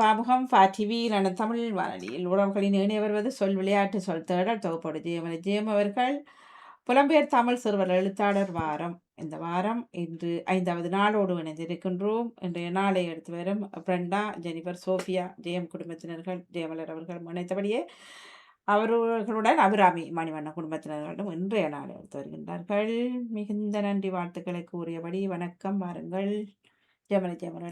பாமுகம் டிவியிலான தமிழ் வானொலியில் உறவுகளின் இணைய வருவது சொல் விளையாட்டு சொல் தேடல் தொகுப்போடு ஜெயம் அவர்கள் புலம்பெயர் தமிழ் சிறுவர் எழுத்தாளர் வாரம். இந்த வாரம் இன்று 5வது நாளோடு இணைந்திருக்கின்றோம். இன்றைய நாளை எடுத்து வரும் பிரண்டா, ஜெனிபர், சோஃபியா, ஜெயம் குடும்பத்தினர்கள், ஜெயமலர் அவர்கள் நினைத்தபடியே அவர்களுடன் அபிராமி மணிவண்ண குடும்பத்தினர்களிடம் இன்றைய நாளை எடுத்து வருகின்றார்கள். மிகுந்த நன்றி வாழ்த்துக்களை கூறியபடி வணக்கம். வாருங்கள்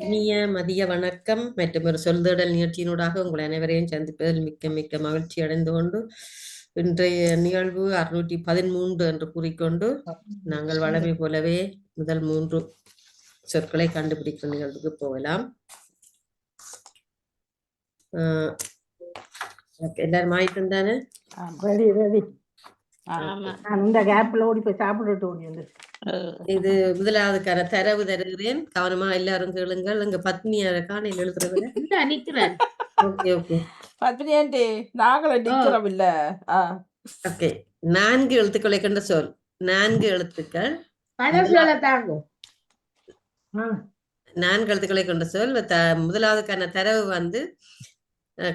இனிய மதிய வணக்கம் மற்றும் ஒரு சொல்தேடல் நிகழ்ச்சியினூடாக உங்கள் அனைவரையும் சந்திப்பதில் மிக்க மிக்க மகிழ்ச்சி அடைந்து கொண்டு இன்றைய நிகழ்வு 613 என்று கூறிக்கொண்டு நாங்கள் வழமை போலவே முதல் 3 சொற்களை கண்டுபிடிக்கும் நிகழ்வுக்கு போகலாம். எல்லாரும் ஆயிட்டு தானே? இது முதலாவதுக்கான தரவு தருகிறேன், கவனமா எல்லாரும் கேளுங்கள். இங்க பத்னியா காணையில் எழுதுறதுல பத்னி ஆண்டி நாங்கள் நிக்கிறோம் இல்ல. ஓகே, 4 எழுத்துக்களை கொண்ட சொல். 4 எழுத்துக்கள், 4 எழுத்துக்களை கொண்ட சொல். முதலாவதுக்கான தரவு வந்து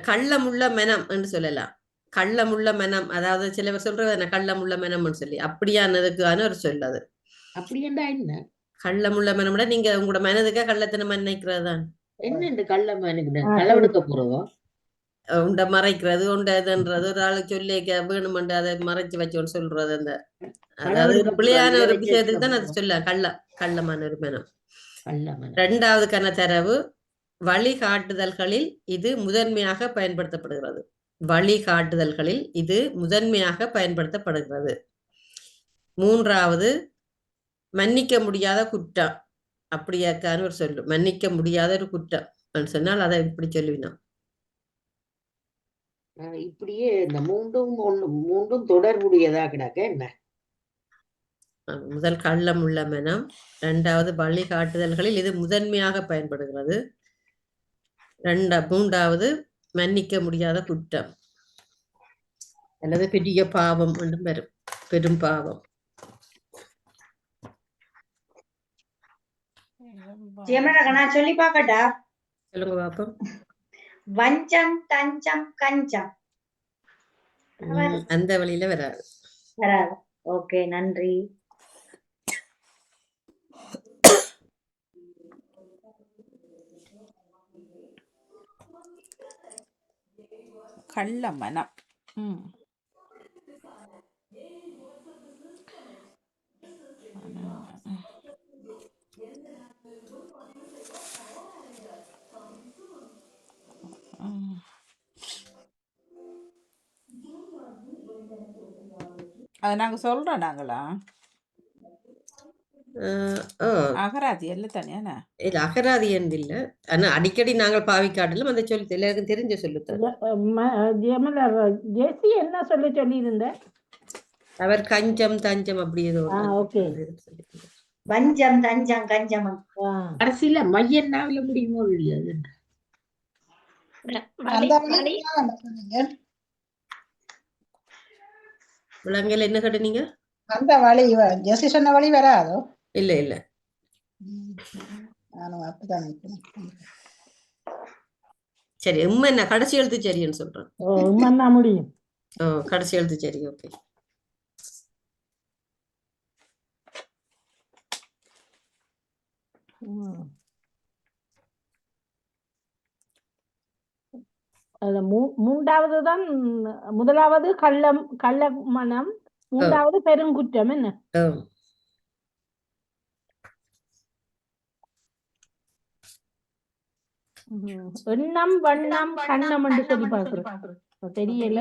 கள்ளமுள்ள மனம் என்று சொல்லலாம். கள்ளமுள்ள மனம், அதாவது சில பேர் சொல்றது கள்ளமுள்ள மனம்னு சொல்லி, அப்படியானதுக்கான ஒரு சொல். அது அப்படி என்ன கள்ளமுள்ள மனம்ட நீங்க உங்களோட மனதுக்கா கள்ளத்தனம் நினைக்கிறது தான். என்ன களவெடுக்க போறதோ உண்ட மறைக்கிறது, உண்டதுன்றது, ஒரு ஆளு சொல்லி வேணுமென்று அதை மறைச்சு வச்சோன்னு சொல்றது. அந்த அதாவது பிள்ளையான ஒரு விஷயத்துக்கு தான் அது சொல்ல கள்ளமான ஒரு மனம். 2வது தரவு வழிகாட்டுதல்களில் இது முதன்மையாக பயன்படுத்தப்படுகிறது. வழிகாட்டுதல்களில் இது முதன்மையாக பயன்படுத்தப்படுகிறது. 3வது மன்னிக்க முடியாத குற்றம். அப்படியாக்கான ஒரு சொல்லு, மன்னிக்க முடியாத ஒரு குற்றம் சொன்னால் அதை இப்படி சொல்லுவினோம். இப்படியே இந்த மூன்றும் தொடர்புடையதா கிடக்க என்ன? முதல் கள்ளம் உள்ள மனம், 2வது வழிகாட்டுதல்களில் இது முதன்மையாக பயன்படுகிறது, 3வது மன்னிக்க முடியாத குற்றம் அல்லது பெரிய பாவம் என்றும் வரும், பெரும் பாவம். சொல்லி பாக்கட்டா? சொல்லுங்க பாப்போம். வஞ்சம், தஞ்சம், கஞ்சம். அந்த வழியில வராது. ஓகே, நன்றி. கள்ள மனம். அது நாங்க சொல்றோம். நாங்களா அகராதி இல்ல தானே? இல்ல, அகராதி என்று இல்ல. ஆனா அடிக்கடி நாங்கள் பாவிக்காட்டிலும் அந்த சொல்லி எல்லாருக்கும் தெரிஞ்ச சொல்லுத்தார். என்ன சொல்லி இருந்த அவர் கஞ்சம் தஞ்சம் அப்படி ஏதோ வஞ்சம், தஞ்சம், கஞ்சம். அரசியல மையன்னாவில முடியுமோ இல்லையாது? விலங்கில் என்ன கேட்டீங்க? அந்த வழி ஜெசி சொன்ன வழி வராதோ? இல்ல இல்ல, சரி. என்ன கடைசி எழுத்து சரின்னு சொல்றேன். முடியும். கடைசி எழுத்து சரி. ஓகே, அதுல 3வது தான். முதலாவது கள்ள மனம், 3வது பெருங்குற்றம். என்ன? எண்ணம், வண்ணம், கண்ணம் என்று சொல்லி பாக்குறேன். தெரியல,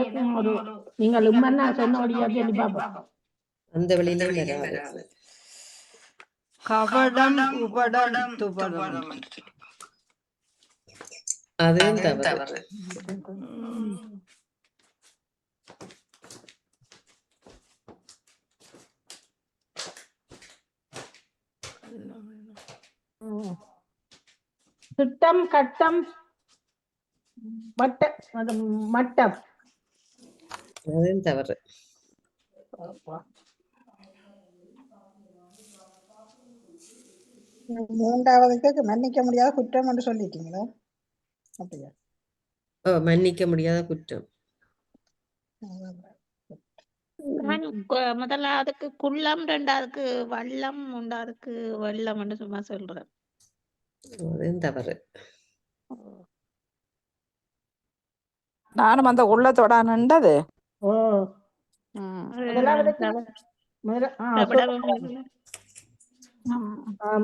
நீங்கள் உம்மன்னா சொன்னபடியா சொல்லி பாப்போம். அந்த வழியில கபடம், உபடம், துபடம். அதுவும் தவறு. திட்டம், கட்டம், மட்டம். அதுவும் தவறு. 3வதுக்கு மன்னிக்க முடியாத குற்றம் என்று சொல்லிட்டீங்களா? அப்படியா? மன்னிக்க முடியாத குற்றம். நான் முதலாவதுக்கு குள்ளம், ரெண்டாவதுக்கு வள்ளம், மூன்றாவதுக்கு வெள்ளம் சும்மா சொல்றேன். அதுவும் தவறு. நானும் அந்த உள்ளத்தோட நின்றது. ஓ முதலாவதுக்கு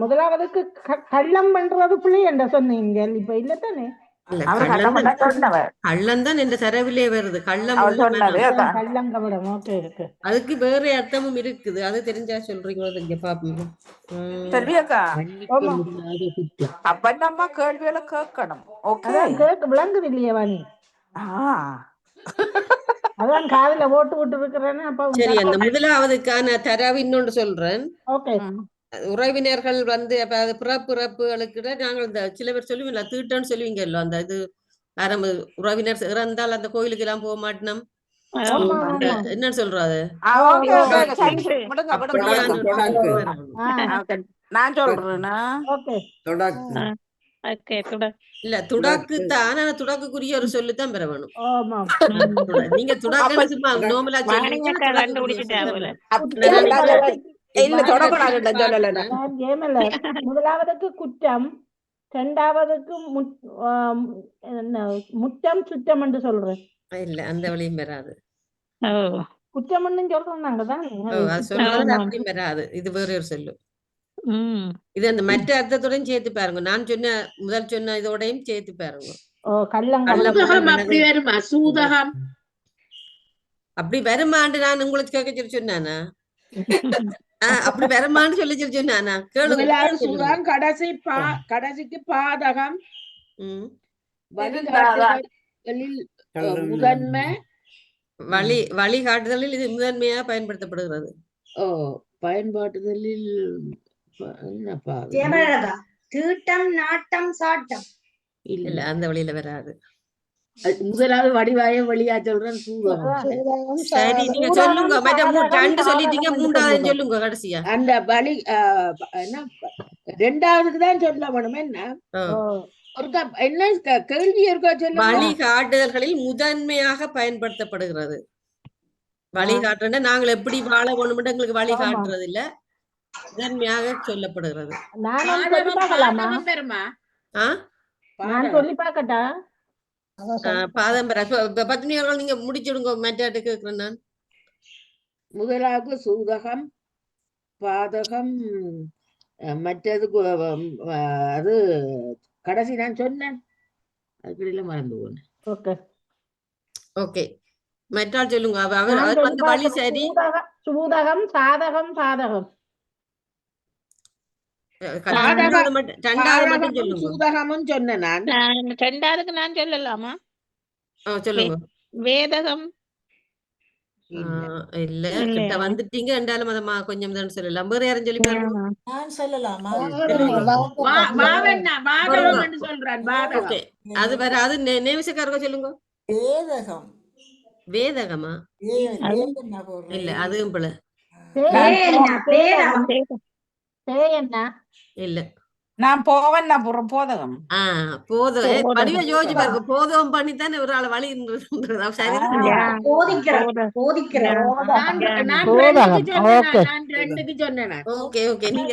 முதலாவதுக்கு கள்ளம் பண்றது பிள்ளை என்ன சொன்னீங்க இப்ப இல்லத்தானே? இல்ல, அவர் கள்ளம் பண்ண சொன்னவர். கள்ளம் தான் என்ற தரவிலே வருது. கள்ளம் அவர் சொன்னது அதான். கள்ளம் கபடம். Okay okay. அதுக்கு வேற அர்த்தமும் இருக்குது. அது தெரிஞ்சா சொல்றீங்களோ இங்க பாப்போம். செல்வியக்கா, மன்னிக்க முடியாத குற்றம். அப்ப நம்ம கேள்விகளை கேட்கணும். ஓகே, அதான் கேட்க விளங்குது இல்லையா நீ? அதான் காதுல போட்டு விட்டு இருக்கிறேன்னு. அப்ப சரி, அந்த முதலாவதுக்கான தரவு இன்னொன்று சொல்றேன். ஓகே. உறவினர்கள் வந்து அப்ப அது பிறப்புகளுக்கு நாங்கள் இந்த சில பேர் சொல்லுவீங்களா, தீட்டன்னு சொல்லுவீங்கல்ல, அந்த இது ஆரம்ப உறவினர் இறந்தால் அந்த கோயிலுக்கு எல்லாம் போக மாட்டோம். என்ன சொல்றாரு? நான் சொல்றேன்னா இல்ல, துடாக்குத்தான். ஆனா துடாக்குக்குரிய ஒரு சொல்லுதான் பெற வேணும். நீங்க துடாக்கு சும்மா நோமலா முதலாவதுக்கு குற்றம், இரண்டாவதுக்கு முற்றம் சுற்றம் என்று சொல்றேன். இல்ல, அந்த வழியும் பெறாது. குற்றம் சொல்றோம் நாங்க தான். அப்படியும் பெறாது. இது வேற ஒரு சொல்லு. இது அந்த மற்ற அர்த்தத்துடன் சேர்த்து பாருங்க. நான் சொன்ன முதல் சொன்ன இதோடையும் சேர்த்து பாருங்க. அப்படி வருமா? சூதகம் அப்படி வருமாண்டு நான் உங்களுக்கு கேட்க சொன்னானா? அப்படி வருமான்னு சொல்லி சொன்னானா? சூதகம் கடைசிக்கு பாதகம் முதன்மை வழிகாட்டுதலில் இது முதன்மையாக பயன்படுத்தப்படுகிறது. பயன்பாட்டுதலில் தீட்டம், நாட்டம், சாட்டம் இல்ல, அந்த வழியில வராது. முதலாவது வடிவாய வழியா சொல்றேன். சரி, நீங்க சொல்லுங்க. ரெண்டு சொல்லிட்டீங்க, மூன்றாவது சொல்லுங்க கடைசியா. அந்த வழி ரெண்டாவதுக்கு தான் சொல்ல வேணும். என்ன கேள்வி இருக்கா சொல்ல? வழிகாட்டுதல்களில் முதன்மையாக பயன்படுத்தப்படுகிறது. வழிகாட்டுறா நாங்கள் எப்படி வாழ வேணும் எங்களுக்கு வழிகாட்டுறது இல்ல, முதன்மையாக சொல்லப்படுகிறது. பாதம்பர பத்னியர்கள் நீங்க முடிச்சுடுங்க. மற்றாட்டு கேட்கிறேன் நான். முதலாவது சூதகம், பாதகம், மற்றது அது கடைசி நான் சொன்னேன். அதுக்கிடையில மறந்து போனேன். ஓகே, மற்றால் சொல்லுங்க. அவர் வந்து வழி சரி. சூதகம், சாதகம், பாதகம். ரெண்டாவது மட்டும் சொல்லுங்க. சூதகமும் சொன்னேன் நான். ரெண்டாவதுக்கு நான் சொல்லலாமா? சொல்லுங்க. வேதகம் இல்ல, கிட்ட வந்துட்டீங்க. ரெண்டாலும் மதமா கொஞ்சம் தான் சொல்லலாம். வேற யாரும் சொல்லி பாருங்க. நான் சொல்லலாமா? அது வேற. அது நேவிசக்காரங்க சொல்லுங்க. வேதகம். வேதகமா? இல்ல, அதுவும் பிள்ளை. இல்ல, நான் போவேன். போதகம். போதும். வடிவ யோசிச்சு பாருங்க. போதம் பண்ணித்தானே ஒரு ஆள் வழி ஓகே ஓகே. நீங்க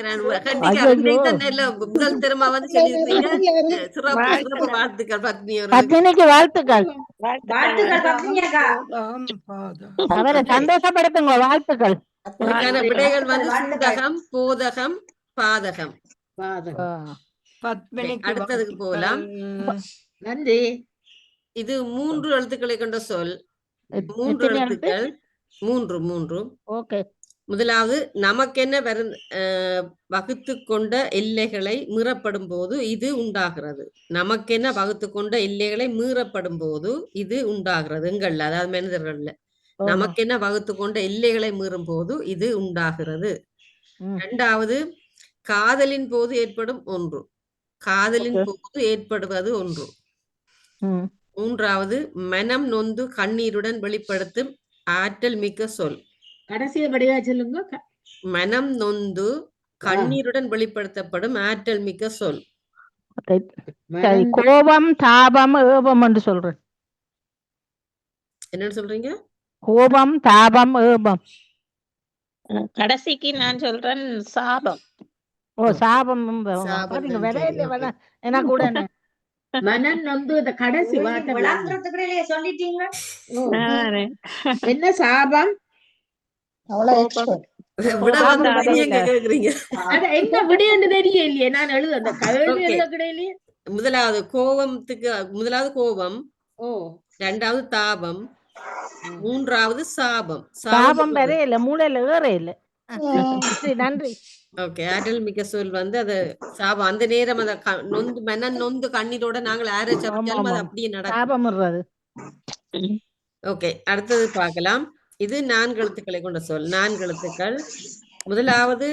முதல் திறமா வந்து சொல்லிருக்கீங்க. சிறப்பு வாழ்த்துக்கள் பத்னியோட. வாழ்த்துக்கள். அவரை சந்தோஷப்படுத்துங்க. வாழ்த்துக்கள். விடைகள் வந்து சூதகம், போதகம், பாதகம். அடுத்ததுக்கு போகலாம். நன்றி. இது 3 எழுத்துக்களை கொண்ட சொல். 3 எழுத்துக்கள். 3. ஓகே. முதலாவது நமக்கென்ன வகுத்து கொண்ட எல்லைகளை மீறப்படும் போது இது உண்டாகிறது. நமக்கென்ன வகுத்து கொண்ட எல்லைகளை மீறப்படும் போது இது உண்டாகிறது. எங்கள்ல, அதாவது மனிதர்கள்ல நமக்கென்ன வகுத்து கொண்ட எல்லைகளை மீறும் போது இது உண்டாகிறது. இரண்டாவது, காதலின் போது ஏற்படும் ஒன்று. காதலின் போது ஏற்படுவது ஒன்று. மூன்றாவது, மனம் நொந்து கண்ணீருடன் வெளிப்படுத்தும் ஆற்றல் மிக்க சொல். கடைசிய படியா சொல்லுங்க. மனம் நொந்து கண்ணீருடன் வெளிப்படுத்தப்படும் ஆற்றல் மிக்க சொல். சரி, மனம் கோபம் தாபம் ஏபம் என்று சொல்றேன். என்னன்னு சொல்றீங்க? கோபம் தாபம் ஏபம். கடைசிக்கு நான் சொல்றேன் சாபம். ஓ சாபம் சாபம் பாத்தீங்க தான் வேற சரி. இல்லையா Okay. என்ன கூட என்ன மனம் நொந்து இந்த கடைசி வார்த்தை விளங்குறதுக்கு சொல்லிட்டீங்க. ஆறு. என்ன சாபம்? கோபம். விட சாபம் வந்து தானே நீங்க கேக்குறீங்க. அட என்ன விடைன்னு தெரியலையே, நான் எழுத அந்த கேள்வி Okay. எழுத கிடையிலையே. முதலாவது கோபத்துக்கு முதலாவது கோபம், ஓ இரண்டாவது தாபம், மூன்றாவது சாபம். சாபம் வேற இல்ல மூளையில ஏற இல்ல. சரி, நன்றி. ஓகே, ஆற்றல் மிக்க சொல் வந்து அது சாபம். அந்த நேரம் அத நொந்து மனம் நொந்து கண்ணீரோட நாங்கள் ஆர ஆமா சமைச்சாலும் அது ஆமா அப்படியே நடக்கும். சாபம் இருறது. ஓகே, அடுத்தது பார்க்கலாம். இது 4 எழுத்துக்களை கொண்ட சொல். 4 எழுத்துக்கள். முதலாவது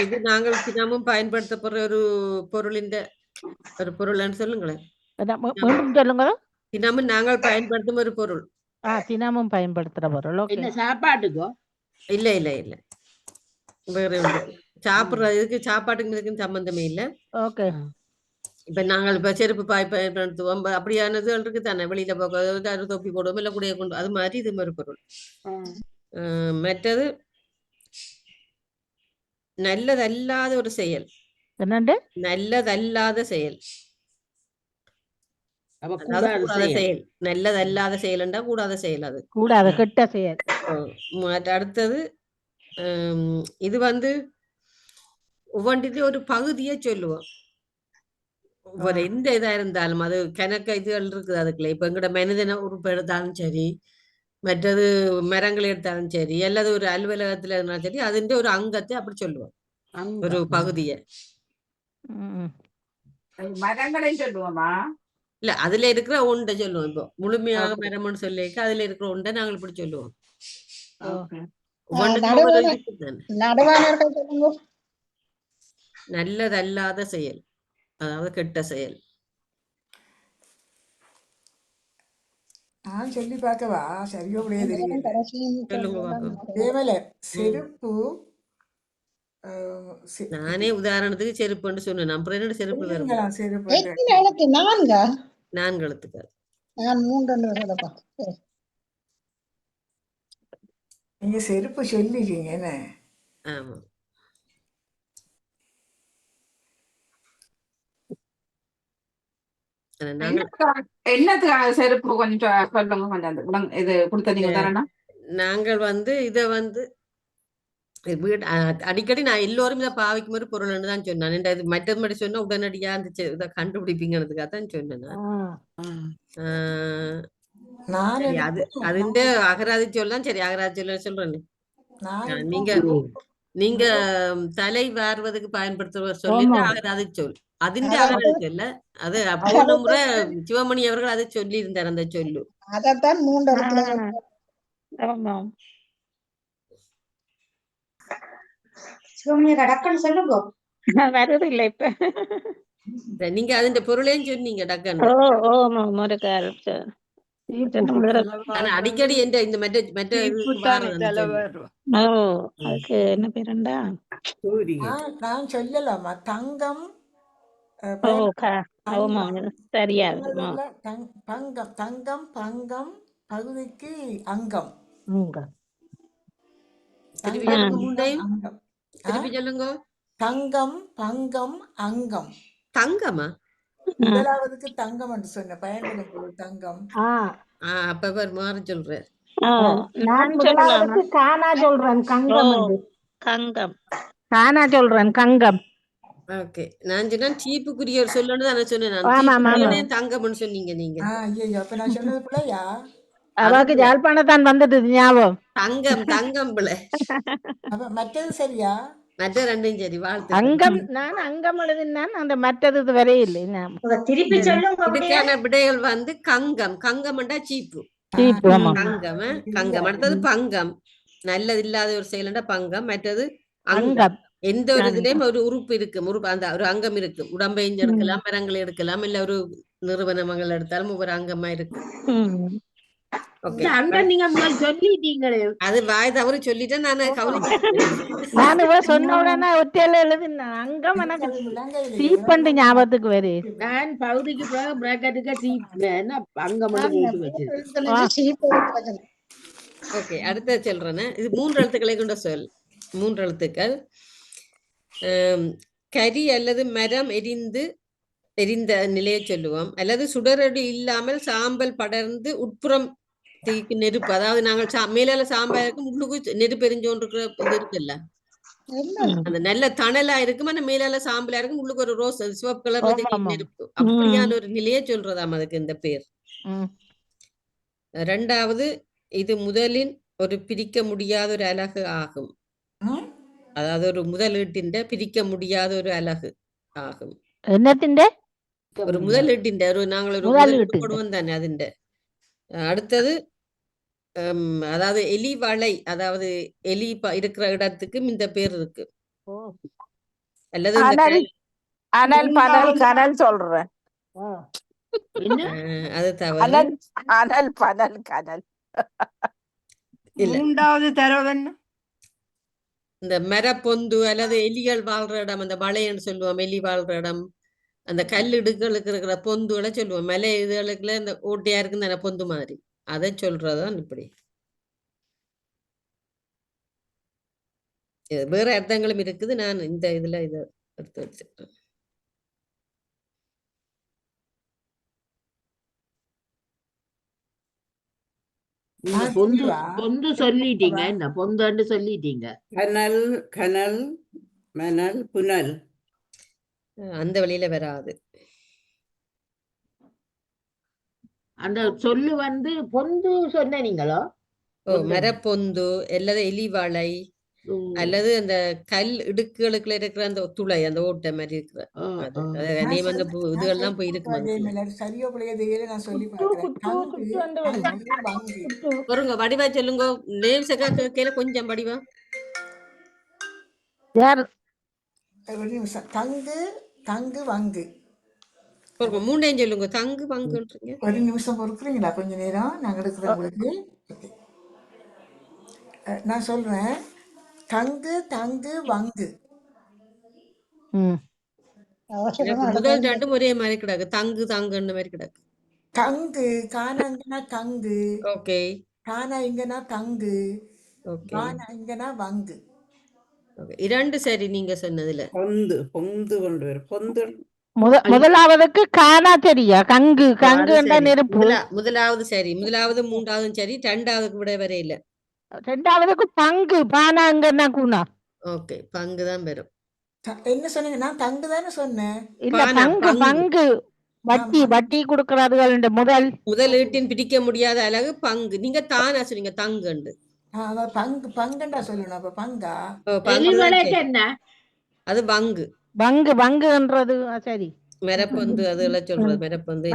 இது நாங்கள் தினமும் பயன்படுத்தப்படுற ஒரு பொருளின் ஒரு பொருள்னு சொல்லுங்களேன். மீண்டும் சொல்லுங்க. தினமும் நாங்கள் பயன்படுத்தும் ஒரு பொருள். தினமும் பயன்படுத்துற பொருள். ஓகே. என்ன சாப்பாட்டுக்கோ? இல்ல இல்ல இல்ல, வேற ஒன்று. சாப்பிடுறதுக்கு சாப்பாட்டுக்கு இதுக்கு சம்பந்தமே இல்ல. ஓகே. இப்ப நாங்கள் இப்ப செருப்பு பாய் பயன்படுத்துவோம், அப்படியானது இருக்கு தானே. வெளியில போக தொப்பி போடுவோம், இல்ல கூடைய கொண்டு, அது மாதிரி இது ஒரு பொருள். மற்றது நல்லதல்லாத ஒரு செயல். என்னண்டு? நல்லதல்லாத செயல், அப்ப அதாவது கூடாத கூடாத செயல். செயல். நல்லதல்லாத செயல்ண்டா கூடாத செயல் அது. கூடாத கெட்ட செயல். அடுத்தது இது வந்து ஒவ்வொன்றிலையும் ஒரு பகுதியை சொல்லுவோம். ஒரு எந்த இதா இருந்தாலும் அது கணக்க இதுகள் இருக்குது அதுக்குள்ள. இப்ப எங்கட மனிதன உறுப்பு எடுத்தாலும் சரி, மற்றது மரங்கள் எடுத்தாலும் சரி, அல்லது ஒரு அலுவலகத்துல இருந்தாலும் சரி, அதுன்ற ஒரு அங்கத்தை அப்படி சொல்லுவோம், ஒரு பகுதியை. மரங்களை சொல்லுவோமா? இல்ல, அதுல இருக்கிற ஒன்றை சொல்லுவோம். இப்போ முழுமையாக மரம்னு சொல்லிக்க அதுல இருக்கிற ஒன்றை நாங்கள் இப்படி சொல்லுவோம். நல்லதல்லாத செயல், அதாவது கெட்ட செயல். நான் சொல்லி பார்க்கவா? சரியோ அப்படியே தெரியல. சொல்லுங்க பாப்போம். தேவல செருப்பு. நானே உதாரணத்துக்கு செருப்புன்னு சொன்னேன். அப்புறம் என்னோட செருப்பு வரும். செருப்பு 4 எழுத்துக்கள். நீங்க செருப்பு சொல்லிட்டீங்க என்ன? ஆமா. என்னத்துக்காக செருப்பு கொஞ்சம் சொல்லுங்க. கொஞ்சம் இது கொடுத்தீங்க உதாரணம். நாங்கள் வந்து இத வந்து அடிக்கடி நான் எல்லோரும் இதை பாவிக்கும் ஒரு பொருள்னு தான் சொன்னேன். இது மற்றபடி சொன்னா உடனடியா அந்த இதை கண்டுபிடிப்பீங்கிறதுக்காக தான் சொன்னேன். அதுന്റെ அகராதி சொல்லலாம். சரி, அகராதி சொல்ல சொல்றேன். நீங்க தலை வாருவதுக்கு பயன்படுத்துற சொல்லி அகராதி சொல். അതിന്റെ அகராதி சொல்ல அது போன முறை சிவமணி அவர்கள் அதை சொல்லி இருந்தார். அந்த சொல்லு அதத்தான் 3 சிவமணி கடக்கன்னு சொல்லுங்க. வருது இல்ல இப்ப. நீங்க അതിന്റെ பொருளையும் சொன்னீங்க டக்குன்னு. அடிக்கடி இந்த அதுக்கு என்ன பேருண்டா? நான் சொல்லலாமா? தங்கம். சரியா பங்கம். தங்கம் பங்கம் பகுதிக்கு அங்கம். திருப்பி சொல்லுங்க. தங்கம் பங்கம் அங்கம். தங்கமா? முதலாவதுக்கு தங்கம் என்று சொன்ன பயன்படும் பொருள் தங்கம். அப்ப மாற சொல்றேன். காணா சொல்றேன் கங்கம். கங்கம் காணா சொல்றேன் கங்கம். ஓகே, நான் சொன்னா சீப்புக்குரிய ஒரு சொல்லணும் தானே சொன்னேன். தங்கம்னு சொன்னீங்க நீங்க. அப்ப நான் சொன்னது பிள்ளையா? அவருக்கு யாழ்ப்பாணத்தான் வந்துட்டு ஞாபகம். தங்கம் தங்கம் பிள்ளை. அப்ப மற்றது சரியா? மற்ற ரெண்டும் சரி. வாழ்த்து. அங்கம் நான் அங்கம் எழுதினான். அந்த மற்றது வரே இல்லை. திருப்பி சொல்லுங்க. இதுக்கான விடைகள் வந்து கங்கம். கங்கம்ண்டா சீப்பு. கங்கம் கங்கம். அடுத்தது பங்கம், நல்லது இல்லாத ஒரு செயல்ண்டா பங்கம். மற்றது அங்கம். எந்த ஒரு இதுலயும் ஒரு உறுப்பு இருக்கு, அந்த ஒரு அங்கம் இருக்கு. உடம்பை எடுக்கலாம், மரங்களை எடுக்கலாம், இல்ல ஒரு நிறுவனங்கள் எடுத்தாலும் ஒவ்வொரு அங்கமா இருக்கு. ஓகே அங்க நீங்க முதல் சொல்லிட்டீங்களே. அது வாய் தவறு சொல்லிட்டேன் நான் கவனிச்சு நான் இவ சொன்ன உடனே ஒத்தையில எழுதினேன் அங்கம் எனக்கு சீப்பண்டு ஞாபகத்துக்கு வருது. நான் பகுதிக்கு பிறகு பிராக்கெட்டுக்கு என்ன அங்க மட்டும் போட்டு வச்சது. ஓகே அடுத்த சொல்றேன்னு இது 3 எழுத்துக்களை கொண்ட சொல். 3 எழுத்துக்கள். கரி அல்லது மரம் எரிந்த நிலையை சொல்லுவோம், அல்லது சுடரடி இல்லாமல் சாம்பல் படர்ந்து உட்புறம் தீக்கு நெருப்பு. அதாவது நாங்கள் மேலால சாம்பலுக்கு உள்ளுக்கு நெருப்பு எரிஞ்சோன்று இது இருக்குல்ல, அந்த நல்ல தணலா இருக்கும், ஆனா மேலால சாம்பலா இருக்கும், உள்ளுக்கு ஒரு ரோஸ் சிவப்பு கலர்ல நெருப்பு. அப்படியான ஒரு நிலையை சொல்றதாம் அதுக்கு இந்த பேர். 2வது இது முதலின் ஒரு பிரிக்க முடியாத ஒரு அலகு ஆகும். அதாவது ஒரு முதலீட்டின் பிரிக்க முடியாத ஒரு அலகு ஆகும். என்னத்தின் ஒரு முதலீட்டின் ஒரு நாங்கள் ஒரு முதலீட்டு கொடுவோம் தானே அதிண்ட. அடுத்தது அதாவது எலி வளை, அதாவது எலி இருக்கிற இடத்துக்கும் இந்த பேர் இருக்கு. அல்லது அனல் பனல் கனல் சொல்றேன். அது தவறு. அனல் பனல் கனல். இல்ல 3வது தரவன் இந்த மரப்பொந்து அல்லது எலிகள் வாழ்ற இடம், அந்த மலைன்னு சொல்லுவோம், எலி வாழ்ற இடம், அந்த கல்லிடுகளுக்கு இருக்கிற பொந்துகளை சொல்லுவோம். மலை இதுகளுக்குள்ள இந்த ஓட்டையா இருக்குன்னு தானே பொந்து மாதிரி, அதை சொல்றதான் இப்படி. வேற அர்த்தங்களும் இருக்குது, நான் இந்த இதுல இதை எடுத்து வச்சிருக்கேன். பொந்து சொல்லிட்டீங்க, என்ன பொந்தாண்டு சொல்லிட்டீங்க. கனல் கனல் மணல் புனல் அந்த வழியில வராது. அந்த சொல்லு பொந்து சொன்ன நீங்களோ? மரப்பொந்து அல்லது எலிவாழை அல்லது அந்த கல் இடுக்குகளுக்குள்ள இருக்கிற அந்த துளை, அந்த ஓட்டை மாதிரி இருக்கிற இதுகள்லாம் போய் இருக்கு. சரியோ பிள்ளைய தெரியல, நான் சொல்லி பாருங்க வடிவா சொல்லுங்க. நேம் கேட்கல கொஞ்சம் வடிவா. ஒரு நிமிஷம். தங்கு தங்கு வங்கு. 3 சொல்லுங்க. தங்கு வங்குன்றீங்க. ஒரு நிமிஷம் பொறுக்குறீங்களா? கொஞ்ச நேரம் நாங்க எடுக்கிறோம் உங்களுக்கு. நான் சொல்றேன். தங்கு தங்கு வங்கு. முதல் 2 ஒரே மாதிரி கிடக்கு. தங்கு தங்குன்ற மாதிரி கிடக்கு. தங்கு காணங்கன்னா தங்கு. ஓகே. காணா இங்கன்னா தங்கு. ஓகே. காணா இங்கன்னா வங்கு. ஓகே. 2 சரி நீங்க சொன்னதுல. பொந்து பொந்து கொண்டு வரும். பொந்து முதலாவதுக்கு காணா தெரியா, கங்கு கங்கு என்ற நெருப்பு. முதலாவது சரி, முதலாவது 3வது சரி, 2வதுக்கு விட வரையில. 2வதுக்கு பங்கு பானாங்கன்னா கூனா. ஓகே, பங்கு தான் வரும். என்ன சொன்னீங்க? நான் தங்கு தானே சொன்னேன். இல்ல பங்கு பங்கு வட்டி வட்டி கொடுக்கறார்கள். முதலீட்டின் பிரிக்க முடியாத அழகு பங்கு. நீங்க தானா சொன்னீங்க தங்குண்டு. பங்கு பங்குண்டா சொல்லணும். அப்ப பங்கா என்ன அது பங்கு. பங்கு பங்குன்றது சரி. மெரப்பந்து அதெல்லாம் சொல்றது. மெரப்பந்து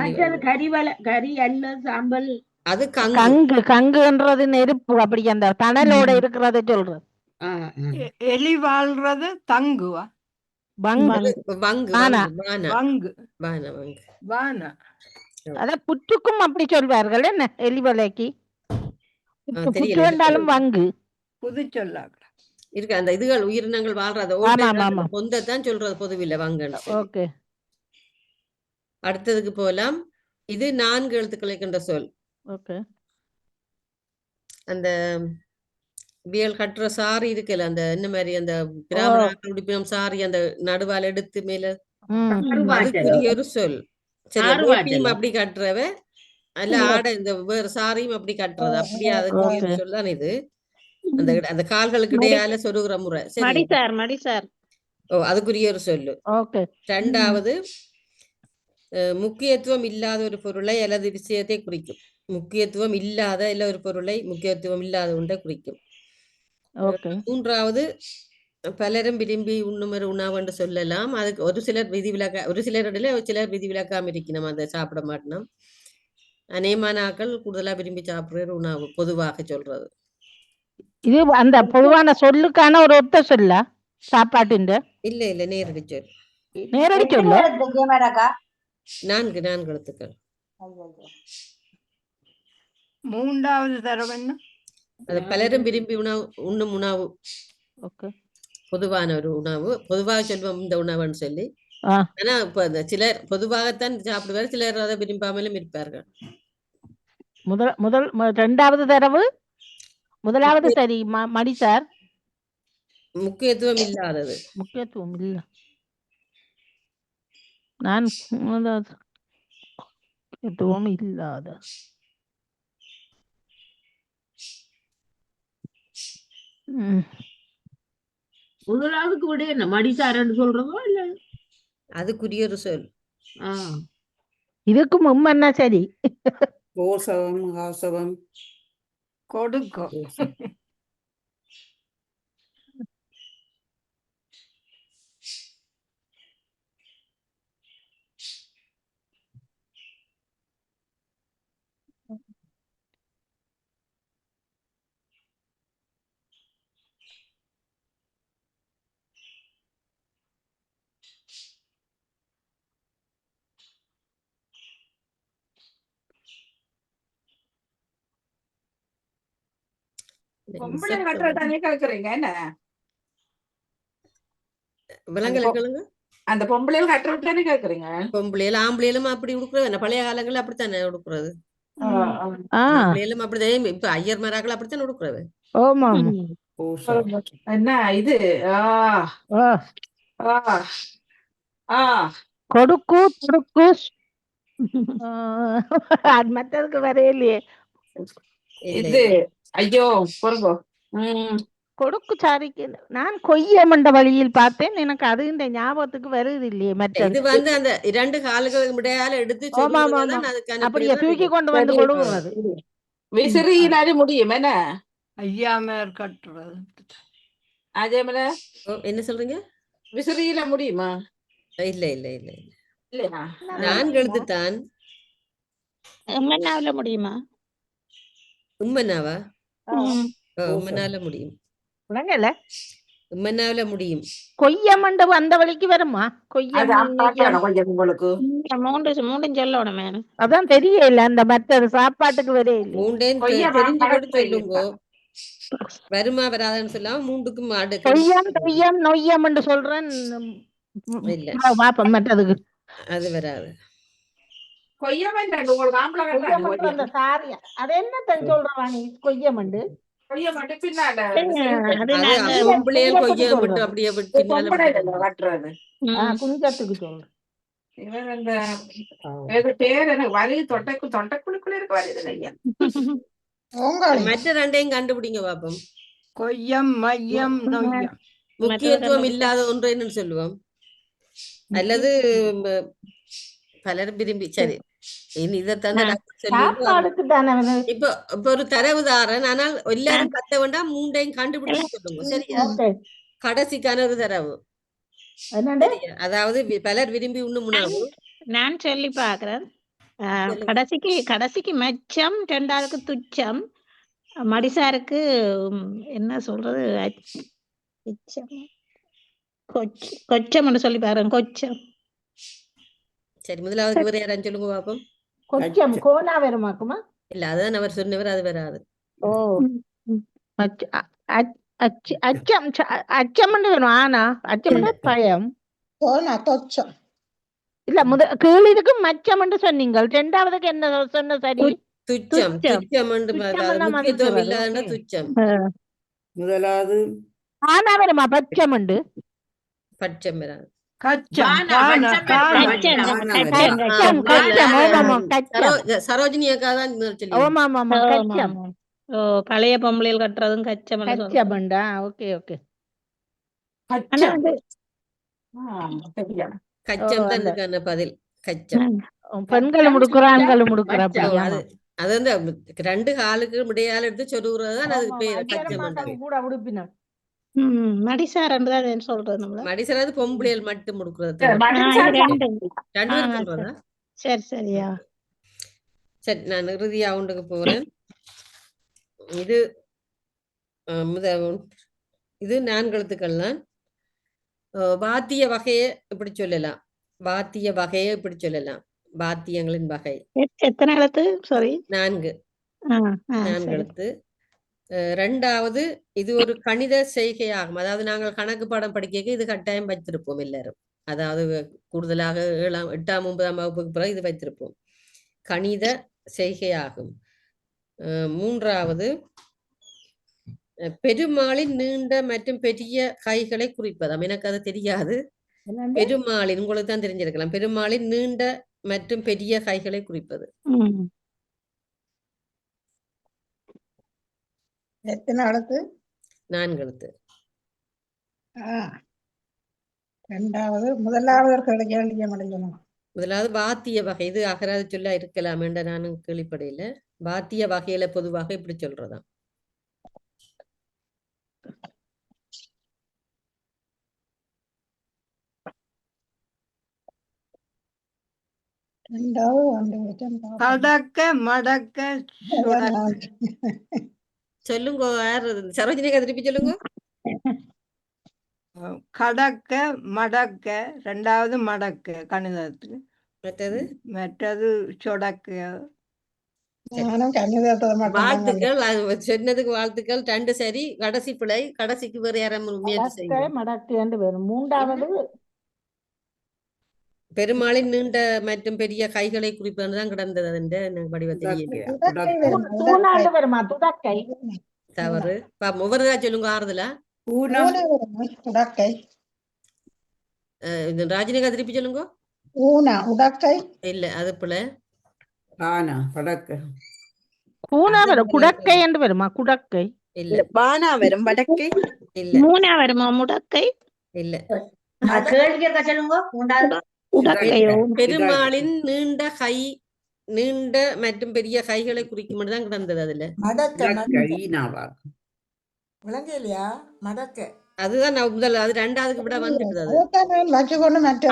கறி அல்ல சாம்பல், அது கங்கு. கங்குன்றது நெருப்பு. அப்படி அந்த தணலோட இருக்கிறத சொல்றது. எலி வாழ்றது தங்குவா. பங்கு பங்கு பானா. வங்கு பானா பங்கு. வானா அத புற்றுக்கும் அப்படி சொல்வார்கள். என்ன எலிவலைக்கு புற்று என்றாலும் வங்கு புது சொல்லாங்க இருக்கு. அந்த இதுகள் உயிரினங்கள் வாழ்றது பொந்தத்தான் சொல்றது பொதுவில்லை வங்கன்னு. ஓகே. அடுத்ததுக்கு போலாம். இது 4 எழுத்துக்களை கொண்ட சொல். ஓகே. அந்த வியல் கட்டுற சாரி இருக்குல்ல, அந்த என்ன மாதிரி அந்த கிராம உடுப்பினம் சாரி அந்த நடுவால் எடுத்து மேல அதுக்குரிய ஒரு சொல். சரி, அப்படி கட்டுறவ அல்ல ஆடை இந்த வேற சாரியும் அப்படி கட்டுறது. அப்படியே அதுக்குரிய ஒரு சொல் தான் இது. அந்த அந்த கால்களுக்கு இடையால சொருகிற முறை. சரி, மடிசார். அதுக்குரிய ஒரு சொல்லு. 2வது முக்கியத்துவம் இல்லாத ஒரு பொருளை அல்லது விஷயத்தை குறிக்கும். முக்கியத்துவம் இல்லாத இல்ல ஒரு பொருளை முக்கியத்துவம் இல்லாத ஒன்றை குறிக்கும். 3வது பலரும் விரும்பி உண்ணும் ஒரு உணவு என்று சொல்லலாம். அதுக்கு ஒரு சிலர் விதிவிலக்காம இருக்கணும், அதை சாப்பிட மாட்டோம். அநேகமான ஆக்கள் கூடுதலா விரும்பி சாப்பிடுற உணவு பொதுவாக சொல்றது. இது அந்த பொதுவான சொல்லுக்கான ஒரு ஒத்த சொல்ல சாப்பாட்டு. இல்ல இல்ல நேரடி சொல். நேரடி சொல்ல 4 எழுத்துக்கள். மூன்றாவது தரம் என்ன? அது பலரும் விரும்பி உண்ணும் உணவு, ஓகே. பொதுவான ஒரு உணவு. பொதுவாக சொல்லுவோம் இந்த உணவுன்னு சொல்லி. ஆ. ஆனா இப்ப இந்த சிலர் பொதுவாகத்தான் சாப்பிடுவார், சிலர் அதை விரும்பாமலும் இருப்பார்கள். ரெண்டாவது தரவு முதலாவது சரி மணி சார். முக்கியத்துவம் இல்லாதது. முக்கியத்துவம் இல்ல. நான் முக்கியத்துவம் இல்லாத முதலாவதுக்கு விட என்ன மடிசாரன்னு சொல்றதோ இல்ல? அதுக்குரிய ஒரு சொல். இதுக்கு மும்மன்னா சரி. கோசவம், காசவம், கொடுக்கும். பொம்பளை கட்டுறதானே கேக்குறீங்க என்ன? விலங்குகளுங்க அந்த பொம்பளைகள் கட்டுறதானே கேக்குறீங்க? பொம்பளையில ஆம்பளையிலும் அப்படி உடுக்குறது என்ன? பழைய காலங்கள்ல அப்படித்தானே உடுக்குறது. ஆ ஆம்பளையிலும் அப்படிதான். இப்ப ஐயர் மராக்கள் அப்படித்தானே உடுக்குறது. ஆமா. என்ன இது? கொடுக்கு துடுக்கு அது மற்றதுக்கு வரையிலையே. இது ஐயோ பொறுங்கோ. கொடுக்கு சாரிக்கு நான் கொய்யமண்ட வழியில் பார்த்தேன். எனக்கு அது இந்த ஞாபகத்துக்கு வருது இல்லையே. இது மற்றது வந்து அந்த 2 கால்களுக்கு முடியால எடுத்து சொல்லுறதுதான் அதுக்கான அப்படியே பேரு. தூக்கி கொண்டு வந்து கொடுக்குறது. விசிறியிலாடி முடியும் என்ன? ஐயாமர் கட்டுறது. அதேமல என்ன சொல்றீங்க? விசிறியில முடியுமா? இல்ல இல்ல இல்ல இல்ல. இல்லையா? 4 எழுத்து தான். எம்மன்னாவில முடியுமா? உம்மனாவா? உம்மனால முடியும். விளங்கல. உம்மனாவில முடியும். கொய்யமண்ட அந்த வழிக்கு வருமா? அது அப்பாக்கணும் கொஞ்சம் உங்களுக்கு. மூண்டும் சொல்லணுமே. அதான் தெரியல. அந்த மற்றது சாப்பாட்டுக்கு வரையில மூண்டேன் தெரிஞ்சு போட்டு சொல்லுங்க. வருமா வராதுன்னு சொல்லாம 3க்கும் கொய்யம் கொய்யம் நொய்யம் என்று சொல்றேன். இல்ல பாப்பம் மற்றதுக்கு அது வராது. கொய்யமண்டு உங்களுக்கு ஆம்பளை கொய்யமண்டு அந்த சாரியா அது என்ன சொல்றாங்க? கொய்யமண்டு கொய்யமண்டு பின்னால அது அது நாங்க பொம்பளையல் கொய்யம் விட்டு அப்படியே பின்னால கட்டுறது. குஞ்சத்துக்கு சொல்றேன். இவர் அந்த பேர் எனக்கு வலி தொண்டைக்குள்ளுக்குள்ள இருக்க வருது ஐயா. மற்ற 2ஐயும் கண்டுபிடிங்க பாப்போம். கொய்யம், மையம், நொய்யம். முக்கியத்துவம் இல்லாத ஒன்று என்னன்னு சொல்லுவோம். அல்லது பலரும் விரும்பி சரி இதை தந்த இப்ப ஒரு தரவுதாரன். ஆனால் எல்லாரும் கத்த வேண்டாம். 3ஐயும் கண்டுபிடிச்சு சொல்லுங்க. சரியா? கடைசிக்கான ஒரு தரவு. அதாவது பலர் விரும்பி உண்ணும் உணவு. நான் சொல்லி பாக்குறேன். கடைசிக்கு மெச்சம், 2ஆவதுக்கு துச்சம், மடிசாருக்கு என்ன சொல்றது? கொச்சம் சொல்லி பாருங்க. கொச்சம். சரி, முதலாவது வேற யாரும் சொல்லுங்க பாப்போம். கொச்சம் கோனா வருமாக்குமா? இல்ல, அதான் அவர் சொன்னவர். அது வராது. ஓ அச்சம் அச்சம் வேணும். ஆனா அச்சம் பயம். இல்ல கீழ் இதுக்கு மச்சம் என்று சொன்னீங்க. 2ஆவதுக்கு என்ன சொன்ன? சரி, துச்சம். துச்சம் முக்கியத்துவம் இல்லாத துச்சம். முதலாவது ஆனா வருமா? பச்சம் உண்டு. பட்சம் வராது. சரோஜினி அக்கா தான் கச்சம். பழைய பொம்பளையில் கட்டுறதும் கச்சம். கச்சமண்டா. Okay okay. கச்சம் தான் இதுக்கான பதில். கச்சம். பெண்களும் முடுக்குற ஆண்களும் முடுக்குற. அது வந்து 2 காலுக்கு முடியால எடுத்து சொல்லுறதுதான் அதுக்கு பேரு கச்சம். கூட உடுப்பினர் மடிசாரன் சொல்றது. மடிசாரது பொம்பளையில் மட்டும் முடுக்குறது. சரி சரியா. சரி, நான் இறுதியா உண்டுக்கு போறேன். இது 4 எழுத்துக்கள்லாம். வாத்திய வகையை இப்படி சொல்லலாம். வாத்திய வகையை இப்படி சொல்லலாம். வாத்தியங்களின் வகை. எத்தனை எழுத்து? சாரி, 4. நான்கு சரி. எழுத்து. ரெண்டாவது இது ஒரு கணித செய்கையாகும். அதாவது நாங்கள் கணக்கு பாடம் படிக்க இது கட்டாயம் வைத்திருப்போம் எல்லாரும். அதாவது கூடுதலாக 7ஆம் 8ஆம் 9ஆம் வகுப்புக்கு பிறகு இது வைத்திருப்போம். கணித செய்கையாகும். மூன்றாவது பெருமாளின் நீண்ட மற்றும் பெரிய கைகளை குறிப்பதாம். எனக்கு அது தெரியாது. பெருமாளின் உங்களுக்கு தான் தெரிஞ்சிருக்கலாம். பெருமாளின் நீண்ட மற்றும் பெரிய கைகளை குறிப்பது. எத்தனை எழுத்து? 4 எழுத்து. ரெண்டாவது முதலாவது கேள்விக்க முடியும். முதலாவது வாத்திய வகை. இது அகராதி சொல்ல இருக்கலாம் என்ற நானும் கேள்விப்படையில. வாத்திய வகையில பொதுவாக இப்படி சொல்றதாம். கடக்க மடக்க சொல்லுங்க. சரோஜினிகா திருப்பி சொல்லுங்க. கடக்க மடக்க, ரெண்டாவது மடக்க கணிதத்துக்கு, மற்றது சொடக்க. வாழ்த்துக்கள். சொன்னதுக்கு வாழ்த்துக்கள். 2 சரி. கடைசி பிழை. கடைசிக்கு வேற யாரும் முயற்சி செய்யுங்க. மடக்கு வரும். மூன்றாவது பெருமாளின் நீண்ட மற்றும் பெரிய கைகளை குறிப்பதுதான் கிடந்தது வடிவத்தில். வருமா? துடக்கை. தவறு. ஒவ்வொருதா சொல்லுங்க. ஆறுதலா ராஜினிகா திருப்பி சொல்லுங்க. இல்ல அது பிள்ளை. குடக்கை என்று வருமா? குடக்கை இல்ல. பானா வரும். வடக்கை இல்ல. மூணா வருமா? முடக்கை இல்ல. கேள்விக்க சொல்லுங்க. பெருமாளின் நீண்ட கை, நீண்ட மற்றும் பெரிய கைகளை குறிக்கும் தான் கிடந்தது அதுல. விளங்கலையா? மடக்க அதுதான் நான் முதல். அது 2ஆவதுக்கு விட வந்துட்டது.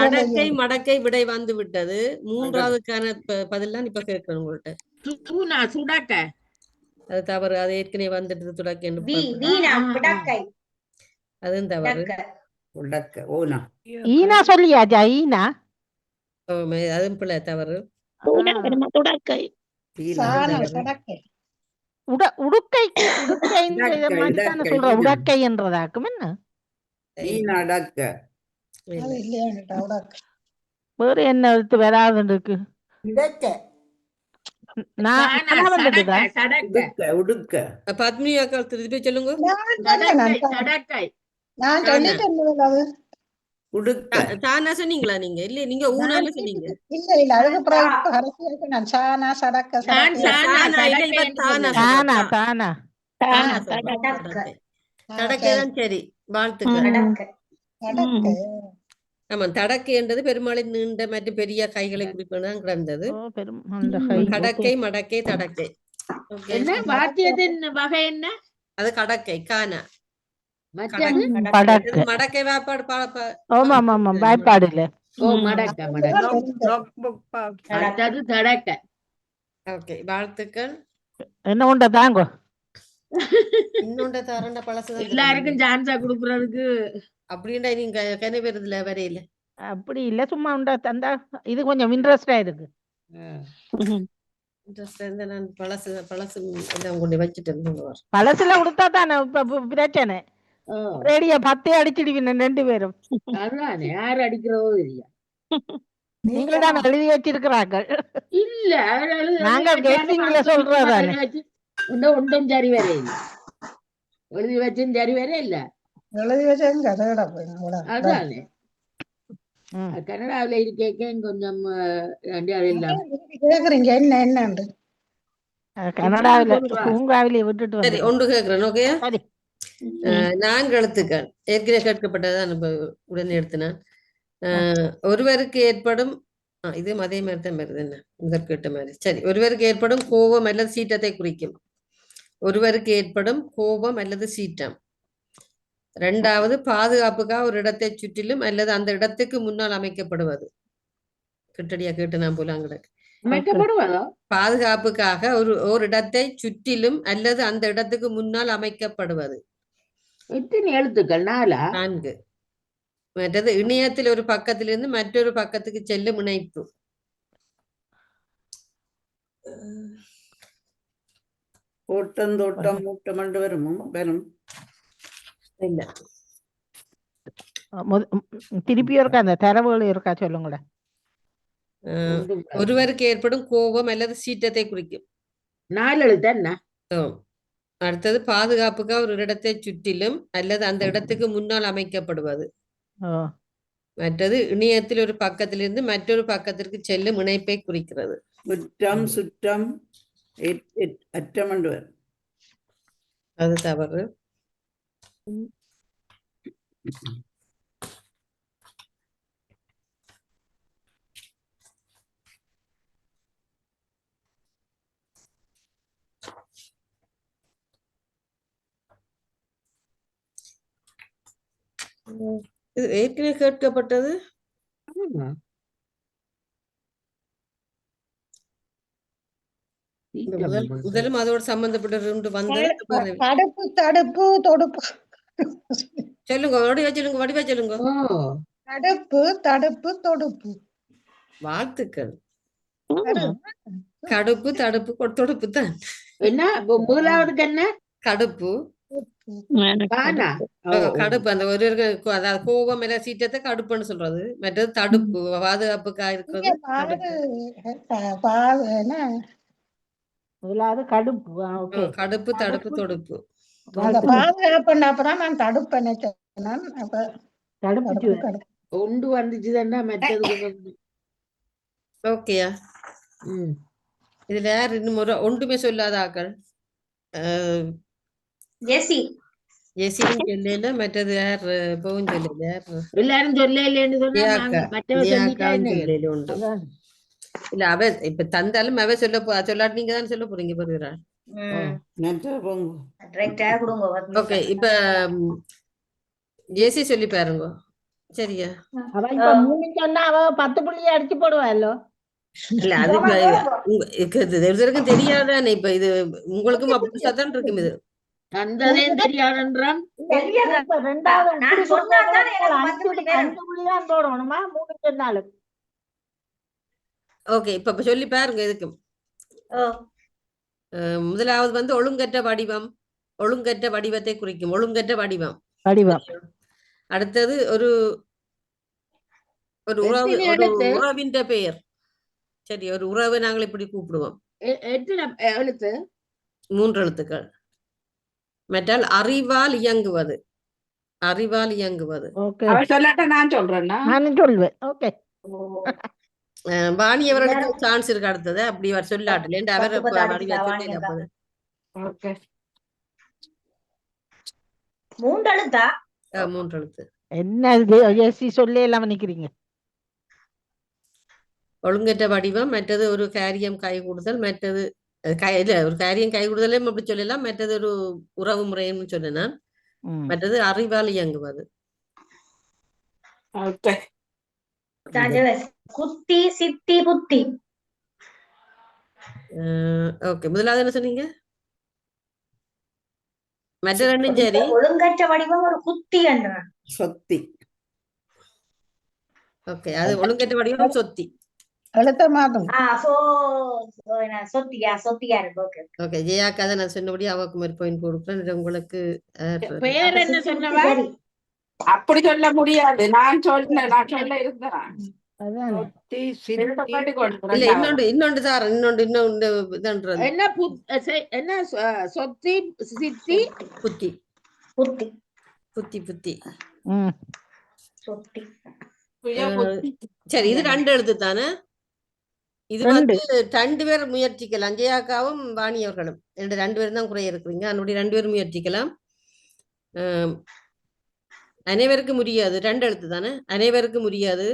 கடக்கை மடக்கை விடை வந்து விட்டது. 3ஆவதுக்கான பதில் இப்ப கேட்கணும் உங்கள்கிட்ட. அது தவறு. அது ஏற்கனவே வந்துட்டு துடக்கை. அதுவும் தவறு. ஈனா சொல்லியாச்சா? ஈனா அதுவும் பிள்ளை. தவறு. துடக்கை உடுக்கை சொல்ற உடக்கை என்றதாக்கும். என்ன வேறு என்ன எழுத்து வராது இருக்கு? பத்மினி அக்கா திருப்பி சொல்லுங்க. தானா சொன்னீங்களா நீங்க? இல்ல நீங்க ஊனால சொன்னீங்க. தடக்கைதான் சரி. வாழ்த்துக்கள். ஆமா, தடக்கை என்றது பெருமாளின் நீண்ட மற்றும் பெரிய கைகளை குறிப்பதுதான் கிடந்தது. கடக்கை மடக்கை தடக்கை. வகை என்ன? அது கடக்கை. கானா மடக்கை வாய்ப்பாடு வாய்ப்பாடு இல்ல. வாழ்த்துக்கள். என்ன உண்ட தாங்க. இன்னொண்ட தரண்ட பழசு எல்லாருக்கும் சான்ஸா குடுக்குறதுக்கு அப்படின்டா நீங்க கனவேறதுல வரையில அப்படி இல்ல. சும்மா உண்டா தந்தா இது கொஞ்சம் இன்ட்ரெஸ்டா இருக்கு. நான் பழசு கொண்டு வச்சுட்டேன். பழசுல கொடுத்தா தானே இப்ப பிரச்சனை. ரேடியோ 10 அடிச்சிடுவீங்க 2 பேரும். யாரு அடிக்கிறதோ இல்லையா? நீங்க தான் எழுதி வச்சிருக்கிறார்கள். இல்ல நாங்க கெஸ்டிங்ல சொல்றதானே. ஒன்றும் சரி வர இல்ல. எழுதி வச்சும் சரி வர இல்ல. எழுதி வச்சும் அதானே கனடாவில இருக்கேன். கொஞ்சம் கேக்குறீங்க என்ன என்னண்டு கனடாவில பூங்காவில விட்டுட்டு சரி ஒன்று கேக்குறேன். ஓகே. 4 எழுத்துக்கள் ஏற்கனவே கேட்கப்பட்டதான் உடனே எடுத்தினான். ஒருவருக்கு ஏற்படும் இது அதே மாதிரி தான் வருது. என்ன முதல் கேட்ட மாதிரி. சரி. ஒருவருக்கு ஏற்படும் கோபம் அல்லது சீற்றத்தை குறிக்கும். ஒருவருக்கு ஏற்படும் கோபம் அல்லது சீற்றம். 2வது பாதுகாப்புக்காக ஒரு இடத்தை சுற்றிலும் அல்லது அந்த இடத்துக்கு முன்னால் அமைக்கப்படுவது. கிட்டடியா கேட்டு நான் போல அங்கிடக்கு. பாதுகாப்புக்காக ஒரு இடத்தை சுற்றிலும் அல்லது அந்த இடத்துக்கு முன்னால் அமைக்கப்படுவது. எத்தனை எழுத்துக்கள்? 4. மற்றது இணையத்தில் ஒரு பக்கத்திலிருந்து மற்றொரு பக்கத்துக்கு செல்லும் இணைப்பு. ஓட்டம் தோட்டம் மூட்டம் கொண்டு வரும் இல்ல திருப்பி இருக்கா அந்த தரவுகள் இருக்கா சொல்லுங்களேன். ஒருவருக்கு ஏற்படும் கோபம் அல்லது சீற்றத்தை குறிக்கும். 4 எழுத்து என்ன? அடுத்தது பாதுகாப்புக்காக ஒரு இடத்தை சுற்றிலும் அல்லது அந்த இடத்துக்கு முன்னால் அமைக்கப்படுவது. மற்றது இணையத்தில் ஒரு பக்கத்திலிருந்து மற்றொரு பக்கத்திற்கு செல்லும் இணைப்பை குறிக்கிறது. முற்றம் சுற்றம் அற்றம் கொண்டு வரும். அது தவறு. இது ஏற்கனவே கேட்கப்பட்டது. முதலும் அதோட சம்பந்தப்பட்ட வந்தது. தடுப்பு தடுப்பு தொடுப்பு சொல்லுங்க, வடிவா சொல்லுங்க, வடிவா சொல்லுங்க. தடுப்பு தடுப்பு தொடுப்பு. வாழ்த்துக்கள். கடுப்பு தடுப்பு தொடுப்பு தான். என்ன முதலாவதுக்கு என்ன? கடுப்பு. கடுப்பு அந்த ஒரு அதாவது கோபம் எல்லாம் சீற்றத்தை கடுப்புன்னு சொல்றது. மற்றது தடுப்பு பாதுகாப்புக்கா இருக்கிறது. முதலாவது கடுப்பு. கடுப்பு தடுப்பு தொடுப்பு. பாதுகாப்புதான் நான் தடுப்பு தடுப்பு ஒன்று வந்துச்சுதான்டா மற்றது. ஓகேயா? இதுல யார் இன்னும் ஒரு ஒன்றுமே சொல்லாத ஆக்கள்? ஜெசி ஜெசியும் சொல்லல, மற்றது யார் போவும் சொல்லல, எல்லாரும் சொல்லலன்னு சொன்னா உண்டு. இல்ல அவ இப்ப தந்தாலும் அவ சொல்லாட்டி நீங்க தான் சொல்ல போறீங்க. பெறுகிறாள். ஓகே, இப்ப ஜெசி சொல்லி பாருங்க. சரியா? அவ இப்ப 3 சொன்னா அவ 10 புள்ளியை அடிச்சு போடுவாளோ? இல்ல அது தெரியாதானே. இப்ப இது உங்களுக்கும் அப்படித்தான் இருக்கும். இது தந்ததே தெரியாதுன்றான். ஓகே, இப்ப சொல்லி பாருங்க. இதுக்கு முதலாவது வந்து ஒழுங்கற்ற வடிவம். ஒழுங்கற்ற வடிவத்தை குறிக்கும். ஒழுங்கற்ற வடிவம். அடுத்தது ஒரு உறவின் பெயர். சரி, ஒரு உறவை நாங்கள் இப்படி கூப்பிடுவோம். 3 எழுத்துக்கள். மற்றால் அறிவால் இயங்குவது. அறிவால் இயங்குவது. நான் சொல்றேன். வாணி அவர்களுக்கு சான்ஸ் இருக்கு. அடுத்தது அப்படி அவர் சொல்லாட்டு அவர் 3 எழுத்தா? 3 எழுத்து. என்ன சொல்லலாம் நினைக்கிறீங்க? ஒழுங்கற்ற வடிவம். மற்றது ஒரு காரியம் கைகூடுதல். மற்றது ஒரு காரியம் கைகூடுதலே அப்படி சொல்லலாம். மற்றது ஒரு உறவு முறைன்னு சொன்னேன். மற்றது அறிவால் இயங்குவது. குத்தி சித்தி புத்தி. ஓகே, முதலாவது என்ன சொன்னீங்க? மற்ற ரெண்டும் சரி. ஒழுங்கற்ற வடிவம் ஒரு குத்தி என்ற சொத்தி. ஓகே, அது ஒழுங்கற்ற வடிவம் சொத்தி. ஓகே, ஜெயாக்கா தான் நான் சொன்னபடி அவருக்கு ஒரு பாயிண்ட் கொடுக்குறேன். உங்களுக்கு பெயர் என்ன சொன்னவா? அப்படி சொல்ல முடியாது. நான் சொல்ல இருந்தேன். இன்னொன்று சார், இன்னொன்று என்ன சொத்தி சித்தி புத்தி. புத்தி புத்தி புத்தி சொத்தி. சரி, இது 2 எழுத்து தானே. இது வந்து 2 பேர் முயற்சிக்கலாம். ஜெயாக்காவும் வாணி அவர்களும் 2 பேரும் தான் குறைய இருக்கிறீங்க. அதனுடைய 2 பேரும் முயற்சிக்கலாம். அனைவருக்கு முடியாது. 2 எழுத்து தானே. அனைவருக்கு முடியாது.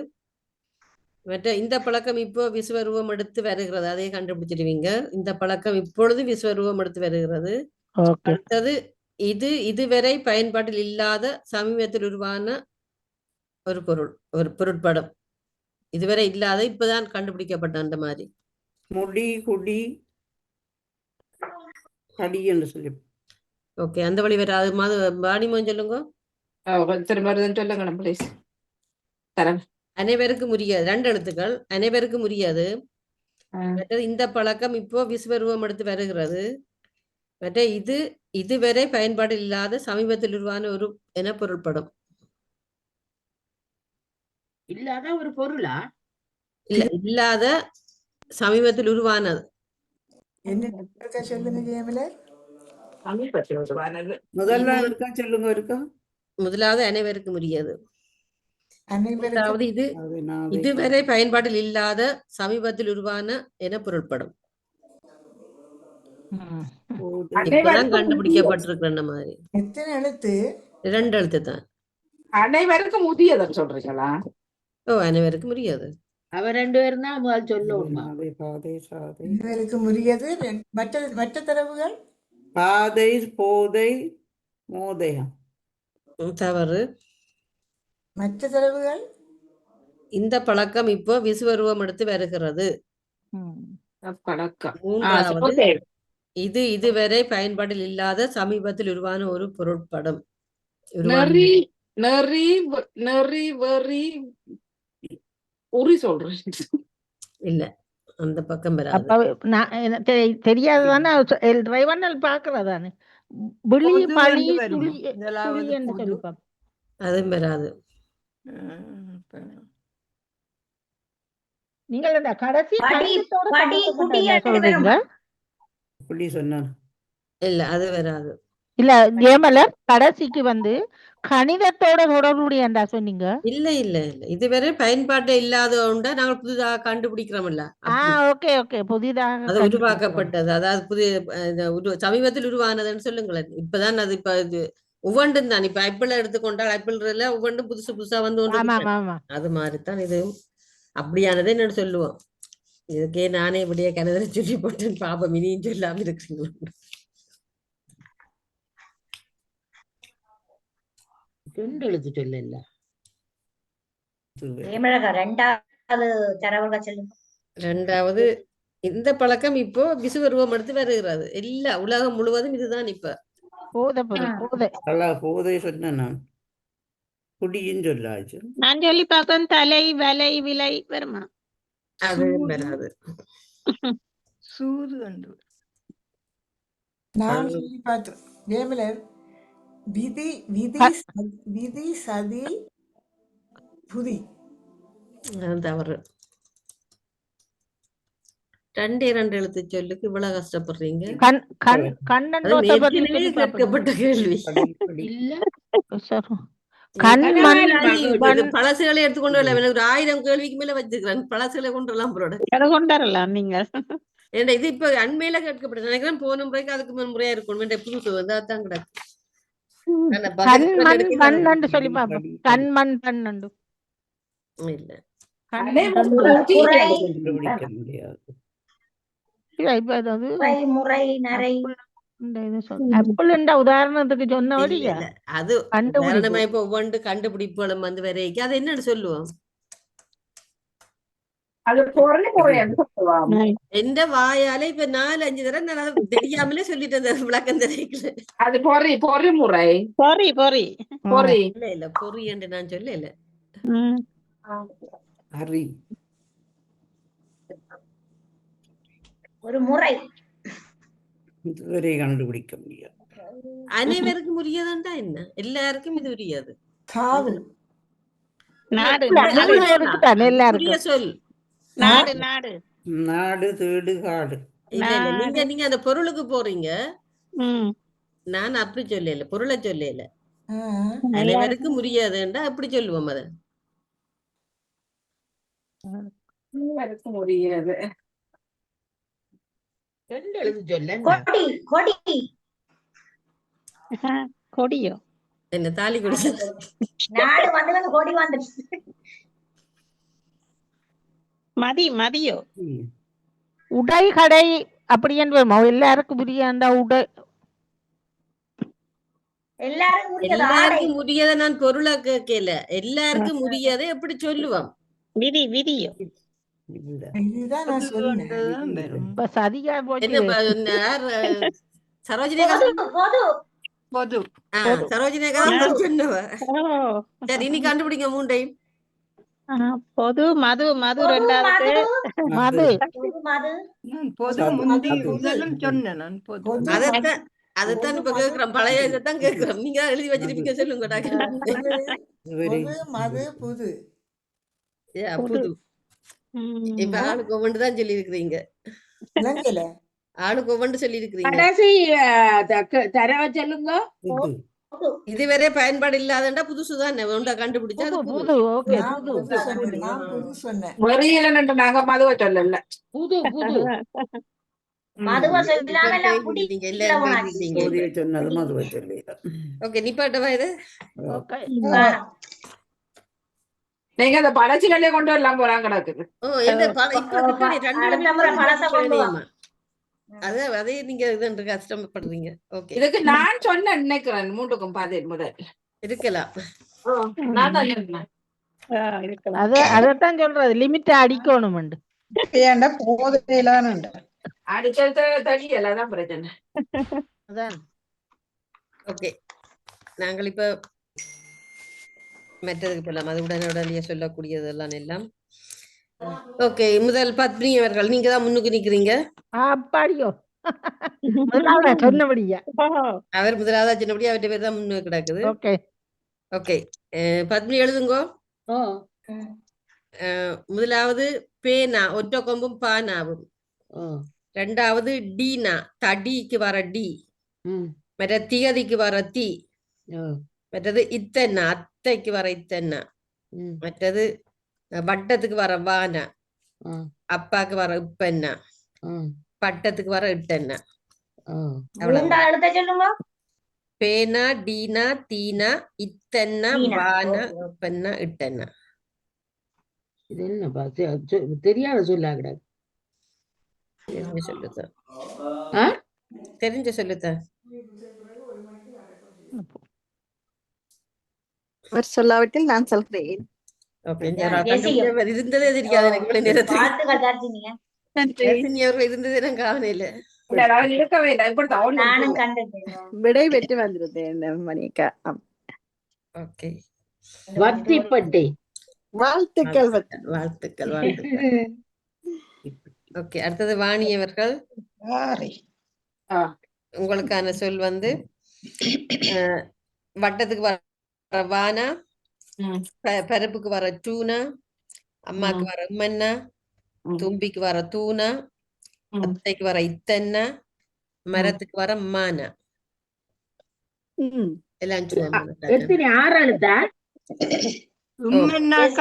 மற்ற இந்த பழக்கம் இப்போ விஸ்வரூபம் எடுத்து வருகிறது. அதையே கண்டுபிடிச்சிருவீங்க. இந்த பழக்கம் இப்பொழுது விஸ்வரூபம் எடுத்து வருகிறது. அடுத்தது இது இதுவரை பயன்பாட்டில் இல்லாத சமீபத்தில் உருவான ஒரு பொருள், ஒரு பொருட்படம். இதுவரை இல்லாத இப்பதான் கண்டுபிடிக்கப்பட்ட அந்த மாதிரி. முடி குடி கடி என்று சொல்லி. ஓகே, அந்த வழி வராது. பாணிமோன் சொல்லுங்க. அனைவருக்கு முடியாது. 2 எழுத்துக்கள். அனைவருக்கு முடியாது. இந்த பழக்கம் இப்போ விஸ்வரூபம் எடுத்து வருகிறது. மற்ற இது இதுவரை பயன்பாடு இல்லாத சமீபத்தில் உருவான ஒரு என பொருள்படும். இல்லாத ஒரு பொருளா? இல்ல, இல்லாத சமீபத்தில் உருவானது. என்ன இருக்கா சொல்லுங்க ஜெயமலர். சமீபத்தில் உருவானது. முதல்ல இருக்கா சொல்லுங்க இருக்கா. முதலாவது அனைவருக்கும் உரியது. அனைவருக்கும் அதாவது இது அது நான் இதுவரை பயன்பாட்டில் இல்லாத சமீபத்தில் உருவான என பொருள்படும். இப்பதான் கண்டுபிடிக்கப்பட்டிருக்கிற மாதிரி. எத்தனை எழுத்து? 2 எழுத்து தான். அனைவருக்கும் முதியதுன்னு சொல்றீங்களா? ஓ, அனைவருக்கும் உரியது. அவ 2 பேரும் தான் முதல் சொல்லணுமா? நாதை பாதை சாதை. அனைவருக்கும் உரியது. மற்ற தரவுகள் பாதை போதை மோதயம். தவறு. மற்ற தரவுகள் இந்த பழக்கம் இப்போ விசுவருவம் எடுத்து வருகிறது. பழக்கம். மூன்றாவது இது இதுவரை பயன்பாட்டில் இல்லாத சமீபத்தில் உருவான ஒரு பொருட்படம். நெறி நெறி நெறி வெறி உரி சொல்றேன். இல்ல, அந்த பக்கம் வராது. அப்ப தெரியாதுதானே டிரைவர்னல் பாக்குறதானே விழி பழி துளி என்று சொல்லிப்பாங்க. அதுவும் வராது. நீங்கள் இந்த கடைசி கணிதத்தோட படி, குடி சொல்றீங்க. புள்ளி சொன்னான். இல்ல, அது வராது. இல்ல ஜெயமலர் கடைசிக்கு கணிதத்தோட தொடர்புடையண்டா சொன்னீங்க. இல்ல இல்ல இல்ல, இதுவரை பயன்பாட்டை இல்லாத ஒன்றை நாங்கள் புதிதாக கண்டுபிடிக்கிறோம்ல. ஓகே ஓகே, புதிதாக அது உருவாக்கப்பட்டது. அதாவது புதிய சமீபத்தில் உருவானதுன்னு சொல்லுங்களேன். இப்பதான் அது இப்ப இது ஒவ்வொன்றும் தான். இப்ப ஆப்பிள் எடுத்துக்கொண்டால் ஆப்பிள்ல ஒவ்வொன்றும் புதுசு புதுசா வந்து அது மாதிரிதான் இது அப்படியானது என்னன்னு சொல்லுவோம். இதுக்கே நானே இப்படியே கனதரை சொல்லி போட்டேன். பாப்பம் இனியும் சொல்லாம இருக்கிறீங்களா? ரெண்டு எழுத்து சொல்லல. ரெண்டாவது தரவுகள் சொல்லுங்க. ரெண்டாவது இந்த பழக்கம் இப்போ விசுவருவம் எடுத்து வருகிறது. எல்லா உலகம் முழுவதும் இதுதான். இப்ப போதை சொன்ன நான் குடியும் சொல்லாச்சு. நான் சொல்லி பார்த்தேன். தலை வலை விலை வருமா? அது வராது. சூது கண்டு நான் சொல்லி பார்த்தேன் ஜெயமலர். விதி விதி விதி சதி புதி. தவறு. 2 எழுத்து சொல்லுக்கு இவ்வளவு கஷ்டப்படுறீங்க. கேட்கப்பட்ட கேள்வி. பழசுகளை எடுத்துக்கொண்டு வரல. எனக்கு ஒரு 1000 கேள்விக்கு மேல வச்சிருக்கிறேன். பழசுகளை கொண்டு வரலாம் நீங்க. இது இப்ப அண்மையில கேட்கப்பட்ட நினைக்கிறேன். போன முறைக்கு அதுக்கு முறையா இருக்கணும். புதுசு வந்து அதான் கிடக்கு. இல்ல, உதாரணத்துக்கு சொன்னபடி அது உதாரணமா இப்ப ஒவ்வொன்று கண்டுபிடிப்புகளும் வந்து வரைக்கும் அது என்னன்னு சொல்லுவோம். எந்த வாயால இப்ப 4-5 தடவை நான் தெரியாமலே சொல்லிட்டு விளக்கம் தெரிவிக்கல. அது பொறிமுறை. இல்ல இல்ல, பொறி என்று நான் சொல்ல இல்ல. ஒரு முறை இதுவரை கண்டுபிடிக்க முடியாது. அனைவருக்கும் உரியதுண்டா என்ன? எல்லாருக்கும் இது உரியது. சொல். நாடு தேடு காடு. நீங்க அந்த பொருளுக்கு போறீங்க. நான் அப்படி சொல்லல, பொருளை சொல்லல. அனைவருக்கும் முடியாதுண்டா அப்படி சொல்லுவோம். அத அனைவருக்கும் முடியாது. கொடியோ என்ன? தாலி கொடி. நாடு வந்து கொடி வந்துருச்சு. மதியோ உடை கடை அப்படி என்று எல்லாருக்கும் புரியாண்டா. உடை எல்லாருக்கும் முடியாத நான் பொருளை கேட்கல. எல்லாருக்கும் முடியாத எப்படி சொல்லுவோம்? விதியோ சரி, இனி கண்டுபிடிங்க 3ஐயும். பொது மது 2வது அதத்தான் அதுதான் இப்ப கேக்குறோம், பழைய இதைத்தான் கேக்குறோம். நீங்க தான் எழுதி வச்சிருப்பீங்க, சொல்லுங்க டாக்டர். மது புது புது. இப்ப ஆளுக்கு ஒவ்வொன்று தான் சொல்லி இருக்கிறீங்க. இலங்கையில ஆளுக்கு ஒவ்வொன்று சொல்லி இருக்கிறீங்க. கடைசி தரவ சொல்லுங்க. இதுவரை பயன்பாடு இல்லாதண்டா புதுசுதான் ஒன்றா கண்டுபிடிச்சா அது புது. புது ஓகே நான் புது புது சொன்னேன். நான் புது சொன்னேன். வெறியிலன்னு நாங்க மதுவை சொல்லல. புது புது மதுவை சொல்லாம எல்லாம் இப்ப குடி நீங்க எல்லாரும் பேசிட்டீங்க. சோதியை சொன்னது மதுவை சொல்லி. ஓகே, நிப்பாட்டவா இது? ஓகே நீங்க அந்த பழச்சிகளே கொண்டு வரலாம் போறாங்க கிடக்குது. ஓ, எந்த இப்ப இப்படி ரெண்டு அடுத்த முறை பழச கொண்டு வா. அதே நீங்க இது கஷ்டப்படுறீங்க. ஓகே, இதுக்கு நான் சொன்ன நினைக்கிறேன் 3க்கும் பதில் முதல் இருக்கலாம். நான் தான் சொன்னேன். அதத்தான் சொல்றது லிமிட் அடிக்கணும் ஏன்டா போதையிலானுண்டு. அடிச்சது தடியல, அதான் பிரச்சனை. அதான் ஓகே, நாங்கள் இப்ப மற்றதுக்கு போலாம். அது உடனடியே சொல்லக்கூடியதெல்லாம் எல்லாம். ஓகே, முதல் பத்மினி அவர்கள், நீங்க தான் முன்னுக்கு நிக்கிறீங்க. அப்பாடியோ சொன்னபடியா அவர் முதலாவது சின்னபடி அவர்கிட்ட பேர் தான் முன்னுக்கு கிடக்குது. ஓகே ஓகே, பத்மினி எழுதுங்கோ. முதலாவது பேனா, ஒற்ற கொம்பும் பானாவும். ரெண்டாவது டீனா, தடிக்கு வர டி. மற்ற திகதிக்கு வர தி. மற்றது இத்தன்னா, அத்தைக்கு வர இத்தன்னா. மற்றது வட்டத்துக்கு வர வானா, அப்பாக்கு வர உப்பென்னா, பட்டத்துக்கு வர இட்டென்னா. மூன்றாவது எழுத்த சொல்லுங்க. பேனா, டீனா, தீனா, இத்தன்னா, வானா, உப்பென்னா, இட்டென்னா. இது என்னப்பா தெரியாத சொல்லாங்கடா. தெரிஞ்ச சொல்லுதான். தெரிஞ்ச சொல்லுதான். சொல்லாவிட்டில் நான் சொல்கிறேன். ஓகே, இருந்ததே தெரியாது எனக்கு. இவ்வளவு நேரத்துக்கு வாழ்த்துக்கள் தர்ஜினிங்க. தர்ஷினி அவர்கள் இருந்ததே நான் காணல. இருக்கவே இல்லை. இப்படித்தான் நானும் கண்டுட்டேன். விடை பெற்று வந்திருந்தேன் மணிக்கா. ஓகே, வத்திப்பட்டி. வாழ்த்துக்கள். வாழ்த்துக்கள், வாழ்த்துக்கள். ஓகே, அடுத்தது வாணி அவர்கள். உங்களுக்கான சொல் வந்து வட்டத்துக்கு வர வானா, பருப்புக்கு வர டூனா, அம்மாக்கு வர உம்மன்னா, தும்பிக்கு வர தூணா, அத்தைக்கு வர இத்தன்னா, மரத்துக்கு வர மானா. எல்லாம் சொல்லுவாங்க. எத்தனை 6 எழுத்தா?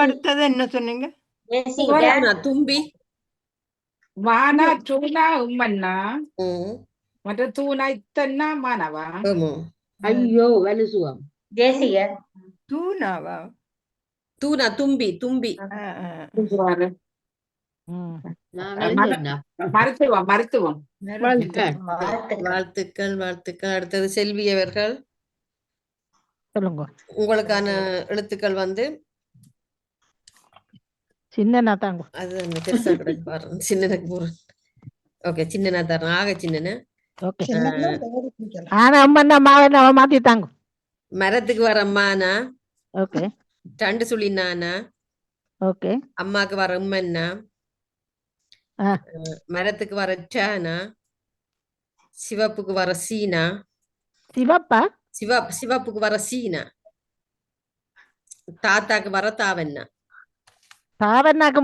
அடுத்தது என்ன சொன்னீங்க? தும்பி, வானா, சூனா, உம்மன்னா, மற்ற தூணா, இத்தன்னா, மானவா. ஐயோ வலுசுவம். ஜெயசிங்க. தூணாவா? தூணா, தும்பி, தும்பி. மருத்துவம், மருத்துவம். வாழ்த்துக்கள், வாழ்த்துக்கள். அடுத்தது செல்வி அவர்கள். சொல்லுங்க. உங்களுக்கான எழுத்துக்கள் வந்து சின்ன தாங்க. அது பெருசா கிடைக்கு பாருங்க. சின்னனுக்கு போறேன். ஓகே, சின்னனா தரேன். ஆக சின்னன. ஓகே, ஆனா அம்மா மாவன மாத்தி தாங்க. மரத்துக்கு வர மானா. ஓகே, 2 சுழி நானா. ஓகே, அம்மாக்கு வர உம்மன்னா. மரத்துக்கு வர டானா. சிவப்புக்கு வர சீனா. சிவப்பா? சிவப்புக்கு வர சீனா. தாத்தாக்கு வர தாவண்ணா. தாவனாக்கு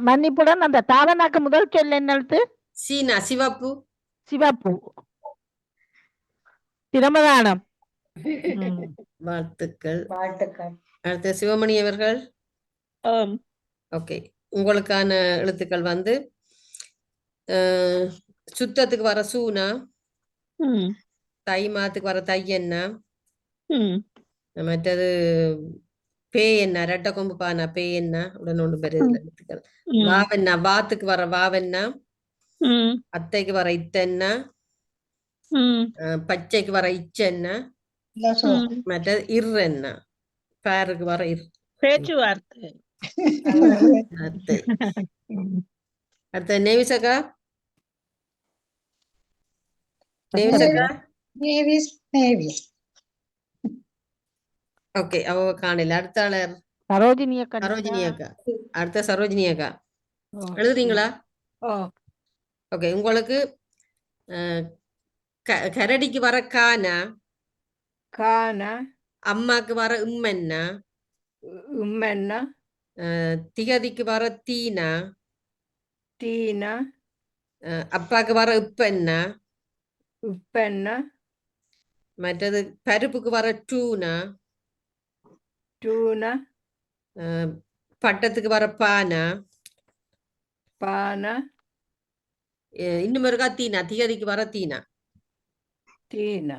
மன்னிப்புடன் அந்த தாவனாக்கு முதல் சொல் என்ன எழுத்து? சீனா, சிவப்பு. சிவப்பு. பிரமதானம். வாழ்த்துக்கள், வாழ்த்துக்கள். அடுத்த சிவமணி அவர்கள். ஓகே, உங்களுக்கான எழுத்துக்கள் வந்து சுத்தத்துக்கு வர சூனா. தை மாத்துக்கு வர தையன்னா. மற்றது பே என்ன, ரெட்ட கொம்பு பானா, பே என்ன உடனே பெரிய எழுத்துக்கள். வாவண்ணா, வாத்துக்கு வர வாவண்ணா. அத்தைக்கு வர இத்தன்னா. பச்சைக்கு வர இச்சன்னா. மற்றது இர்ன்னா, பேருக்கு வர இர். பேச்சுவார்த்தை. அத்தை. அடுத்த நேவிசகா. நேவிசகா. ஓகே, அவ காணல. அடுத்த ஆளர் சரோஜினி அக்கா. சரோஜினி அக்கா. அடுத்த சரோஜினி அக்கா எழுதுறீங்களா? ஓகே, உங்களுக்கு கரடிக்கு வர கானா, கானா, அம்மாக்கு வர உம்மன்னா, உம்மன்னா, திகதிக்கு வர தீனா, தீனா, அப்பாக்கு வர இப்பன்னா, உப்பன்னா, மற்றது பருப்புக்கு வர டூனா, டூனா, பட்டத்துக்கு வர பானா, பானா, இன்னும் இருக்கா தீனா, திகதிக்கு வர தீனா. தீனா.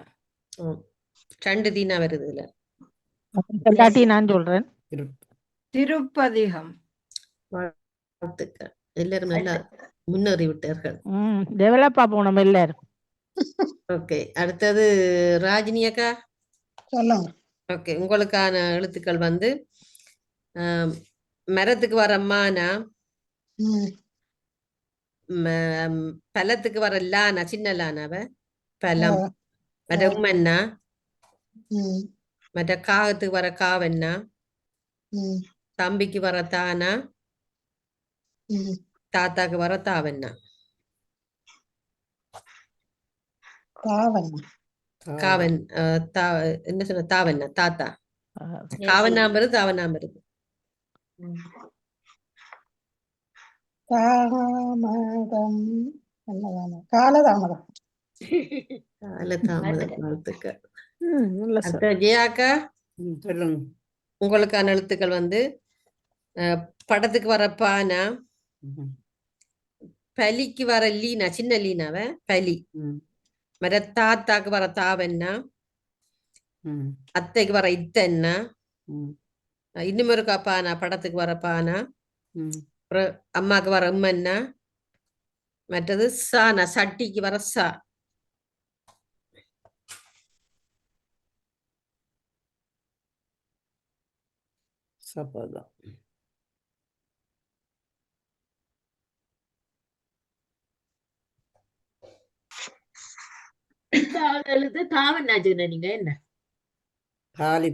2 தீனா வருது இதுல. சொல்லாட்டி நான் சொல்றேன். திருப்பதிகம். வாழ்த்துக்கள். எல்லாரும் நல்லா முன்னேறி விட்டார்கள். டெவலப்பா போனோம் எல்லாரும். ஓகே, அடுத்தது ராஜினி அக்கா. சொல்லுங்க. ஓகே, உங்களுக்கான எழுத்துக்கள் வந்து மரத்துக்கு வர மானா, பழத்துக்கு வர லானா, சின்ன லானாவ பழம், மற்ற உம்மன்னா, மற்ற காகத்துக்கு வர காவன்னா, தம்பிக்கு வர தானா, தாத்தாக்கு வர தாவன்னா. காவன் என்ன சொன்ன தாவன்னா, தாத்தா. காவன்னாம்பரு தாவன்னாம்பரு. காலதாமதம். காலதாமதம். வாழ்த்துக்கள். ஜெயாக்கா, சொல்லுங்க. உங்களுக்கான எழுத்துக்கள் வந்து படத்துக்கு வர பானா, பலிக்கு வர லீனா, சின்ன லீனாவ பலி, மற்ற தாத்தாக்கு வர தாவன்னா, அத்தைக்கு வர இத்தன்னா, இன்னும் இருக்கா பானா, படத்துக்கு வர பானா, அப்புறம் அம்மாக்கு வர உம்மன்னா, மற்றது சானா, சட்டிக்கு வர சா. சப்பதம். எழுத்து தாவன்னாச்சு நீங்க என்ன? காலி.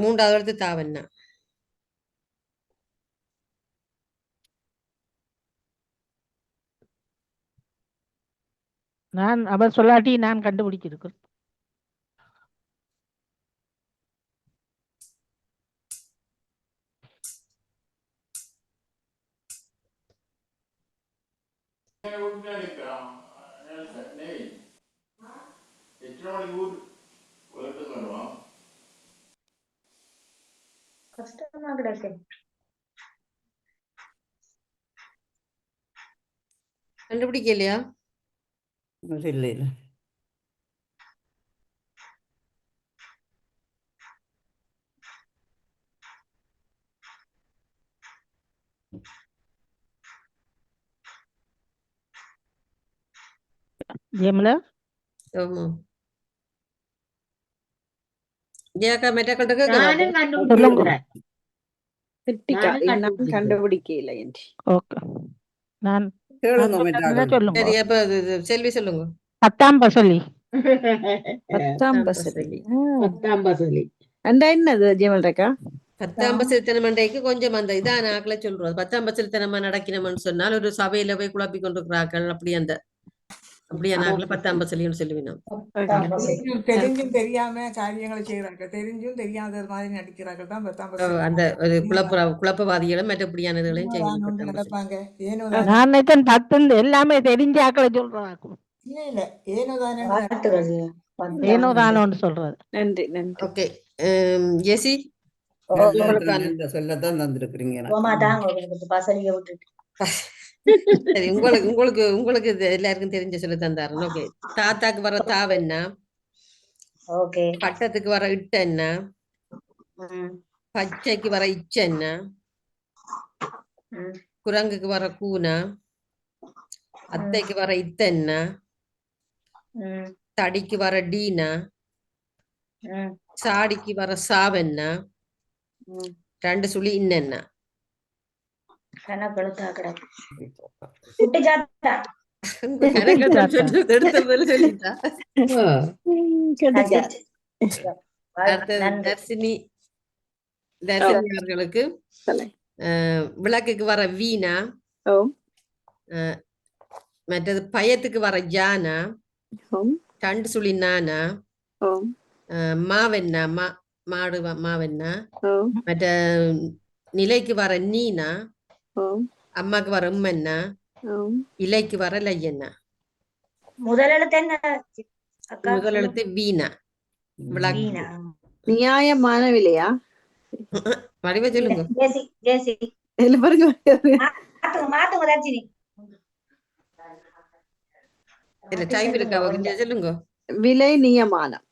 3வது எழுத்து தாவன்னா. நான் அவர் சொல்லாட்டி நான் கண்டுபிடிச்சிருக்கேன். கஷ்டமா கிடைக்கும். கண்டுபிடிக்கலையா? இல்லை. ஜெயமலா, ஆமா. ஜெயாக்கா மெட்டக்கட்ட நானும் கண்டுபிடிக்கிறேன். கண்டுபிடிக்கல என்று. ஓகே. நான் கேளுங்க சொல்லுங்க. மெட்டாக்கள். சரி, அப்ப செல்வி சொல்லுங்க. 10ஆம் பசலி. 10ஆம் பசலி. 10ஆம் பசலி. என்னது ஜெயமல்ரக்கா? 10ஆம் பசலித்தனம் மண்டைக்கு கொஞ்சம் அந்த இதான ஆக்களை சொல்றது. 10ஆம் பசலித்தனமா நடக்கணும்னு சொன்னால் ஒரு சபையில போய் குழப்பி கொண்டிருக்கிறார்கள். அப்படியான ஆக்களை 10ஆம் பசலின்னு சொல்லுவினோம். தெரிஞ்சும் தெரியாம காரியங்களை செய்யறாங்க. தெரிஞ்சும் தெரியாத மாதிரி நடிக்கிறார்கள் தான் 10ஆம் பசலி. அந்த ஒரு குழப்பவாதிகளும் மற்றபடியானதுகளையும் செய்யணும். நடப்பாங்க. ஏனோ நான் 10 எல்லாமே தெரிஞ்ச ஆக்களை சொல்றாக்கும். இல்ல ஏனோதானே ஏனோ தானோன்னு சொல்றது. நன்றி நன்றி. ஓகே, ஜெசி சொல்லத்தான் தந்திருக்கிறீங்க. சரி, உங்களுக்கு எல்லாருக்கும் தெரிஞ்ச சொல்லி தந்தாரு. ஓகே, தாத்தாக்கு வர தாவன்னா, பட்டத்துக்கு வர இட்டன்னா, பச்சைக்கு வர இச்சன்னா, குரங்குக்கு வர கூனா, அத்தைக்கு வர இத்தன்னா, தடிக்கு வர டீனா, சாடிக்கு வர சாவன்னா, 2 சுழி இன்னன்னா. தர்சினி அவர்களுக்கு விளக்குக்கு வர வீணா, மற்றது பயத்துக்கு வர ஜானா, ஓம் ரெண்டு சுழி நானா ஓம் மாவென்னா மாடு மாவென்னா ஓம் மற்ற நிலைக்கு வர நீனா ஓம் அம்மாக்கு வர உம்மென்னா ஓம் இலைக்கு வர லையன்னா முதல் எழுத்து என்ன அக்கா? முதல் எழுத்து வீணா விளக்கு வீணா. நியாயமான விலையா? வடிவ இல்ல, சொல்லுங்க. ஜேசி ஜேசி இல்ல பாருங்க. மாத்துங்க தர்ஜினி. இல்ல டைம் இருக்கா கொஞ்சம் சொல்லுங்க. விலை நியமானம்.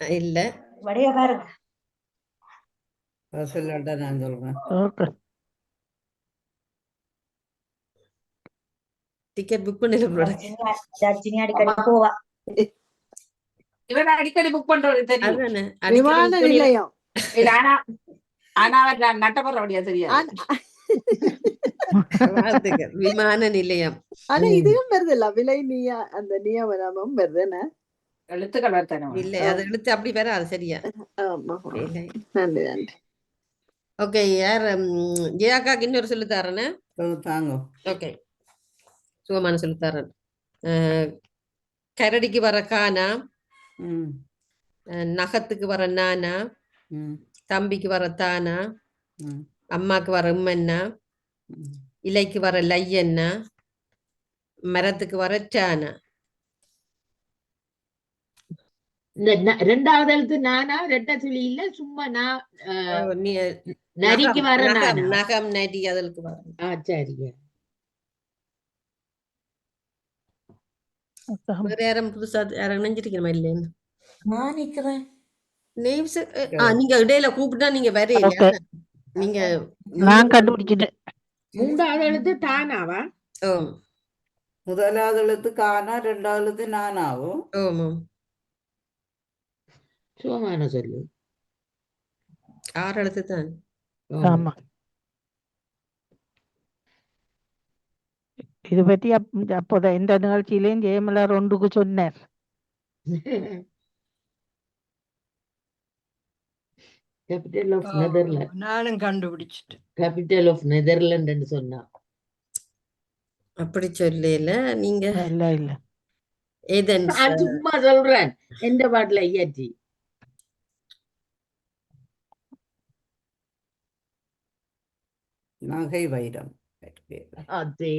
இல்ல வடிவ பாருங்க. சொல்லட்டா நான் சொல்றேன். ஓகே. டிக்கெட் புக் பண்ணல. தர்ஜினி அடிக்கடி போவா. இவன் அடிக்கடி புக் பண்றது தெரியும். அதுதானே விமான நிலையம். இல்ல ஆனா நட்டப்படுற அப்படியா தெரியாது. விமான நிலையம். ஆனா இதுவும் வருது இல்ல, விலை அந்த நியமனமும் வருதுன்னு எழுத்துக்கள் வரத்தானே. இல்ல அது எழுத்து அப்படி வேற அது சரியா. நன்றி நன்றி. ஓகே, யார் ஜெயாக்காக்கு இன்னொரு சொல்லி தரேன்னு தாங்க. ஓகே, சுகமான சொல்லி தரேன். கரடிக்கு வர கானா, நகத்துக்கு வர நானா, தம்பிக்கு வர தானா, அம்மாக்கு வர உம்மன்னா, இலைக்கு வர லையன்னா, மரத்துக்கு வர டானா. இந்த ரெண்டாவது எழுத்து நானா ரெட்ட சுழி இல்ல, சும்மா நான் நரிக்கு வர நகம் நரி அதற்கு வர. சரிங்க. வேற யாரும் புதுசா யாரும் நினைஞ்சிருக்கணுமா இல்லைன்னு நான் நிக்கிறேன். நீங்க இடையில கூப்பிட்டா நீங்க வரையில நீங்க நான் கண்டுபிடிச்சிட்டேன். மூன்றாவது எழுத்து தானாவா? முதலாவது எழுத்து கானா, ரெண்டாவது எழுத்து நானாவும். சுகமான சொல்லு. 6 எழுத்து தான். ஆமா. இது பற்றி அப்போத இந்த நிகழ்ச்சியிலேயும் ஜெயமலர் ஒன்றுக்கு சொன்னார். Capital of Netherland. நானும் கண்டுபிடிச்சிட்டேன். கேபிட்டல் ஆஃப் நெதர்லாண்ட் சொன்னா அப்படி சொல்லல நீங்க. இல்ல இல்ல நான் சும்மா சொல்றேன் எந்த பாட்டுல ஐயாச்சி. நகை வைரம். அதே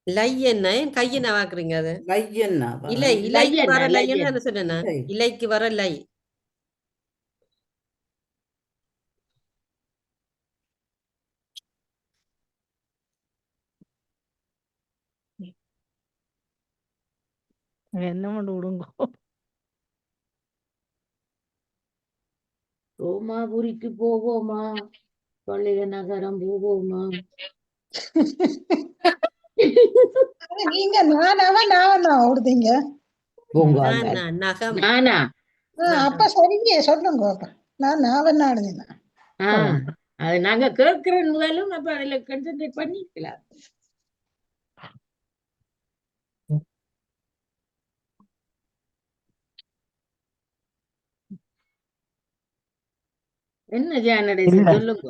லையன்னா கையனா வாக்குறீங்க. அது லையன்னா இல்ல இலைக்கு வர லையன்னு சொன்னா இலைக்கு வர லை. என்ன பண்ண விடுங்க. ரோமாபுரிக்கு போவோமா, பள்ளிய நகரம் போவோமா. நீங்க நானா ஓடுதீங்க. நானா அப்ப சரிங்க சொல்லுங்க. நான் நாவன்னாடுங்க. அது நாங்க கேட்கிறோம். அப்ப அதுல கான்சென்ட்ரேட் பண்ணிக்கலாம். என்ன ஜானடேசன் சொல்லுங்க.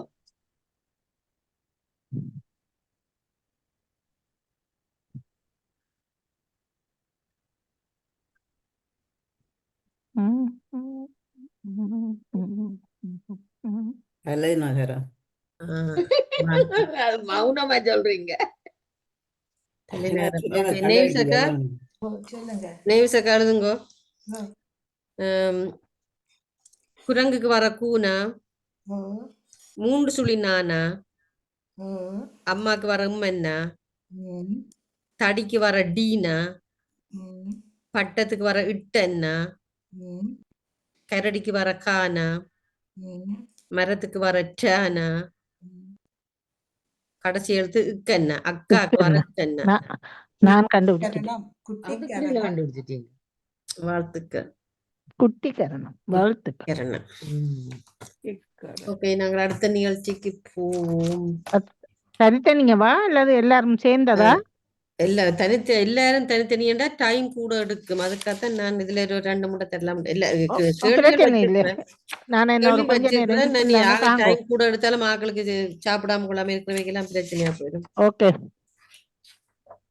தலைநகரம். மௌனமா சொல்றீங்க. எழுதுங்கோ. குரங்குக்கு வர கூனா, 3 சுழி நானா, அம்மாக்கு வர உம்மன்னா, தடிக்கு வர டீனா, பட்டத்துக்கு வர இட்டன்னா, கரடிக்கு வர கானா, மரத்துக்கு வர டானா, கடைசி எழுத்து இக்கன்னா, அக்காக்கு வர இக்கன்னா. நான் கண்டுபிடிச்சிட்டேன். வாழ்த்துக்கள். குட்டி கரணம். வாழ்த்துக்கள். ஓகே, நாங்கள் அடுத்த நிகழ்ச்சிக்கு போவோம். தனித்தனிங்க வா அல்லது எல்லாரும் சேர்ந்ததா? எல்லாரும் தனித்தனியா டைம் கூட எடுக்கும். அதுக்காக நான் இதுல 2 முட்டை தரலாம். டைம் கூட எடுத்தாலும் ஆக்களுக்கு சாப்பிடாம கொள்ளாம இருக்கிறவைக்கெல்லாம் பிரச்சனையா போயிடும். ஓகே.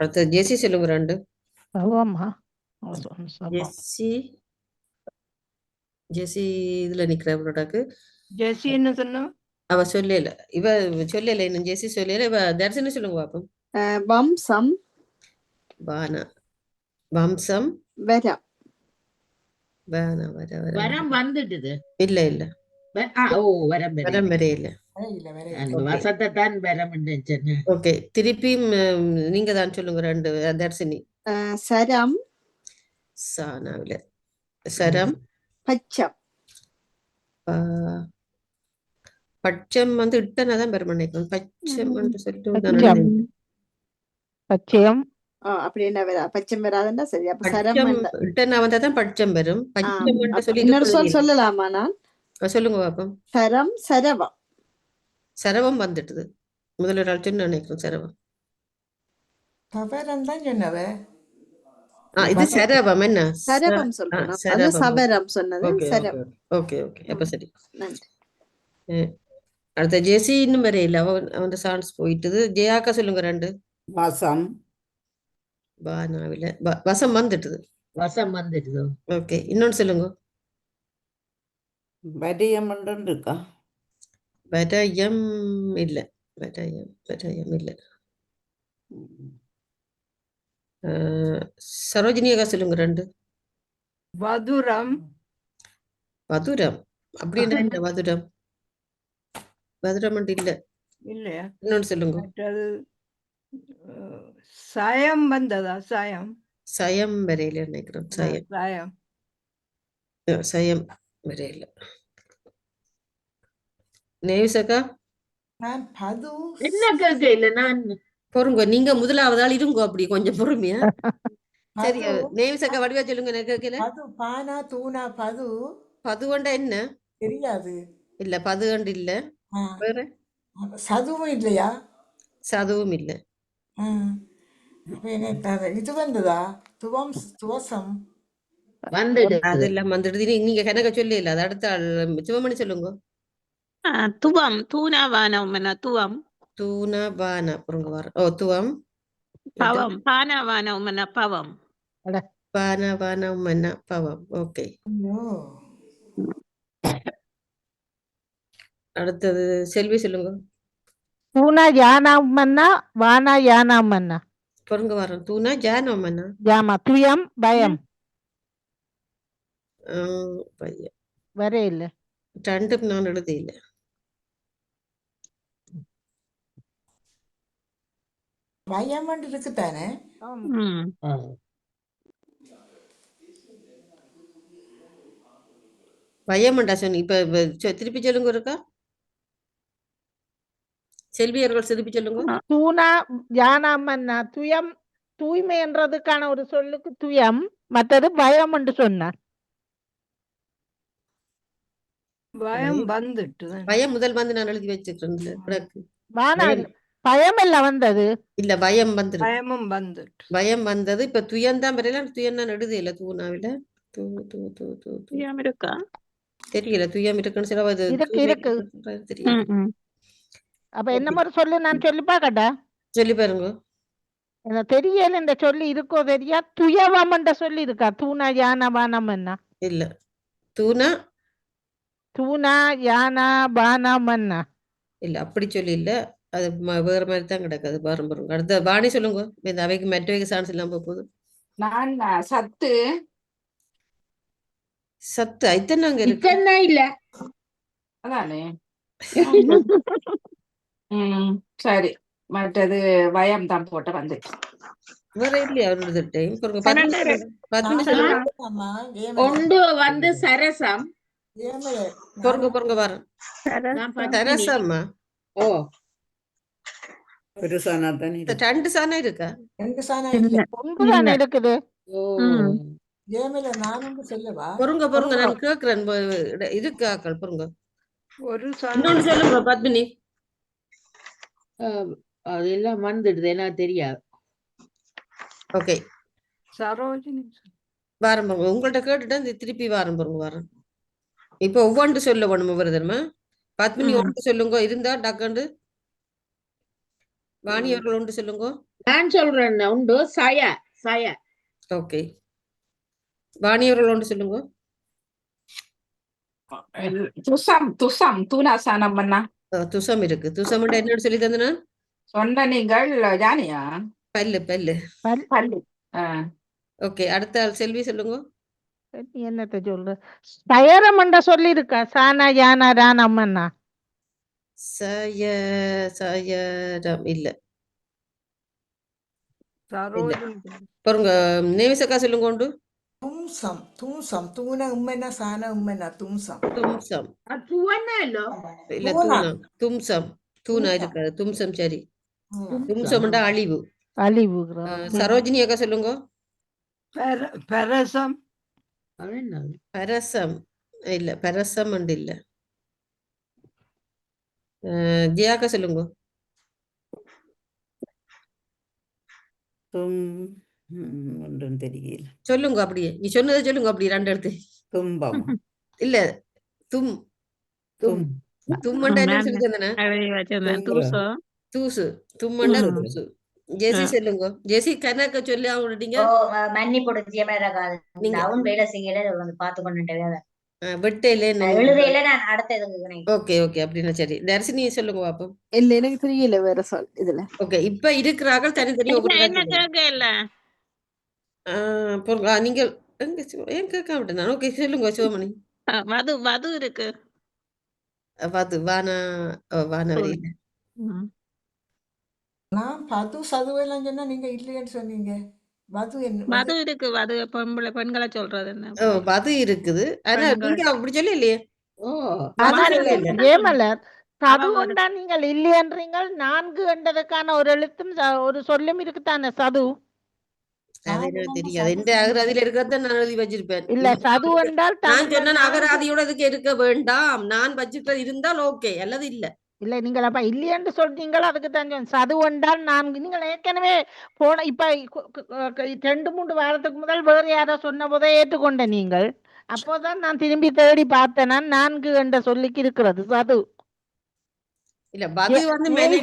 அடுத்த ஜெசி சொல்லுங்க 2. பவமா சபம். ஜெசி ஜெசி இதுல நிக்கிறவரோடாக்கு ஜெசி என்ன சொன்னா? அவ சொல்லல, இவ சொல்லல, இன்னும் ஜெசி சொல்லல. இவ தர்சனி சொல்லுங்க பாப்போம். வம்சம் பானா வம்சம் வரம் பானா வர வர வரம் வந்துட்டுது. இல்ல இல்ல வரம் வரம் வர இல்ல. அந்த வசத்தை தான் வரம் சொன்னேன். ஓகே, திருப்பியும் நீங்க தான் சொல்லுங்க 2 தர்சினி. சரம் சானாவில சரம் பச்சம் பட்சம் வந்து இட்டனாதான் பெற நினைக்கிறேன். பச்சம் என்று சொல்லிட்டு பச்சம் பச்சையம் அப்படி என்ன வரா பச்சம் வராதுன்னா சரி. அப்ப சரம் பட்சம் வேண்டாம். இட்டனா வந்தாதான் பட்சம் பெறும். பட்சம் என்று சொல்லி இன்னொரு சொல் சொல்லலாமா நான்? சொல்லுங்க பாப்போம். சரம் சரவம். சரவம் வந்துட்டுது. முதல்ல ஒரு ஆள் சொன்ன நினைக்கிறேன் சரவம். சபரம் தான் சொன்னவ. இது சரவம் என்ன? சரவம் சொல்லணும். அது சரவம். சபரம் சொன்னது. ஓகே சரம். ஓகே ஓகே அப்ப சரி. நன்றி. அடுத்த ஜெசி இன்னும் வர இல்ல, அவன் சான்ஸ் போயிட்டுது. ஜெயாக்கா சொல்லுங்க 2. வசம் பானாவில வசம் வந்துட்டுது. வசம் வந்துட்டுதோ. ஓகே, இன்னொன்னு சொல்லுங்க. வரியம் இருக்கா? வடயம் இல்ல, வடயம் இல்ல. சரோஜினி அக்கா சொல்லுங்க 2. வதுரம் வதுரம் அப்படின்னா என்ன? வதுரம் வதுரம் இல்ல. இல்லையா? இன்னொன்னு சொல்லுங்க. மற்றது சயம் வந்ததா? சயம் சயம் வரையில நினைக்கிறேன். சயம் சயம் சயம் வரையில. நேவிசக்கா நான் பது என்ன கேட்க இல்ல நான் பொறுங்க, நீங்க முதலாவது ஆள் இருங்கோ, அப்படி கொஞ்சம் பொறுமையா. சரி, பது நேவிசக்கா வடிவா சொல்லுங்க. எனக்கு கேட்கல. பது பானா தூணா பது பதுவண்டா என்ன? தெரியாது. இல்ல பதுவண்டு இல்ல. ஆ, வேற சதுவும் இல்லையா? சதுவும் இல்ல. அப்ப என்ன இது வந்ததா? துவசம் வந்துடுது. அதெல்லாம் வந்துடுது. நீங்க கணக்க சொல்லல. அது அடுத்த ஆள் சிவமணி சொல்லுங்க. துவம் தூணாவானம் என்ன துவம் தூணா பானா பொறுங்க வர. துவம் பவம் பானாவானம் என்ன பவம் பானா பானா மன்னா பவம். ஓகே, அடுத்தது செல்வி சொல்லுங்க. தூணா யானாமன்னா வானா யானாமன்னா பொறுங்க வரோம். தூணா ஜானோ மன்னா ஜாமா துயம் பயம் பையன் வர இல்ல. 2 நான் எழுதி இல்ல. வயமண்டு இருக்குத்தானே? பயமண்டா சொன்னி. இப்ப திருப்பி சொல்லுங்க இருக்கா. செல்வி அவர்கள் திருப்பி சொல்லுங்க. தூணா யானாமன்னா துயம் தூய்மை என்றதுக்கான ஒரு சொல்லுக்கு துயம், மற்றது பயம் என்று சொன்னார். பயம் வந்துட்டு பயம் முதல் வந்து நான் எழுதி வச்சுக்கிறேன். வானா பயம் இல்ல வந்தது. இல்ல பயம் வந்து பயமும் வந்துட்டு பயம் வந்தது. இப்ப துயந்தான் வரையில துயம் நான் எழுதி இல்ல. தூணாவில தூ தூ தூ தூ துயம் இருக்கா தெரியல. துயம் இருக்குன்னு சில இருக்கு. தெரியும். அப்ப என்ன மாதிரி சொல்லு நான் சொல்லி பாக்கட்டா? சொல்லி பாருங்க. எனக்கு தெரியல. இந்த சொல்லி இருக்கோ தெரியா? துயவம் என்ற சொல்லி இருக்கா? தூணா யானா பானம் என்ன இல்ல. தூணா தூணா யானா பானம் என்ன இல்ல, அப்படி சொல்லி இல்ல. அது வேற மாதிரி தான் கிடக்குது. பாருங்க. அடுத்த பாணி சொல்லுங்க. இந்த அவைக்கு மற்றவைக்கு சான்ஸ் இல்லாம போகுது. நான் சத்து சத்து ஐத்தன்னாங்க இருக்கு. இல்ல அதானே. சரி, மற்றது பயம் தான் போட்ட வந்து வேற இல்லையா அவரோட டைம். ஒன்று வந்து சரசம். பொறுங்க வரேன். சரசம்மா ഒരു സാധനം 2 சாணம் இருக்கா? 2 சானா இல்ல. ஒன்றுதானே இருக்குது. ஏமல நான் ஒன்று சொல்லவா? பொறுங்க நான் கேக்குறேன். இருக்கு ஆக்கள் பொறுங்க. ஒரு இன்னொன்னு சொல்லுங்க பத்மினி. அதெல்லாம் வந்துடுது. என்ன தெரியாது. ஓகே, சரோஜினி வாரம் பாருங்க. உங்கள்ட்ட கேட்டுட்டு திருப்பி வாரம் பாருங்க. வாரம் இப்ப ஒவ்வொன்று சொல்ல வேணும். வருதுமா பத்மினி ஒன்று சொல்லுங்க இருந்தா டக்குண்டு. வாணி அவர்கள் ஒன்று சொல்லுங்க. நான் சொல்றேன் உண்டு சய சய. ஓகே, வாணி அவர்கள் ஒன்று சொல்லுங்க. துசம் துசம் தூனாசானம் பண்ணா துசம் இருக்கு. துசம் என்னன்னு சொல்லி தந்தனா சொன்ன நீங்கள் ஜானியா பல்லு பல்லு. பள்ளி. ஓகே, அடுத்த ஆள் செல்வி சொல்லுங்க. என்னத்த சொல்ற சயரமண்ட சொல்லி இருக்கா சானா யானா ரானம்மன்னா சயரம் இல்ல. சரோஜினி பாருங்க, நேவிசக்கா சொல்லுங்க உண்டு. தும்சம் தும்சம் தூண உம்மென்னா சான உம்மென்னா தும்சம் தும்சம் துவனല്ലോ இல்ல, தூணா. தூணா. தும்சம் தூணா தும்சம். இருக்காது. தும்சம் சரி. ம். தும்சம்டா அழிவு. அழிவு சரோஜினி அக்கா சொல்லுங்க. பெரசம் பரசம் இல்ல, பரசம் அண்டு இல்ல. ஜியாக்கா சொல்லுங்க. ஒன்றும் தெரியல. சொல்லுங்க அப்படியே, நீ சொன்னதை சொல்லுங்க அப்படியே ரெண்டு எடுத்து. துன்பம். இல்ல, தும் தும் தும்மண்டா என்ன சொல்லி தந்தனா தூசோ தூசு. தும்மண்டா தூசு. தூசு. ஜெசி சொல்லுங்க. ஜெசி கணக்க சொல்லி அவனுடைய ஓ மன்னிப்போடு ஜெயமேரகால் நீங்க அவன் வேலை செய்யல வந்து பார்த்து கொண்டுட்டே வெட்டையில எழுதையில நான் அடுத்த இதுக்கு ஓகே ஓகே அப்படின்னா சரி. தர்சினி சொல்லுங்க பாப்போம். இல்ல எனக்கு தெரியல வேற சொல் இதுல. ஓகே, இப்ப இருக்கிறார்கள் தனித்தனி என்ன கேட்கல நீங்கள் ஏன் கேட்க மாட்டேன் நான். ஓகே சொல்லுங்க சிவமணி. வது வது இருக்கு வது வானா வானவரி இல்ல. நான் பது சதுவெல்லாம் சொன்னா நீங்க இல்லையேன்னு சொன்னீங்க. வது என்ன வது இருக்கு வது பெண்களை சொல்றது என்ன வது இருக்குது. ஆனா பெண்கள். நீங்க அப்படி சொல்ல இல்லையே. ஓ ஏமலர் சதுவண்டா நீங்கள் இல்லையன்றீங்க 4 என்றதுக்கான ஒரு எழுத்தும் ஒரு சொல்லும் இருக்குதானே சது. அது எனக்கு தெரியாது. எந்த அகராதியில இருக்கிறத நான் எழுதி வச்சிருப்பேன். இல்ல சது என்றால் நான் சொன்ன அகராதியோட அதுக்கு இருக்க வேண்டாம். நான் வச்சிருக்கிறது இருந்தால் ஓகே, அல்லது இல்ல. இல்ல நீங்கள் அப்ப இல்லையென்று சொல்றீங்களோ அதுக்கு தான் சது என்றால் 4. நீங்கள் ஏற்கனவே போன இப்ப 2-3 வாரத்துக்கு முதல் வேறு யாரோ சொன்ன போதே ஏற்றுக்கொண்ட நீங்கள். அப்போதான் நான் திரும்பி தேடி பார்த்தேன். 4 என்ற சொல்லிக்கு இருக்கிறது சது. இல்ல, பது வந்து மனைவி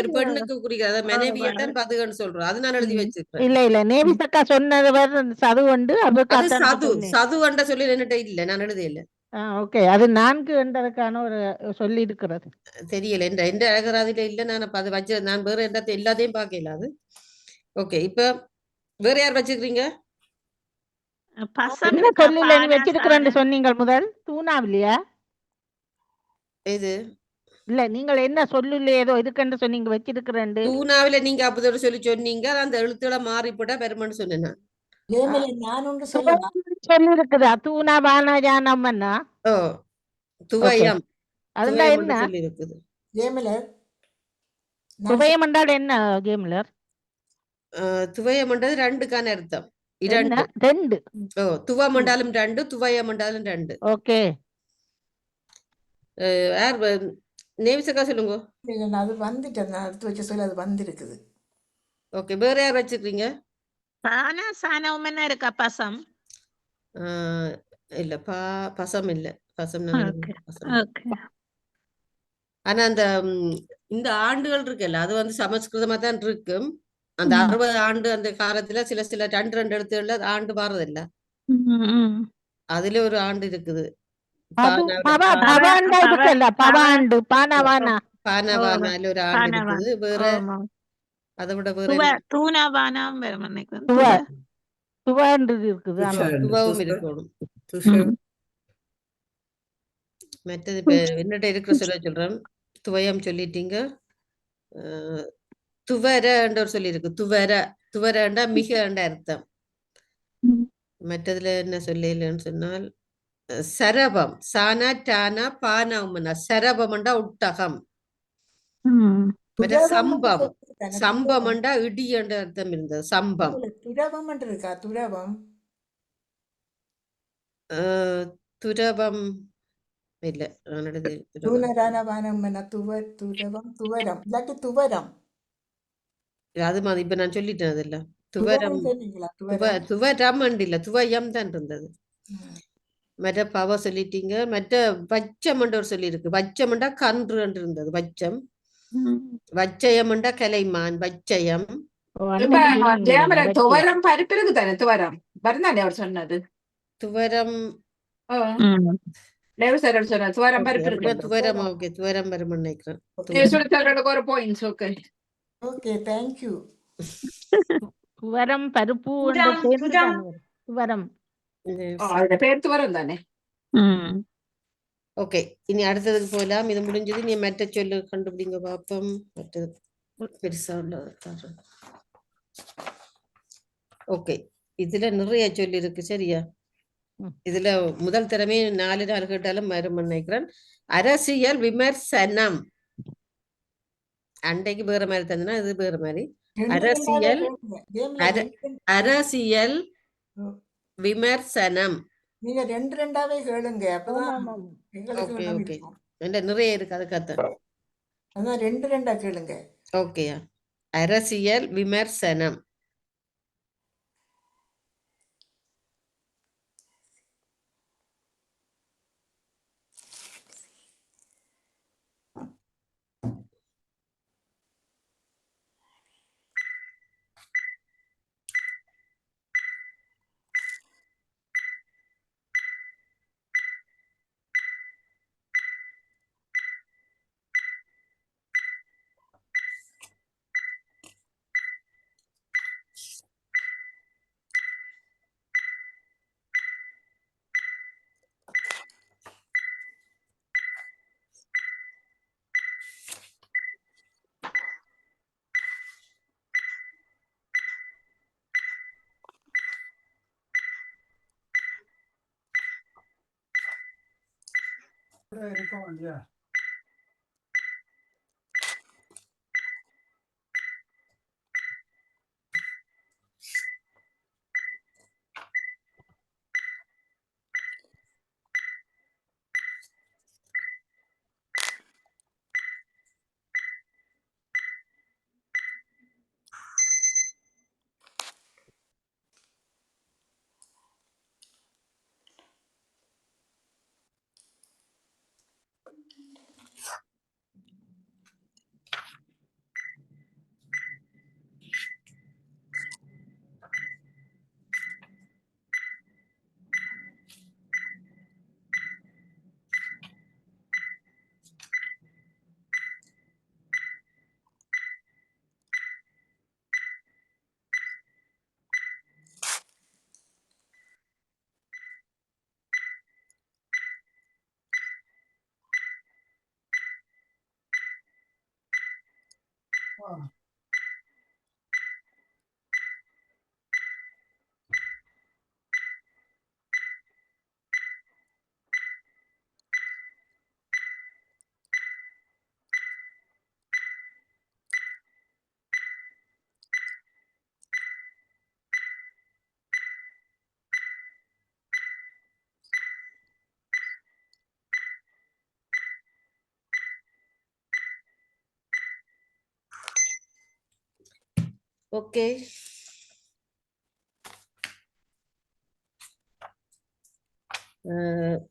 ஒரு பெண்ணுக்கு குறிக்கிறது. மனைவியத்தான் பதுன்னு சொல்றோம். அது நான் எழுதி வச்சிருக்கேன். இல்ல நேவிசக்கா சொன்னது சது உண்டு. அது சது சது என்ற சொல்லி என்னட்ட இல்ல, நான் எழுத இல்ல. ஓகே, அது 4 என்றதுக்கான ஒரு சொல்லி இருக்கிறது. தெரியல, எந்த அகராதியில இல்ல. நான் அது வச்சு நான் வேற எல்லாத்தையும் பார்க்கல அது. ஓகே, இப்ப வேற யார் வச்சுக்கிறீங்க? என்ன சொல்லல நீ வச்சிருக்கிறேன்னு சொன்னீங்க முதல் தூணாவிலையா? இது இல்ல நீங்கள் என்ன சொல்லல ஏதோ இருக்குன்னு சொன்னீங்க வச்சிருக்கிறேன். தூணாவில நீங்க அப்படி சொல்லி சொன்னீங்க. அந்த எழுத்துக்களை மாறிப்பட்டா பெருமைன்னு சொன்னேன் நான். நான் ஒன்று சொல்லுங்க. சொல்லி இருக்குதா தூணா வானா ஜானம்மன்னா? ஓ துவயம். அதுண்டா என்ன சொல்லி இருக்குது. ஜெயமலர் துவயம் என்றால் என்ன ஜெயமலர்? துவயம் என்றது 2க்கான அர்த்தம். 2. ஓ துவம் என்றாலும் 2, துவயம் என்றாலும் 2. ஓகே, யார் நேவிசக்கா சொல்லுங்க. அது வந்துட்டேன், நான் எடுத்து வச்ச சொல்லி அது வந்திருக்குது. ஓகே, வேற யார் வச்சுக்கிறீங்க? பானா சானவும் என்ன இருக்கா பசம் இல்ல பசம் இல்ல. பசம் ஆனா அந்த இந்த ஆண்டுகள் இருக்குல்ல, அது வந்து சமஸ்கிருதமா தான் இருக்கும். அந்த 60 ஆண்டு அந்த காலத்துல சில 2 எழுத்துக்கள்ல ஆண்டு மாறதில்ல. அதுல ஒரு ஆண்டு இருக்குது. பானவானால ஒரு ஆண்டு இருக்குது. வேற அதை விட வேற தூணாவானாம் துவவும் இருக்கணும். மற்றது இப்ப என்னட்ட இருக்கிற சொல்றேன். துவயம் சொல்லிட்டீங்க. துவர என்ற ஒரு சொல்லி இருக்கு. துவரண்டா மிக என்ற அர்த்தம். மற்றதுல என்ன சொல்லலன்னு சொன்னால் சரபம். சானா டானா பானா சரபம்ண்டா ஒட்டகம். சம்பம். சம்பம்ண்டா இடி என்ற அர்த்தம் இருந்தது. சம்பம். துரவம் இருக்கா? துரவம் துரவம் இல்ல. அது மாதிரி இப்ப நான் சொல்லிட்டேன். அதெல்லாம் துவரம் துவரம் இல்ல, துவயம் தான் இருந்தது. மற்ற பவ சொல்லிட்டீங்க. மற்ற பச்சமண்ட ஒரு சொல்லி இருக்கு. பச்சமண்டா கன்று என்று இருந்தது. பச்சம். வச்சயம்ண்டா கலைமான் வச்சயம். இப்ப ஜெயமல துவரம் பருப்பு இருக்கு தானே, துவரம் வருந்தானே அவர் சொன்னது. துவரம் சொன்ன துவரம் பருப்பு இருக்கு. துவரம் ஓகே துவரம் வரும் நினைக்கிறேன். ஒரு பாயிண்ட்ஸ். Okay okay thank you. துவரம் பருப்பு துவரம் பேர் துவரம் தானே. ஓகே இனி அடுத்ததுக்கு போகலாம். இது முடிஞ்சது. நீ மற்ற சொல்லு கண்டுபிடிங்க பாப்போம். மற்றது பெருசா உள்ளது. ஓகே இதுல நிறைய சொல்லி இருக்கு சரியா. இதுல முதல் திறமே 4 நாள் கேட்டாலும் வரும் நினைக்கிறேன். அரசியல் விமர்சனம் அன்றைக்கு வேற மாதிரி தந்தனா இது வேற மாதிரி. அரசியல் விமர்சனம் நீங்க 2 கேளுங்க. அப்பதான் ஓகே ஓகே நிறைய இருக்கு அதுக்காக. அதான் 2 கேளுங்க. ஓகேயா அரசியல் விமர்சனம். ஓகே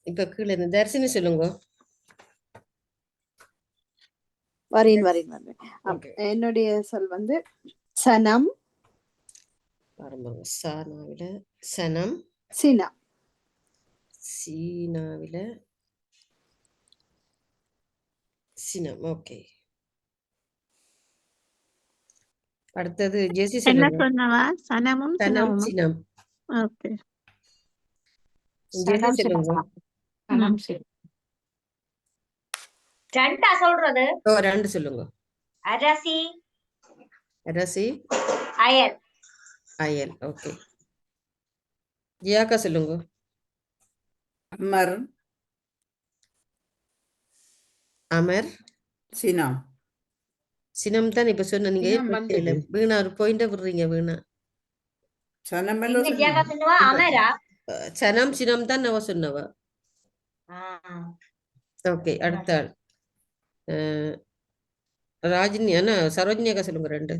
இப்ப கீழே இருந்து தரிசனி சொல்லுங்க. வரேன். என்னுடைய சொல் வந்து சனம். சானாவில சனம். சினா. சீனாவில சினம். ஓகே அடுத்தது ஜெசி என்ன சொல்லுங்க. சொன்னவா? சனமும் சனம் சினமும். சினம். ஓகே ஜெசி சொல்லுங்க. ரெண்டா சொல்றது? ஓ 2 சொல்லுங்க. அரசி அரசி அயல். அயல். ஓகே ஜியாக்கா சொல்லுங்க. அமர் அமர் சினம். சினம் தான் இப்ப சொன்ன. நீங்க வீணா ஒரு பாயிண்ட விடுறீங்க. வீணா அமரா சனம் சினம் தான் நவ சொன்னவ. ஓகே அடுத்த ஆள் ராஜினி அண்ணா சரோஜினியாக்கா சொல்லுங்க. 2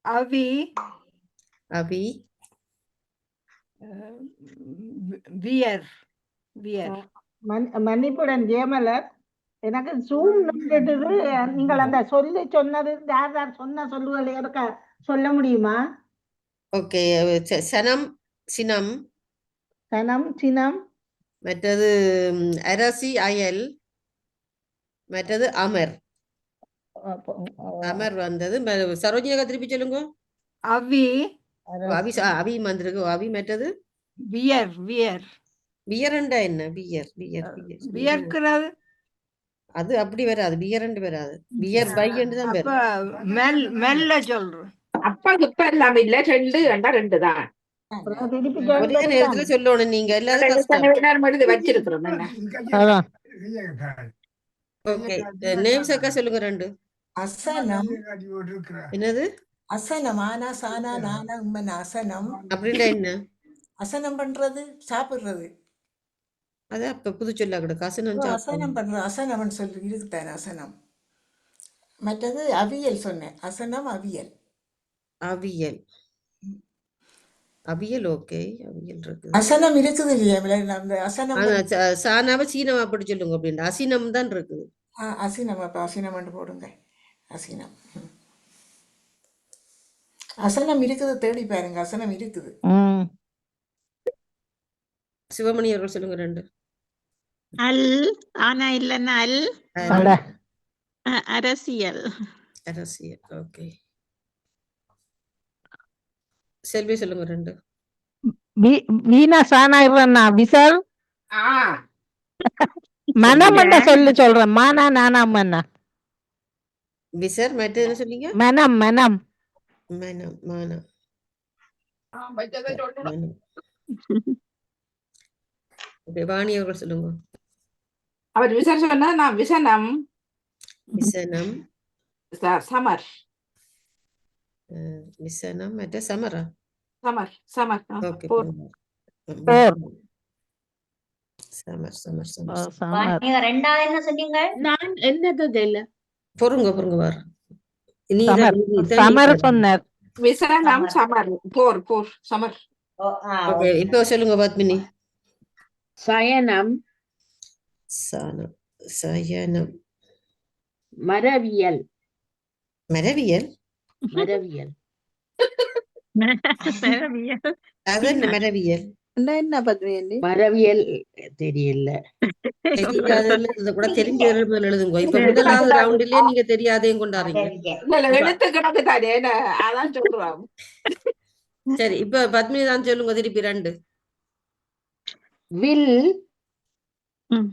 அவி அவி வியர் வியர் மன்னிப்புடன் ஜெயமலர் எனக்கு சூம் நின்றுட்டுது. நீங்கள் அந்த சொல்லி சொன்னது யார் யார் சொன்ன சொல்லுகளை எடுக்க சொல்ல முடியுமா? ஓகே. சனம் சினம், சனம் சினம் மற்றது அரசி அயல், மற்றது அமர். அமர் வந்தது. சரோஜினியக்கா திருப்பி சொல்லுங்க. அவி அவி அவி வந்திருக்கு. அவி மற்றது வியர் வியர் வியரண்டா என்ன? வியர் வியர் வியர் வியர்க்கிறது. அது அப்படி வராது. வியரண்டு வராது. வியர் பை என்று தான் அப்ப வரும். மெல்ல சொல்றேன். அப்பா இப்ப எல்லாம் இல்ல, 2 கண்டா 2 தான். திருப்பி ஒரே நேரத்துல சொல்லணும் நீங்க. எல்லாரும் கஷ்டம். எழுதி வச்சிருக்கிறோம் என்ன. அதான். ஓகே. நேம்ஸ் அக்கா சொல்லுங்க 2. அசனம் என்னது? அசனம் ஆனா சானா நானா உம்மன் அசனம். அப்படின்னா என்ன? அசனம் பண்றது சாப்பிடுறது. அது அப்ப புது சொல்ல கூட காசனம் அசனம் பண்றது அசனம்னு சொல்லி இருக்குதானே அசனம். மற்றது அவியல் சொன்னேன். அசனம் அவியல். அவியல் அவியல். ஓகே. அவியல் இருக்கு. அசனம் இருக்குது இல்லையா? அந்த அசனம் சானாவ சீனம் அப்படி சொல்லுங்க. அப்படின்னா அசினம் தான் இருக்குது. அசினம். அப்ப அசினம் போடுங்க. அசினம். அசனம் இருக்குது, தேடி பாருங்க. அசனம் இருக்குது. சிவமணி அவர்கள் சொல்லுங்க 2. அல் ஆனா இல்லன்னா அல் அரசியல். அரசியல். ஓகே. செல்வி சொல்லுங்க 2. வீணா சானா இருன்னா விசால் மனம் சொல்லு சொல்றேன். மானா நானா மன்னா விசர் மற்ற என்ன சொன்னீங்க? மனம் மனம் மனம் மானம். வாணி அவர்கள் சொல்லுங்க. அவர் விசார் சொன்னா நான் விசனம். விசனம் சமர். விசனம் மற்ற சமரா? சமர் சமர். ஓகே. சமர் சமர் சமர். நீங்க ரெண்டாவது என்ன சொன்னீங்க? நான் என்னது தெரியல. பொறுங்க வர. சமர் சொன்னார். விசனம் சமர். போர் போர் சமர். ஓகே. இப்போ சொல்லுங்க பத்மினி. சயனம் சயனம் மரவியல். மரவியல் மரவியல் அது என்ன மரவியல்? என்ன பத்மினி? மரவியல் தெரியல. தெரியாத கூட தெரிஞ்ச எழுதுங்க. இப்ப முதலாவது ரவுண்டிலே நீங்க தெரியாதையும் கொண்டாடுறீங்க. எழுத்து கணக்கு தானே, அதான் சொல்றோம். சரி, இப்ப பத்மினி தான் சொல்லுங்க திருப்பி 2. வில்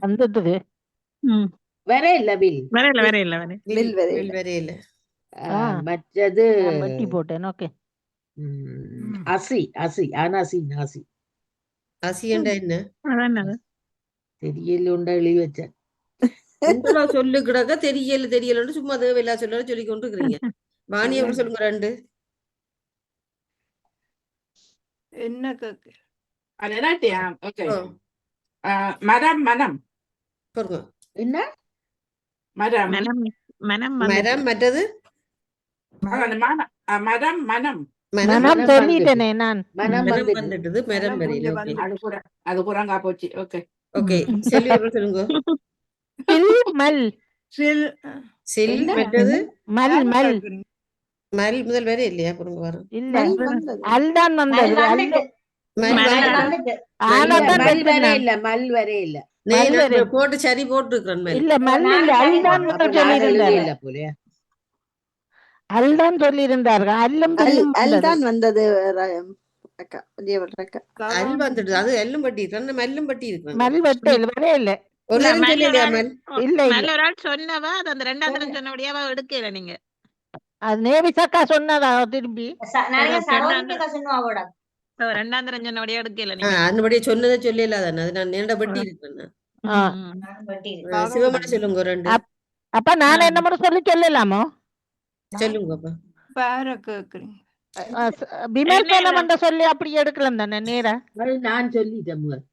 வந்துட்டுது. வரையில வில் வரையில. மற்றது வெட்டி போட்டேன். ஓகே. அசி அசி அனாசி நாசி. அசி என்றா என்ன? தெரியல உண்டா எழுதி வச்சேன். சொல்லு கிடக்க தெரியல சும்மா தேவையில்லா சொல்ல சொல்லி கொண்டு இருக்கிறீங்க. வாணி எப்படி சொல்லுங்க 2. என்ன மரம் மனம். பொறுங்க. என்ன மரம் மனம் மரம் மற்றது மரம் மனம். மனம் சொல்லிட்டேனே நான். மனம் வந்துட்டது. மரம் வரையில. அது புறங்கா போச்சு. ஓகே. ஓகே. செல்வி எப்படி சொல்லுங்க. மல் சில் மற்றது மல் மல் மல் முதல் வேற இல்லையா? பொறுங்க வர. இல்ல அல்தான் வந்தது. மல் வரையில போட்டு சரி போட்டு இல்ல மல் இல்ல அல்தான் சொல்லியிருந்தார் போல. அல்தான் சொல்லியிருந்தார்கள். அல்தான் வந்தது. அக்கா அல் வந்துட்டு அது எல்லும் பட்டி இருக்கு. மல்லும் பட்டி இருக்கு. மல் வெட்டையில் வரையில ஒரு நேரம் சொல்லலையா மல்? இல்ல ஒரு ஆள் சொன்னவா அது அந்த 2வது சொன்னபடியாவா எடுக்கல நீங்க. அது நேவிசக்கா சொன்னதா திருப்பி நிறைய சரோஜினிகா சொன்னவாவோட 2வது சொன்னபடியா எடுக்கல நீங்க. அந்தபடியே சொன்னதை சொல்லல தானே. அது நான் நேண்ட பட்டி இருக்கேன். சிவமணி சொல்லுங்க 2. அப்ப நான் என்ன மட்டும் சொல்லலாமோ? சொல்லுங்கப்பா. பேர கேக்குறீங்க. விமர்சனம் சொல்லி அப்படி எடுக்கலாம் தானே நேரா? நான் சொல்லிட்டேன்.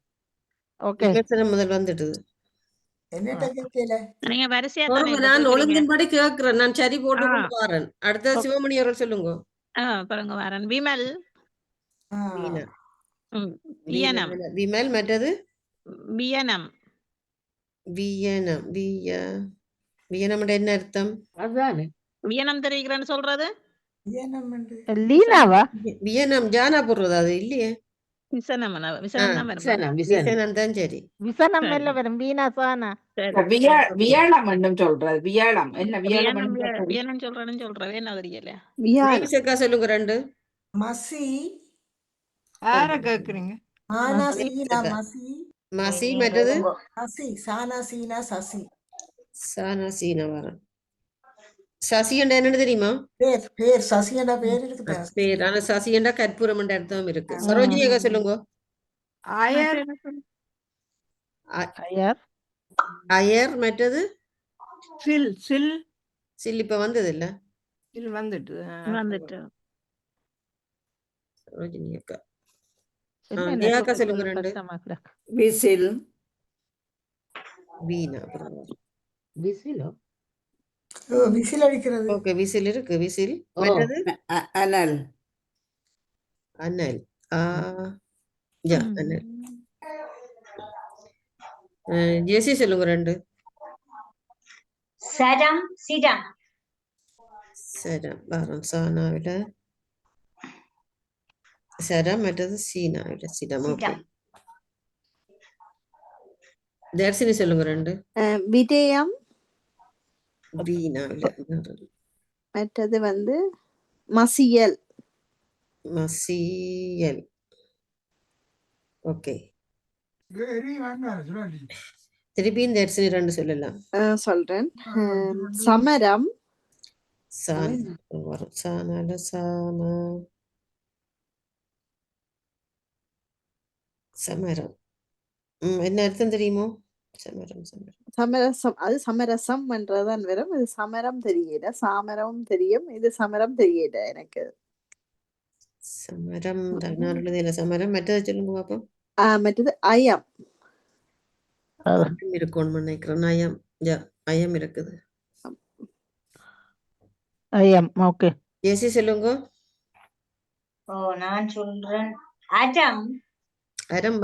ஓகே. முதல் வந்துட்டு நீங்க வரிசையா நான் ஒழுங்கின்படி கேக்குறேன். நான் சரி போட்டு கொண்டு வரேன். அடுத்த சிவமணி அவர்கள் சொல்லுங்க. பாருங்க வரேன். விமல் விமல் மற்றது வியனம் வியனம் வியனம் என்ன அர்த்தம்? அதுதானே வியனம் தெரிவிக்கிறேன்னு சொல்றது ஏனம் என்று லீனாவா? வியனம் ஜானா போடுறது அது இல்லையே. விசனம் விசனம் தான் வரும். விசனம் விசனம் விசனம் தான் சரி. விசனம் சரி. இல்ல வரும் வீணா சானா. சரி. வியாழம் என்னும் சொல்றது வியாழம் என்ன வியாழம் வியனம் என்னும் வியனம் சொல்றேன்னு சொல்றேன் என்ன தெரியல. வியாழம் நேவிசக்கா சொல்லுங்க 2. மசி யார கேக்குறீங்க? ஆனா மசி. சீனா மசி மசி மற்றது சசி சானா சீனா சசி சானா சீனா வரும். சசி என்ற என்னன்னு தெரியுமா? பேர் பேர் சசியண்டா பேர் இருக்குதான் பேர். ஆனா சசி என்ற கற்பூரம் என்ற அர்த்தம் இருக்கு. சரோஜினியக்கா சொல்லுங்க. ஆயர் ஐயர் அயர் மற்றது சில் சில் சில் இப்ப வந்தது இல்ல. சில் வந்துட்டு வந்துட்டு சரோஜினியக்கா. என்ன என்ன நேயாக்கா சொல்ல சொல்லுங்க சொல்ல 2. கஷ்டமா கிடக்கு. விசில் வீணா அப்புறம் விசிலோ விசில் அடிக்கிறது ஓகே விசில் இருக்கு. விசில் ஓ. மற்றது அனல் அனல். அனல். ஜெசி சொல்லுங்க 2. சரம் சிரம் சரம் வரும். சானாவில சரம் மற்றது சீனாவில சிடம். ஓகே சிரம் தர்சினி சொல்லுங்க 2. விடயம் வீணாவில மற்றது வந்து மசியல் மசியல். ஓகே திருப்பியும் தர்சினி 2 சொல்லலாம். சொல்றேன் சமரம் சான் வரும். சானால சானா சமரம். என்ன அர்த்தம் தெரியுமோ? சமரம் சமரம் சமரசம் அது சமரசம் என்றதான் வரும். இது சமரம் தெரியல, சாமரம் தெரியும், இது சமரம் தெரியல எனக்கு. சமரம் தமிழ்நாடுல இல்ல சமரம். மற்றது சொல்லுங்க பாப்போம். மற்றது அயம் அயம் இருக்கும்னு நினைக்கிறேன். அயம் அயம் இருக்குது. ஐயம் ஓகே. ஜெசி சொல்லுங்க. நான் சொல்றேன் அஜம் அரம்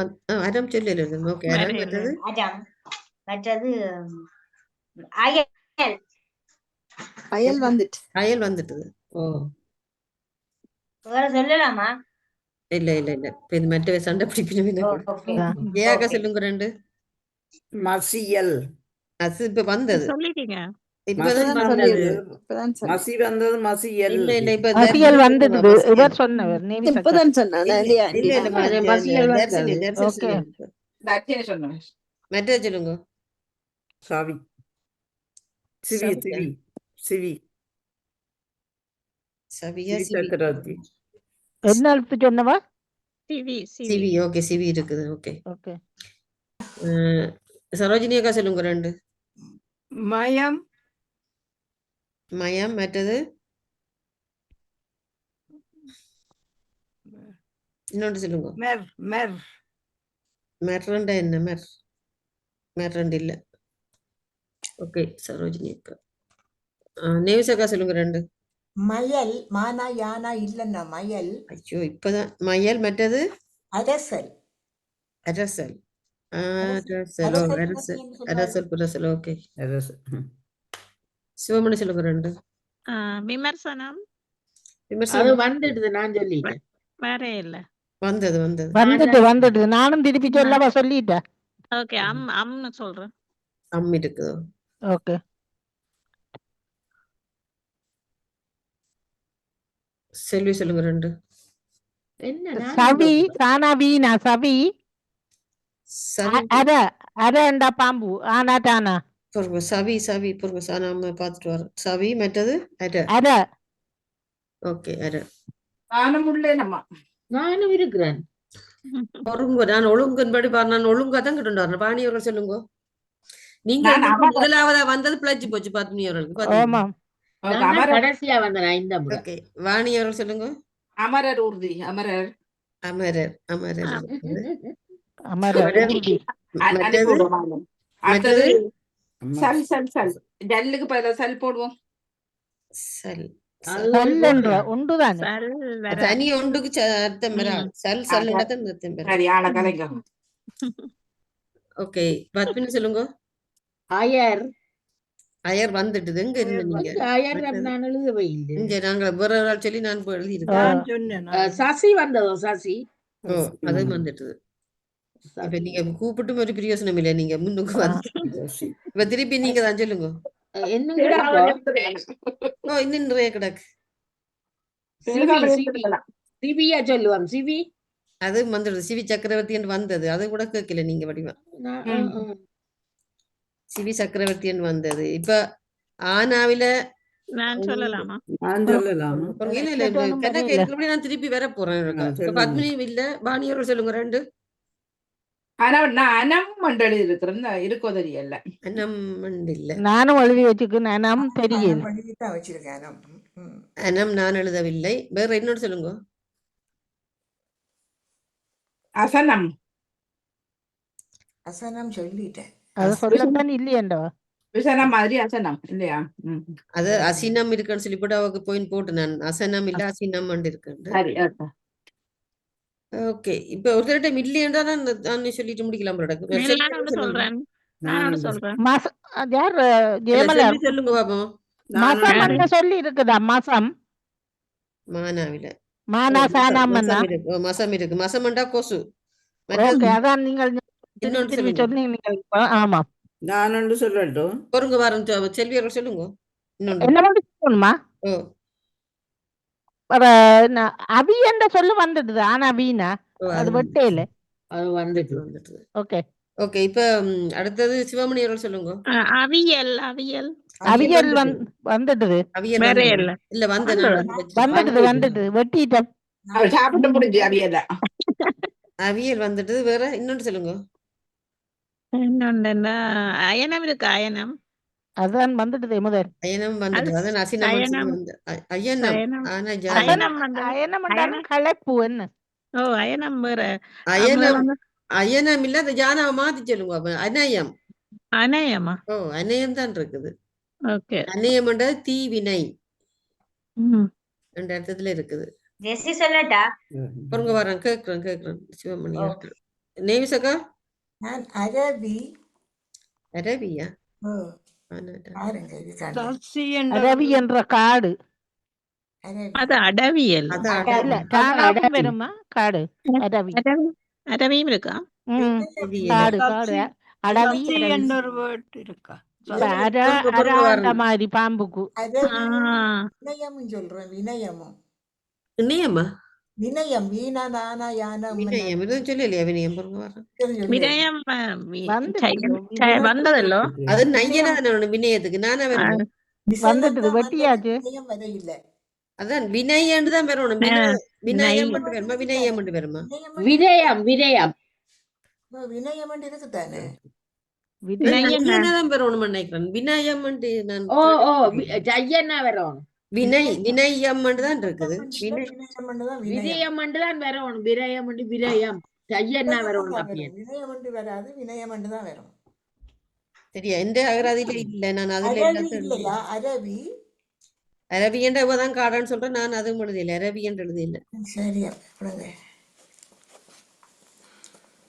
அரம் சொல்லல. ஓகே அரம் மற்றது அஜம் மற்றது அயல் அயல் வந்துட்டு அயல் வந்துட்டது. ஓ வேற சொல்லலாமா? இல்ல இல்ல இல்ல இப்ப இது மற்ற சண்டை பிடிப்பின ஓகே ஜெயாக்கா சொல்லுங்க 2. மசியல் அது இப்ப வந்தது. சொல்லிட்டீங்க. இப்பதான் இப்பதான் வந்தது. சொல்லியது. இப்பதான் சொன்னேன். மசி வந்தது மசியல் இல்ல இல்ல இப்ப மசியல் தர்சினி வந்துடுது. மசியல். இவர் சொன்னவர் நேவி சக்கர். இப்பதான் சொன்னேன் இல்ல இல்லையா இல்ல ஆண்டி? இல்ல மசியல் தர்சினி வந்தது. தர்சினி ஓகே. சொல்லுங்க. தர்ஜினி சொன்னேன். மற்றது சொல்லுங்க. சவி சிவி சவியா? சிவி சிவி சவியா சிவி சிவி? சக்கரவர்த்தி என்ன எழுத்து சொன்னவா? சிவி சிவி சிவி. ஓகே சிவி இருக்குது. Okay okay. சரோஜினி அக்கா சொல்லுங்க 2. மயம் மயம் மற்றது இன்னொன்று சொல்லுங்க. மெர் மெர் மெர்ரண்டா என்ன? மெர்ரண்டு இல்ல. ஓகே சரோஜினி அக்கா. நேவிஸ் அக்கா சொல்லுங்க 2. மயல் மானா யானா இல்லன்னா மயல் ஐயோ இப்பதான் மயல் மற்றது அரசல் அரசல். அரசல். ஓ அரசல் அரசல் என்ன சொல்லுவாரு? அரசல் புரசல். ஓகே அரச- சிவமணி சொல்லுங்க 2. விமர்சனம் அது விமர்சனம் வந்துடுது. நான் சொல்லிட்டேன். வேற இல்ல. வந்தது. வந்துட்டு நானும் திருப்பி சொல்லவா சொல்லிட்டேன். ஓகே அம்னு சொல்றேன். அம் இருக்குது. ஓகே. செல்வி சொல்லுங்க 2. என்ன நான் சவி சானா வீணா சவி சவி அரண்டா பாம்பு ஆனா டானா பொறுங்க. சவி சவி பொறுங்க. நாம பார்த்துட்டு வரோம். சவி மற்றது அர. அர ஓகே அர. நானும் உள்ளே நம்ம நானும் இருக்கிறேன். பொறுங்க. நான் ஒழுங்குன்படி பாரு. நான் ஒழுங்கா தான் கிட்டு வரேன். பாணி அவர்கள் சொல்லுங்க. நீங்க நான் எங்களுக்கு அமர- முதலாவதா வந்தது பிழைச்சு போச்சு. பாத்மி அவர்களுக்கு. ஆமாம். நான் தான் அமரர் கடைசியா வந்தேன் இந்த முறை. ஓகே வாணி அவர்கள் சொல்லுங்க. அமரர் ஊர்தி அமரர் அமரர் அமரர் இருக்குது. அமர ஊர்தி. மற்றது அனுப்பிவிடுவாங்க. அடுத்தது அம்மா. சல் ஜல்லுக்கு பதிலா சல் போடுவோம். சல் சல்லென்ற ஒன்றுதானே. சல் வேற தனி ஒன்றுக்கு அர்த்தம் பெறா. சல் சல்லுடத்தான் அர்த்தம் பெறா. சரி ஆள கலைங்க. ஓகே பத்மினி சொல்லுங்க. அயர் அயர் வந்துட்டுது. எங்க இருந்த நீங்க? அயர் நான் எழுதவே இல்லை. இங்க நாங்க வேற ஒரு ஆள் சொல்லி நான் எழுதி இருக்கேன். நான் சொன்னேன் சசி வந்ததோ சசி ஓ அது வந்துட்டுது. இப்ப நீங்க கூப்பிட்டும் ஒரு பிரயோசனம் இல்லை. நீங்க முன்னுக்கு வந்து இப்ப திருப்பி நீங்க தான் சொல்லுங்க. என்ன கிடக்கோ ஓ இன்னும் நிறைய கிடக்கு. சிவியா சொல்லுவான் சிவி அது வந்துடுது. சிவி சக்கரவர்த்தி வந்தது. அது கூட கேட்கல நீங்க வடிவா. சிவி சக்கரவர்த்தி வந்தது. இப்ப ஆனாவில நான் சொல்லலாமா? நான் சொல்லலாமா? இல்ல இல்ல கணக்கு இருக்கிறபடி நான் திருப்பி வர போறேன். இப்ப பத்மினி இல்ல பாணியர்கள் சொல்லுங்க 2. ஆனா நான் அனம் மண்டலி இருக்கிறேன் இருக்கோ தெரியல. அனம் இல்ல. நானும் எழுதி வச்சுக்கேன். அனம் தெரியல. தான் வச்சிருக்கேன் அனம். அனம் நான் எழுதவில்லை. வேற இன்னொரு சொல்லுங்க. அசனம். அசனம் சொல்லிட்டேன். அது சொல்லத்தான் இல்லையண்டோ. விசனம் மாதிரி அசனம் இல்லையா? அது அசினம் இருக்குன்னு சொல்லி போட்டு அவருக்கு பாயிண்ட் போட்டு நான் அசனம் இல்ல அசினம் இருக்கு. சரி ஓகே இப்ப ஒரு டைம் இல்லையன்றா நான் சொல்லிட்டு முடிக்கலாம். சொல்றேன் யார் ஜெயமலர் சொல்லுங்க பாப்போம். மாசம் சொல்லி இருக்குதா? மாசம் மானாவில மானா சானாம் மசம் இருக்கு. மசம்ண்டா கொசு. அதான் நீங்கள் சொன்னீங்க. ஆமா நான் ஒன்று சொல்லட்டும். பொருங்க வாரம் செல்வியர்கள் சொல்லுங்க. என்ன சொல்லணுமா? அவி என்ற சொல்லு வந்துடுது. ஆனா வீணா அது வெட்டையில அது வந்துட்டு. ஓகே ஓகே இப்ப அடுத்தது சிவமணி அவர்கள் சொல்லுங்க. அவியல் அவியல் வந்துடுது. அவியல் இல்ல வந்துடுது வெட்டிட்டேன். சாப்பிட்டு முடிஞ்சு அவியல. அவியல் வந்துட்டு வேற இன்னொன்று சொல்லுங்க. இன்னொன்னு அயனம் இருக்கு. அயனம் அதான் வந்துடுது முதல். அயனம் வந்துட்டு அதான் அசினம் அயனம். அயனம் களைப்பு என்ன? ஓ அயனம் வேற. அயனம் இல்ல அந்த ஜானாவை மாத்தி சொல்லுங்க. அநயம். அநயமா? ஓ அநயம் தான் இருக்குது. ஓகே அநயம்ன்றது தீவினை 2 அர்த்தத்துல இருக்குது. ஜெஸ்ஸி சொல்லட்டா? பொருங்க வரேன் கேக்குறேன் சிவமணி. நேவிசக்கா? நான் அரபி. அரபியா? அரபி என்ற காடு. அது அடவியல். வருமா காடு? அரபி அரபியும் இருக்கா? காடு அடவி இருக்கா? மாதிரி பாம்புக்கு வினயம் சொல்றேன். வினயமும் வினயமா? வினயம் வீணா தானா யானா வினயம் இது சொல்லலையா? வினயம் பொருங்க வரேன். வினயம் வந்ததல்லோ. அது நையனா வினயத்துக்கு நானா வரணும். வந்துட்டு வெட்டியாச்சு. வர இல்ல. அதான் வினயன்னு தான் வரணும். வினயம் மட்டும் வருமா? வினயம் மட்டும் வருமா? வினயம் வினயம் இருக்குதானே. வினயம் வரணும் நினைக்கிறேன். வினயம் நான் வரணும். வினயம் தான் இருக்குது. வினயம் தான் வரணும். விரயம் விரயம் தையன்னா வரணும். வினயம் வராது. வினயம் தான் வரும். சரியா? எந்த அகராதியில இல்ல. நான் அதுல அரபி அரபி என்ற தான் காடான்னு சொல்றேன். நான் அதுவும் எழுதியில. அரபி என்று எழுதியில. சரியா?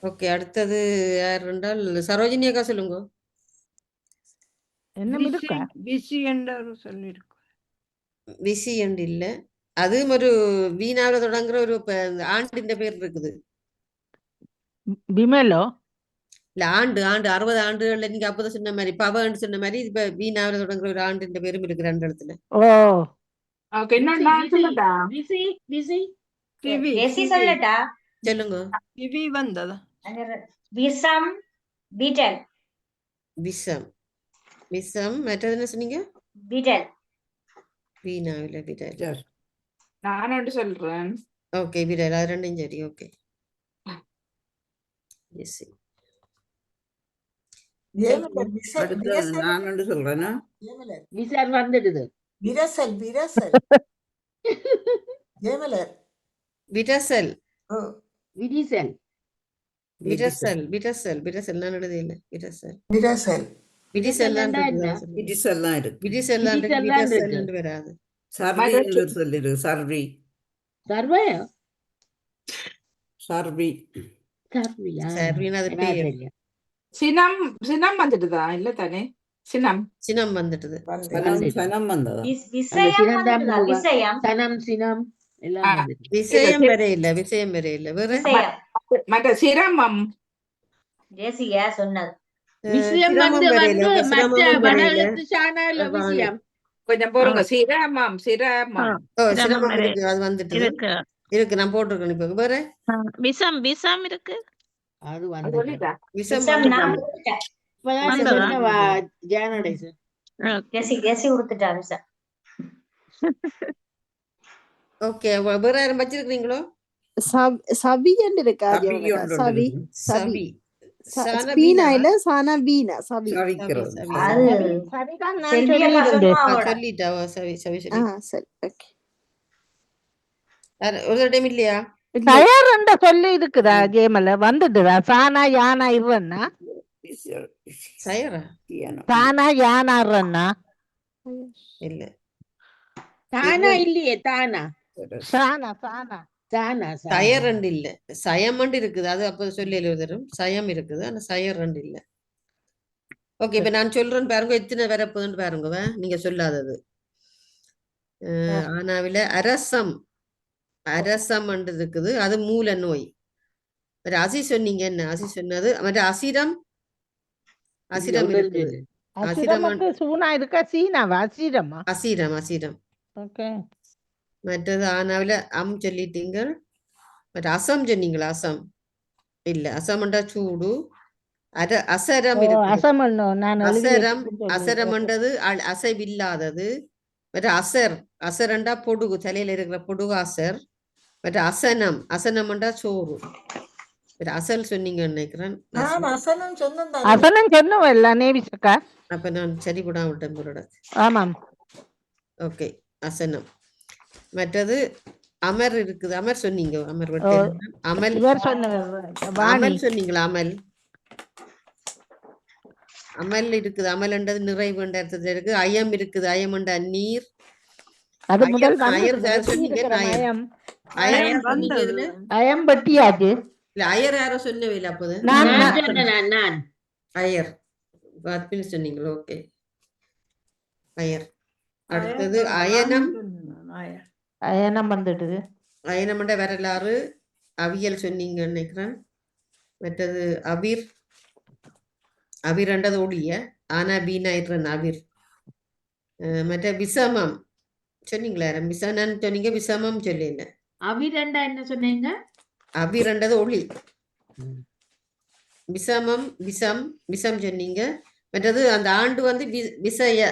ஓகே அடுத்தது யார் என்றால் சரோஜினி அக்கா சொல்லுங்க. விசி என்று சொல்லிருக்கு. விசி என்று இல்ல. அதுவும் ஒரு வீணாக தொடங்குற ஒரு ஆண்டின் பேர் இருக்குது. விமலோ இல்ல ஆண்டு 60 ஆண்டுகள்ல நீங்க அப்பதான் சொன்ன மாதிரி பவன்னு சொன்ன மாதிரி இப்ப வீணாவில தொடங்குற ஒரு ஆண்டின் பேரும் இருக்கு 2 இடத்துல. சொல்லுங்க. சிவி வந்ததா? விஷம் பீட்டல். விஷம் மற்றது என்ன சொன்னீங்க? பீட்டல். வீணாவில பீட்டல். நான் ஒன்று சொல்றேன். ஓகே பீட்டல் அது 2ம் சரி. ஓகே நான் ஒன்று சொல்றேன்னா விசார் வந்துடுது. விரசல் ஜெயமலர் விரசல் விரிசல் நான் எழுதியில. விரசல் விரிசல் தான் இருக்கு. விரிசல் வராது. சர்வி என்று சொல்லிரு. சர்வி சர்வின் அது பேர். சினம் சினம் வந்துட்டுதா இல்ல தானே சினம் சினம் வந்துட்டுது. சனம் வந்ததா? அந்த விசயம் சினந்தாம் வந்துட்டுதா? விசயம் சனம் சினம் எல்லாம் ஆ, வந்துட்டு விஷயம் வரை இல்ல, விஷயம் வரை இல்ல. வேற விசயம் மற்ற சிரமம் ஜெசியா சொன்னது. விஷயம் சிரமம் வந்து வரை இல்ல. வந்து மற்ற சிரமமும் வட வரை இல்ல. எழுத்து சானா இல்ல விஷயம் கொஞ்சம் பொறுங்க. சிரமம் சிரமம் ஓ, சிரமம் சிரமம் வரை இருக்கு, அது வந்துட்டுது. இருக்கு. இருக்கு, நான் போட்டிருக்கேன். இப்ப வேற விஷம் விஷம் இருக்கு. அது அது வந்துட்டு சொல்லிட்டா விஷம் விசம் நான் வந்துட்டு. கொடுத்துட்டேன். இப்பதான் வந்ததா? சொன்னவா ஜானடேஸ் ஜெசி கொடுத்துட்டா விசம். ஓகே, வேற யாரும் வச்சிருக்கீங்களோ? சவின்னு இருக்கா சபி ஜெயவனடா? ஒன்று சவி இருக்கு. சவி சவி சான பீனா பீனாவா? இல்ல சானா வீணா சவி. சவி சவிக்கிறது. சவி அது சரிதான் நான் செல்வியக்கா சொல்லியிருந்தேன். சொன்னாவோட. சொல்லிட்டா. சவி சவி ஆ சொல்லி சரி ஓகே. ஒரு டைம் இல்லையா? இல்ல தயார் என்ற சொல்லி இருக்குதா ஜெயமல வந்துட்டுதா? சானா யானா இருன்னா சயரா சானா யானாருன்னா இல்ல. தானா இல்லையே தானா சானா சானா தானா சயர் ரெண்டு இல்ல, சயம் ரெண்டு இருக்குது. அது அப்ப சொல்லி எழுதுறோம். சயம் இருக்குது, ஆனா சயர் ரெண்டு இல்ல. ஓகே, இப்ப நான் சொல்றேன் பாருங்க, எத்தனை வரப்போகுதுன்னு பாருங்க. நீங்க சொல்லாதது. ஆனாவில அரசம் அரசம் என்று இருக்குது, அது மூல நோய். மற்ற அசி சொன்னீங்க என்ன? அசி சொன்னது. மற்ற அசிரம் அசிரம் இருக்குது. அசிரம் அசிரம் வந்து சூனா இருக்கா சீனாவா அசிரமா? அசிரம் அசிரம். ஓகே மற்றது ஆனாவில சொல்லிட்டீங்க. மற்ற அசம் சொன்னீங்களா? அசம் இல்ல, அசம்ண்டா சூடு. அசரம் இருக்குது. அசமண்ணோ நான் எழுதி அசரம் வச்சிருக்கேன். அசரம்ன்றது அசைவில்லாதது. மற்ற அசர் அசரண்டா பொடுகு, தலையில இருக்கிற பொடுகு அசர். மற்ற அசனம் அசனம்ண்டா சோறு. மற்ற அசல் சொன்னீங்கன்னு நினைக்கிறேன். நான் அசனம் சொன்னேன். அசனம் சொன்னவல்ல நேவிசக்கா? அப்ப நான் சரிபடா விட்டேன் போலோட. ஆமாம் ஓகே, அசனம். மற்றது அமர் இருக்குது. அமர் சொன்னீங்க. அமர் விட்டு அமல் இவர் சொன்னவர் வாணி அமல் சொன்னீங்களா? அமல் அமல் இருக்குது. அமல்ன்றது நிறைவுன்ற அர்த்தத்துல இருக்கு. அயம் இருக்குது. அயம்ண்டா நீர். அது முதல் அயர் வந்து யார் சொன்னீங்க? அயர் அயம் அயர் சொன்னீங்க. இதுல அயம் பட்டியாச்சு இல்ல, அயர் யாரோ சொன்னவே இல்ல. அப்போது நான் நான் சொன்னேன் நான் அயர் பத்மினி சொன்னீங்களா? ஓகே, அயர். அடுத்தது அயனம். அயனம் வந்துடுது. அயனம்ன்ற வரலாறு. அவியல் சொன்னீங்கன்னு நினைக்கிறேன். மற்றது அபிர். அபிரண்டது ஒளிய, ஆனா பீனாயிற்றன் அபிர். மற்ற விசமம் சொன்னீங்களா? விசனன்னு சொன்னீங்க, விசமம் சொல்லல. அபிரண்டா என்ன சொன்னீங்க? அபிரண்டது ஒளி. விசமம் விஷம் விஷம் சொன்னீங்க. மற்றது அந்த ஆண்டு வந்து விசய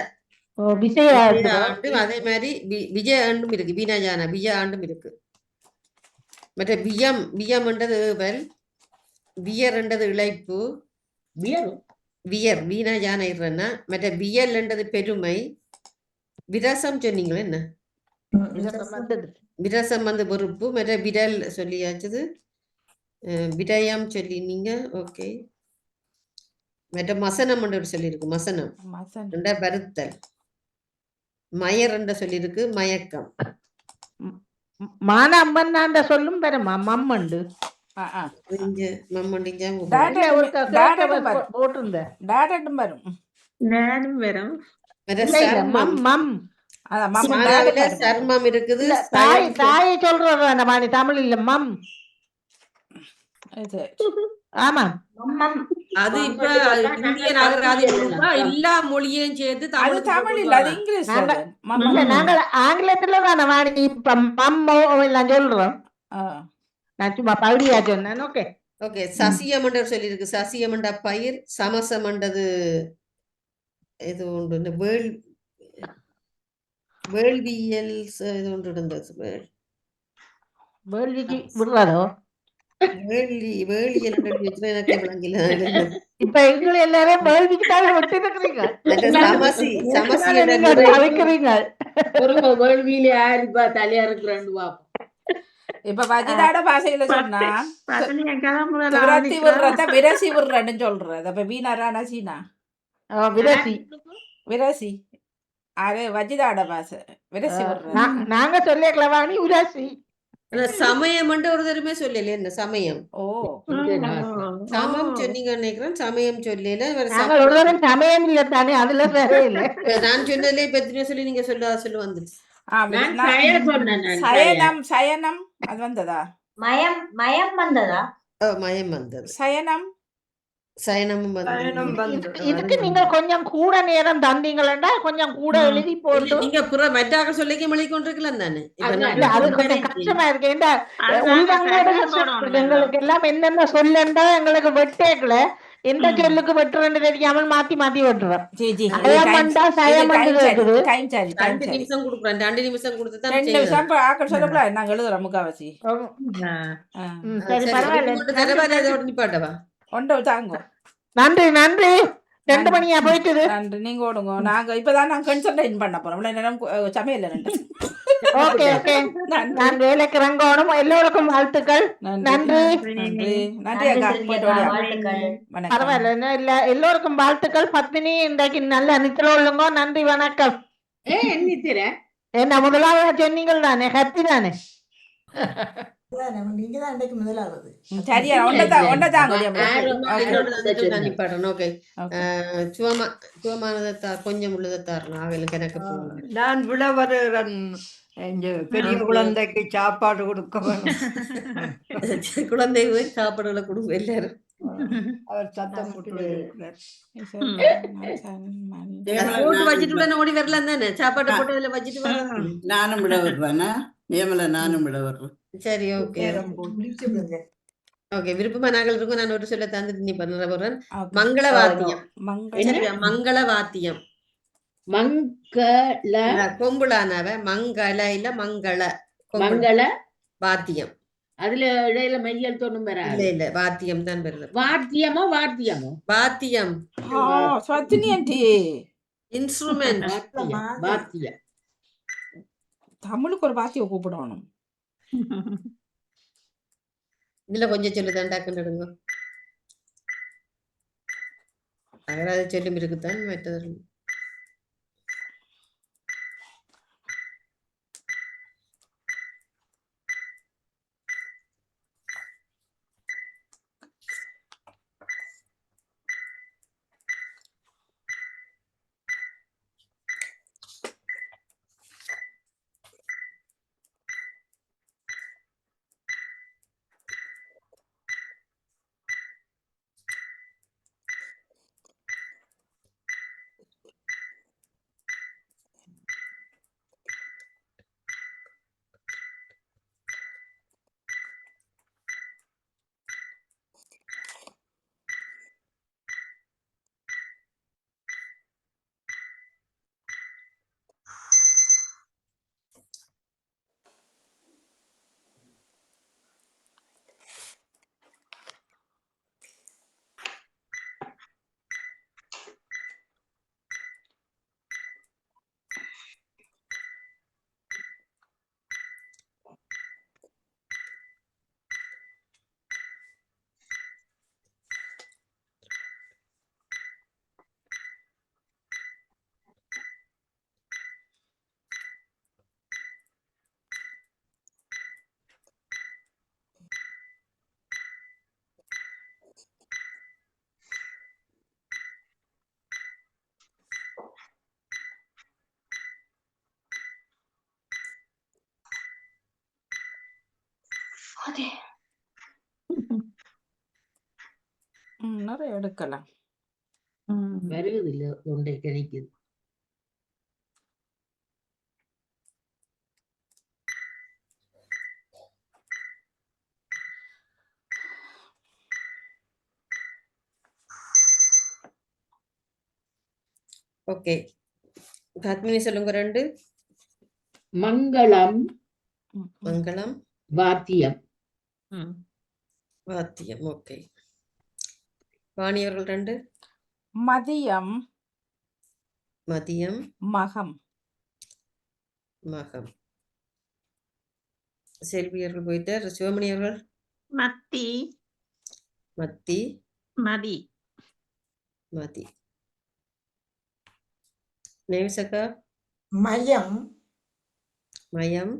விஜய ஆண்டு. அதே மாதிரி விஜய ஆண்டும் இருக்கு. பீனாஜானா விஜய ஆண்டும் இருக்கு. மற்ற வியம் வியம்ன்றது ஏவல். வியர்ன்றது இழைப்பு. வியர் வீணாஜான இருன்னா. மற்ற வியல்ன்றது பெருமை. விரசம் சொன்னீங்களா? என்ன விரசம் வந்து வெறுப்பு. மற்ற விரல் சொல்லியாச்சது. விடயம் சொல்லினீங்க. ஓகே. மற்ற மசனம் சொல்லியிருக்கு. மசனம் என்ற வருத்தல். மயர் என்ற சொல்லியிருக்கு. மயக்கம். மான அம்மன் சொல்லும் பெருமா மம்மண்டு போட்டிருந்தேன். நானும் வரும். சர்மம் இருக்குது. தாயை சொல்ற தமிழ் இல்ல மம். ஆமா, அது இப்ப இந்திய நாகராதி எல்லா மொழியையும் சேர்த்து தமிழ் இல்ல, அது இங்கிலீஷ். நாங்கள் ஆங்கிலத்துல தானே வாணி இப்ப மம்மோ எல்லாம் சொல்றோம். நான் சும்மா பகுதியா சொன்னேன். Okay okay. சசியமண்டர் சொல்லியிருக்கு. சசியமண்டா பயிர். சமசமண்டது இது ஒன்று. இந்த வேள்வியல் இது ஒன்று இருந்தது. வேள்விக்கு விடுறாரோ? வேளியல் எனக்கு விளங்கல. இப்ப எங்களை எல்லாரும் வேள்விக்கு தானே விட்டு இருக்கிறீங்க. வேள்வியில யாருப்பா தலையா இருக்கிறான்னு பாப்போம். இப்ப வஜிதாட பாஷையில சொன்னா விரசி விடுறத விரசி விடுறன்னு சொல்றது. அப்ப வீணரானா சீனா விரசி விரசி. அது வஜிதாட பாஷை. விரசி விடுற. நாங்க சொல்லிக்கலவாணி உராசி. ஆனா சமயம் ஒரு தடவை சொல்லல என்ன சமயம் ஓ சமம் சொன்னீங்க நினைக்கிறேன் சமயம் சொல்லல நாங்கள் ஒரு தடவை சமயம் இல்லை தானே அதுல வரையில நான் சொன்னதுல இப்ப எத்தனை சொல்லி நீங்க சொல்லு வந்துச்சு நான் சய சொன்னேன் நான் சய. சயனம் சயனம் அது வந்ததா? மயம் மயம் வந்ததா? மயம் வந்தது சயனம் சயனமும் பயணம் வந்து இதுக்கு நீங்க கொஞ்சம் கூட நேரம் தந்தீங்களா கொஞ்சம் கூட எழுதி போட்டு நீங்க புற மற்றாக்கள் சொல்லிக்க மொழி கொண்டிருக்கலாம் தானே இப்ப அதான். இல்ல, அது நான் கொஞ்சம் கஷ்டமா இருக்கு ஏண்டா அதுதான் உள்வாங்கோட சட்டம் போடணும் எங்களுக்கு எல்லாம் என்னென்ன சொல்லண்டா எங்களுக்கு வெட்டேக்கல எந்த சொல்லுக்கு வெட்டுறேன்னு தெரியாமல் மாத்தி மாத்தி வெட்டுறோம். ஜி ஜி இது அயமண்டா சயமண்டு கேக்குது. டைம் சரி 2 நிமிஷம் கொடுக்குறேன் 2 நிமிஷம் கொடுத்து தான் 2 நிமிஷம் ஆக்கள் சொல்லக்கூடாது நாங்க எழுதுறோம் முக்காவாசி. சரி பரவாயில்ல. தரவாத நிப்பாட்டவா ஒன்றை தாங்க. நன்றி நன்றி. 2 மணியா போயிட்டுது. நன்றி நீங்க ஓடுங்க. நாங்க இப்பதான் நாங்க கன்சல்டேட் பண்ண போறோம். இவ்வளவு நேரம் சமையல் ரெண்டு. Okay okay. நான் வேலைக்கு இறங்கணும். எல்லோருக்கும் வாழ்த்துக்கள். நன்றி நன்றி நன்றி அக்கா. போயிட்டு வாடியா. வணக்கம். பரவாயில்ல இல்ல எல்லோருக்கும் வாழ்த்துக்கள். பத்மினி இன்றைக்கு நல்ல நித்திர உள்ளுங்க. நன்றி வணக்கம். நித்திர என்ன முதலாவது சொன்னீங்கள் தானே ஹாப்பி தானே. நீங்க தான் அன்றைக்கு முதலாவது. சரியா ஒன்றை தாங்க. நிப்பாட்டணும். ஓகே சுவமானதை கொஞ்சம் உள்ளதை தாரணும் அவங்களுக்கு எனக்கு நான் விட வருகிறேன். பெரிய குழந்தைக்கு சாப்பாடு கொடுக்க வேணும். குழந்தைக்கு போய் சாப்பாடுகளை கொடுக்க எல்லாரும் அவர் சத்தம் போட்டு போட்டு வச்சுட்டு உடனே ஓடி வரலாம் தானே சாப்பாட்டை போட்டு அதுல வச்சுட்டு வரலாம். நானும் விட வருவேனா நியமல நானும் விட வருவேன். சரி ஓகே ஓகே விருப்பமா நாங்கள் இருக்கோம். நான் ஒரு சொல்ல தந்துட்டு நீ பண்ண போறேன். மங்கள வாத்தியம் மங்கள வாத்தியம் மங்கள கொம்புளானவ மங்கள இல்ல மங்கள மங்கள வாத்தியம். அதுல இடையில மையல் தோணும் பெற இல்ல இல்ல வாத்தியம் தான் வருது. வாத்தியமோ வாத்தியமோ வாத்தியம் சத்தினி ஆண்டி இன்ஸ்ட்ருமெண்ட் வாத்தியம் தமிழுக்கு ஒரு வாத்தியம் கூப்பிடணும். இதுல கொஞ்சம் சொல்லுதான் டாக்குன்னு அதாவது சொல்லும் இருக்குதான் மற்றது நிறைய எடுக்கலாம். வருவது இல்ல தொண்டை கிடைக்குது. ஓகே பத்மினி சொல்லுங்க 2. மங்களம் மங்களம் வாத்தியம் வாத்தியம். ஓகே வாணியவர்கள் 2. மதியம் மதியம் மகம் மகம். செல்வியர்கள் போயிட்டார். சிவமணி அவர்கள் மத்தி மத்தி மதி மதி. நேவிசக்கா மயம் மயம்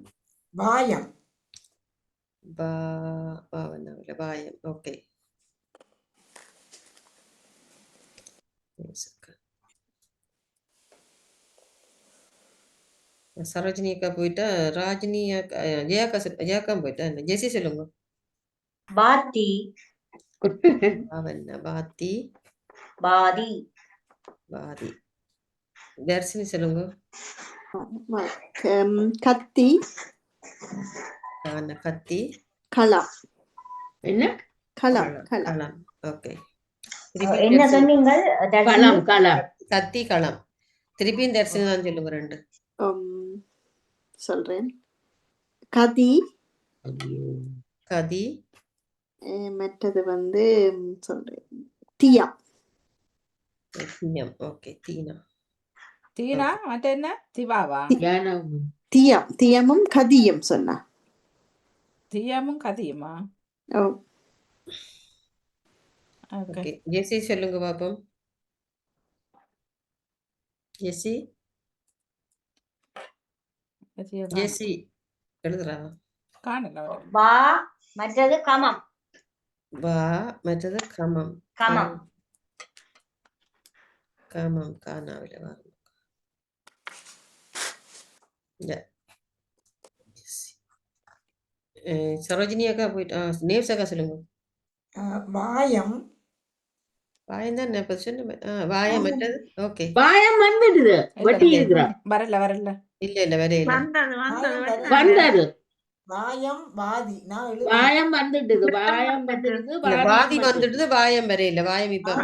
வாயம் பாவனாவில் வாயம். ஓகே. சரோஜினி அக்கா போயிட்டா, ராஜினி அக்கா, ஜெயாக்கா போயிட்டா. என்ன ஜெசி சொல்லுங்க. பாத்தி பாவண்ணா பாத்தி பாதி பாதி. தர்ஷினி சொல்லுங்க. கத்தி கத்தி களம். என்ன களம் களம். களம். ஓகே. என்ன சொன்னீங்க களம் களம் கத்தி களம். திருப்பியும் தர்ஷினி தான் சொல்லுங்க 2. சொல்றேன். கதி கதி. மற்றது வந்து சொல்றேன் தியம். தியம். ஓகே. தீனா. தீனா மற்ற என்ன திவாவா? தியம் தியமும் கதியும் சொன்னா. தியமும் கதியுமா? ஓ ஓகே. ஜெசி சொல்லுங்க பாப்போம். ஜெசி ஜெசி எழுதுறா. காணல. வா மற்றது கமம். வா மற்றது கமம். கமம் கமம் காணாவில வரும். சரோஜினி அக்கா போயிட்டா. நேவ்ஸ் அக்கா சொல்லுங்க. வாயம் வாயம் தான் நான் இப்ப சொன்னேன். வாயம் மற்றது. ஓகே. வாயம் வந்துடுது. வெட்டி இருக்கிறா. வரல இல்ல வரையில. வந்தது. வாயம் வாதி. வாயம் வந்துடுது. வாயம் வந்துடுது. வாதி வந்துடுது. வாயம் வரையில. வாயம் இப்ப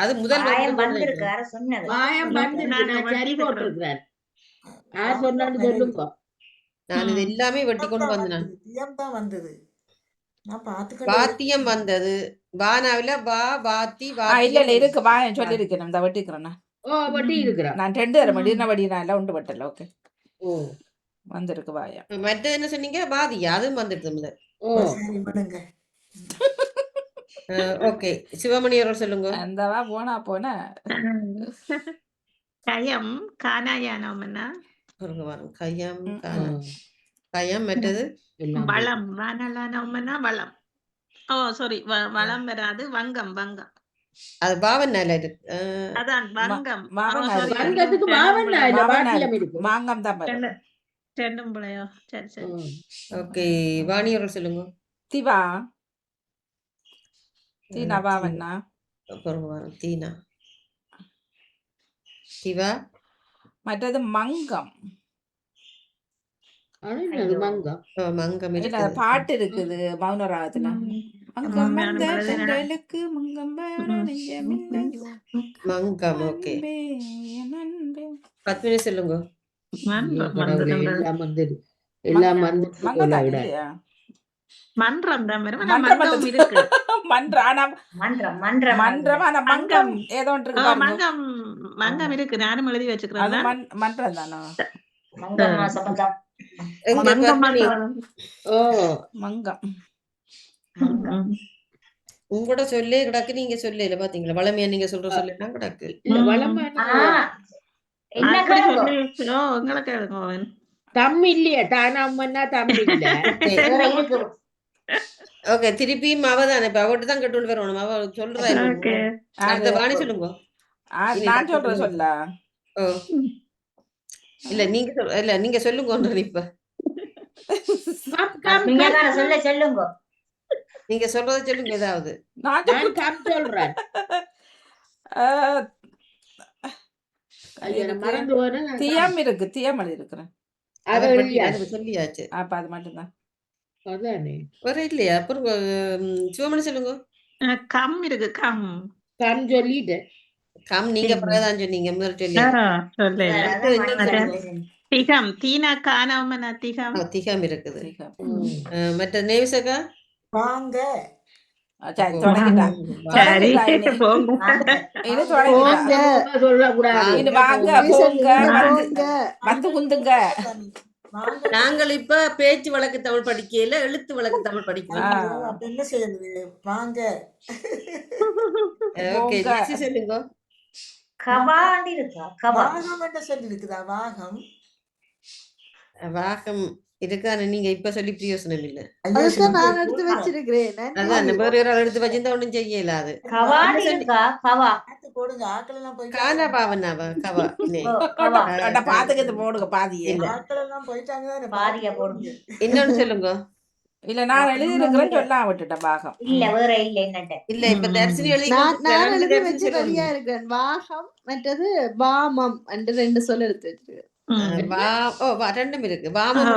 அது முதல் வாயம் வந்திருக்கு. யார சொன்னது? வாயம் வந்துடுது. நான் சரி போட்டிருக்கிறேன். யார் சொன்னான்னு சொல்லுங்க. நான் இது எல்லாமே வெட்டி கொண்டு வந்தேன். தியம் தான் வந்தது. நான் பாத்துக்கிட்டேன். வாத்தியம் வந்தது. வானாவில வா வாத்தி இல்ல இருக்கு. வாயம் சொல்லி இருக்கேன். நான் வெட்டிக்கிறேன். வெட்டி இருக்கிறேன். நான் 2 தர மடினா வடினா எல்லாம் உண்டு பட்டல. ஓகே. வந்திருக்கு வாயம். மற்ற என்ன சொன்னீங்க? வாதியா? அதுவும் வந்துடுது முதல். சரி விடுங்க. ஓகே. சிவமணி அவர்கள் சொல்லுங்க. அந்தவா போனா கயம் கானாயானோம்னா வரும். கையம் காணம். கையம் மற்றது வளம். வானலானோம்னா வளம். ஓ சாரி, வளம் வராது. வங்கம் வங்கம். அது பாவனால இருக்கு. அதான் வங்கம். வங்கத்துக்கு பாவனா இல்ல, வாத்தியம் இருக்கு. மாங்கம் தான் வரும். ரெண்டும் பிள்ளையோ. சரி. ஓகே. வாணி அவர்கள் சொல்லுங்க. திவா தீனா பாவண்ணா. வரும். தீனா திவா. மற்றது மங்கம். மங்கம். மங்கம் இல்ல பாட்டு இருக்குது மௌனராகத்துல. மங்கம் வந்த சென்றலுக்கு மங்கம் வர நெஞ்சமில்லை. மங்கம். ஓகே. பத்மினி சொல்லுங்க. எல்லாம் வந்து எல்லாம் வந்து மன்றம் தான் வரும். மன்றம் இருக்கு. மன்றம் ஏதோ ஒன்று இருக்கு. மங்கம் இருக்கு. நானும் எழுதி வச்சுக்கிறேன். மன்றம் தானோ? மங்கம் உங்களோட சொல்லே கிடக்கு. நீங்க சொல்லல பாத்தீங்களா? வளமையா நீங்க சொல்ற சொல்ல கிடக்கு. தம் இல்லையா? தானம்மன்னா தம் இல்ல. ஓகே. திருப்பியும் அவதானே இப்ப அவட்டு தான் கட்டுண்டு வரணும். அவ சொல்றா. அடுத்த வாணி சொல்லுங்க. நான் சொல்ற சொல்ல. இல்ல நீங்க சொல்லுங்க. இப்ப சொல்லுங்க. நீங்க சொல்றத சொல்லுங்க. ஏதாவது நான் சொல்றேன். தியம் இருக்கு. தியம் எழுதி இருக்கிறேன். அது சொல்லியாச்சு. அப்ப அது மட்டும்தான். வேற இல்லையா? அப்புறம் சிவமணி சொல்லுங்க. கம் இருக்கு. கம் சொல்லிட்டு கம் நீங்க பிரதான் சொன்னீங்க. முதல் திகம். தீனா காணோம்னா திகம். திகம் இருக்குது. மற்ற நேவிசகா வாங்க. நாங்கள் இப்ப பேச்சு வழக்கு தமிழ் படிக்கல, எழுத்து வழக்கு தமிழ் படிக்கிறோம். என்ன செய்யுது? வாங்க. ஓகே. சொல்லுங்க. கபாண்டி இருக்கா? வாகம் என்ன சொல்லி இருக்குதா? வாகம். வாகம் இதுக்கான நீங்க இப்ப சொல்லி பிரயோசனம் இல்ல. அதுதான் நான் எடுத்து வச்சிருக்கிறேன். அதான் வேற ஒரு ஆள் எடுத்து வச்சிருந்தா ஒண்ணும் செய்யல. அது கவாடி இருக்கா கவா போடுங்க ஆக்கள் எல்லாம் போயிட்டாங்க. கானா பாவனாவா கவா அட பாத்துக்கிட்டு போடுங்க பாதியே. இல்ல ஆக்கள் எல்லாம் போயிட்டாங்க தானே. பாதியா போடுங்க. இன்னொன்னு சொல்லுங்க. இல்ல நான் எழுதியிருக்கிறேன் சொல்லாம விட்டுட்டேன் பாகம். இல்ல வேற இல்ல என்னட்ட. இல்ல இப்ப தர்சினி எழுதி நான் எழுதி வச்சு ரெடியா இருக்கேன். வாகம் மற்றது வாமம் என்று 2 சொல் எடுத்து வச்சிருக்கேன். ரெண்டும் இருக்கு. வாமம்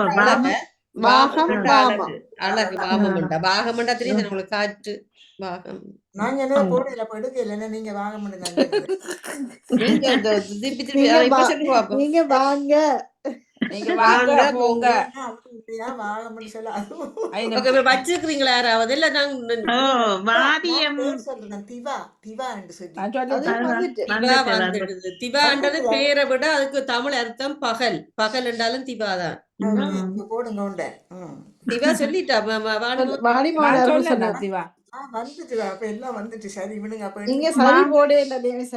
வாகம் வாமம் அழகு வாமம்ண்டா பாகமண்டா தெரியுது உங்களுக்கு. காற்று பாகம் நாங்க என்ன போடல எடுக்கல. நீங்க வாங்க முடியாது. நீங்க வாங்க நீங்க வாங்க போங்க வச்சிருக்கீங்களா யாராவது? இல்ல வாதியம் திவான்றது பேரை விட அதுக்கு தமிழ் அர்த்தம் பகல். பகல் என்றாலும் திவாதான். போடுங்க. திவா சொல்லிட்டா திவா வந்துட்டு அப்ப எல்லாம் வந்துட்டு. சரி விடுங்க. அப்ப நீங்க சரி போடே இல்ல.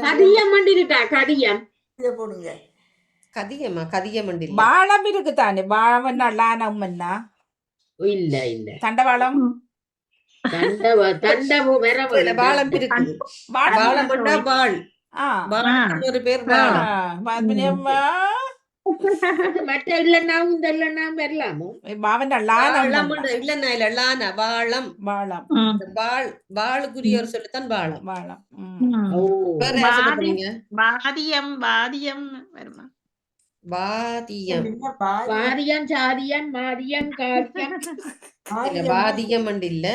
கடியம் மண்டிட்டா கடியம் போடுங்க. கதியம்மா கதியம் மண்டி வாழம் இருக்குதானே. வாழம்னா லானம்னா இல்ல இல்ல தண்டவாளம். தண்டவோ வேற வாழம் இருக்கு. வாழம் பண்ணா வாழ். ஒரு பேர் மற்ற இல்லன்னாவும் இந்த இல்லன்னாவும் வரலாமோ. பாவனா லானம் இல்லன்னா இல்ல லானா வாழம். வாழம் வாளுக்குரிய ஒரு சொல்லுத்தான் வாழம். வாழம். வாதியம் வாதியம் வருமா? வாதியம் வாதியம் சாதியம் மாதியம் காரியம். வாதியம் இல்ல.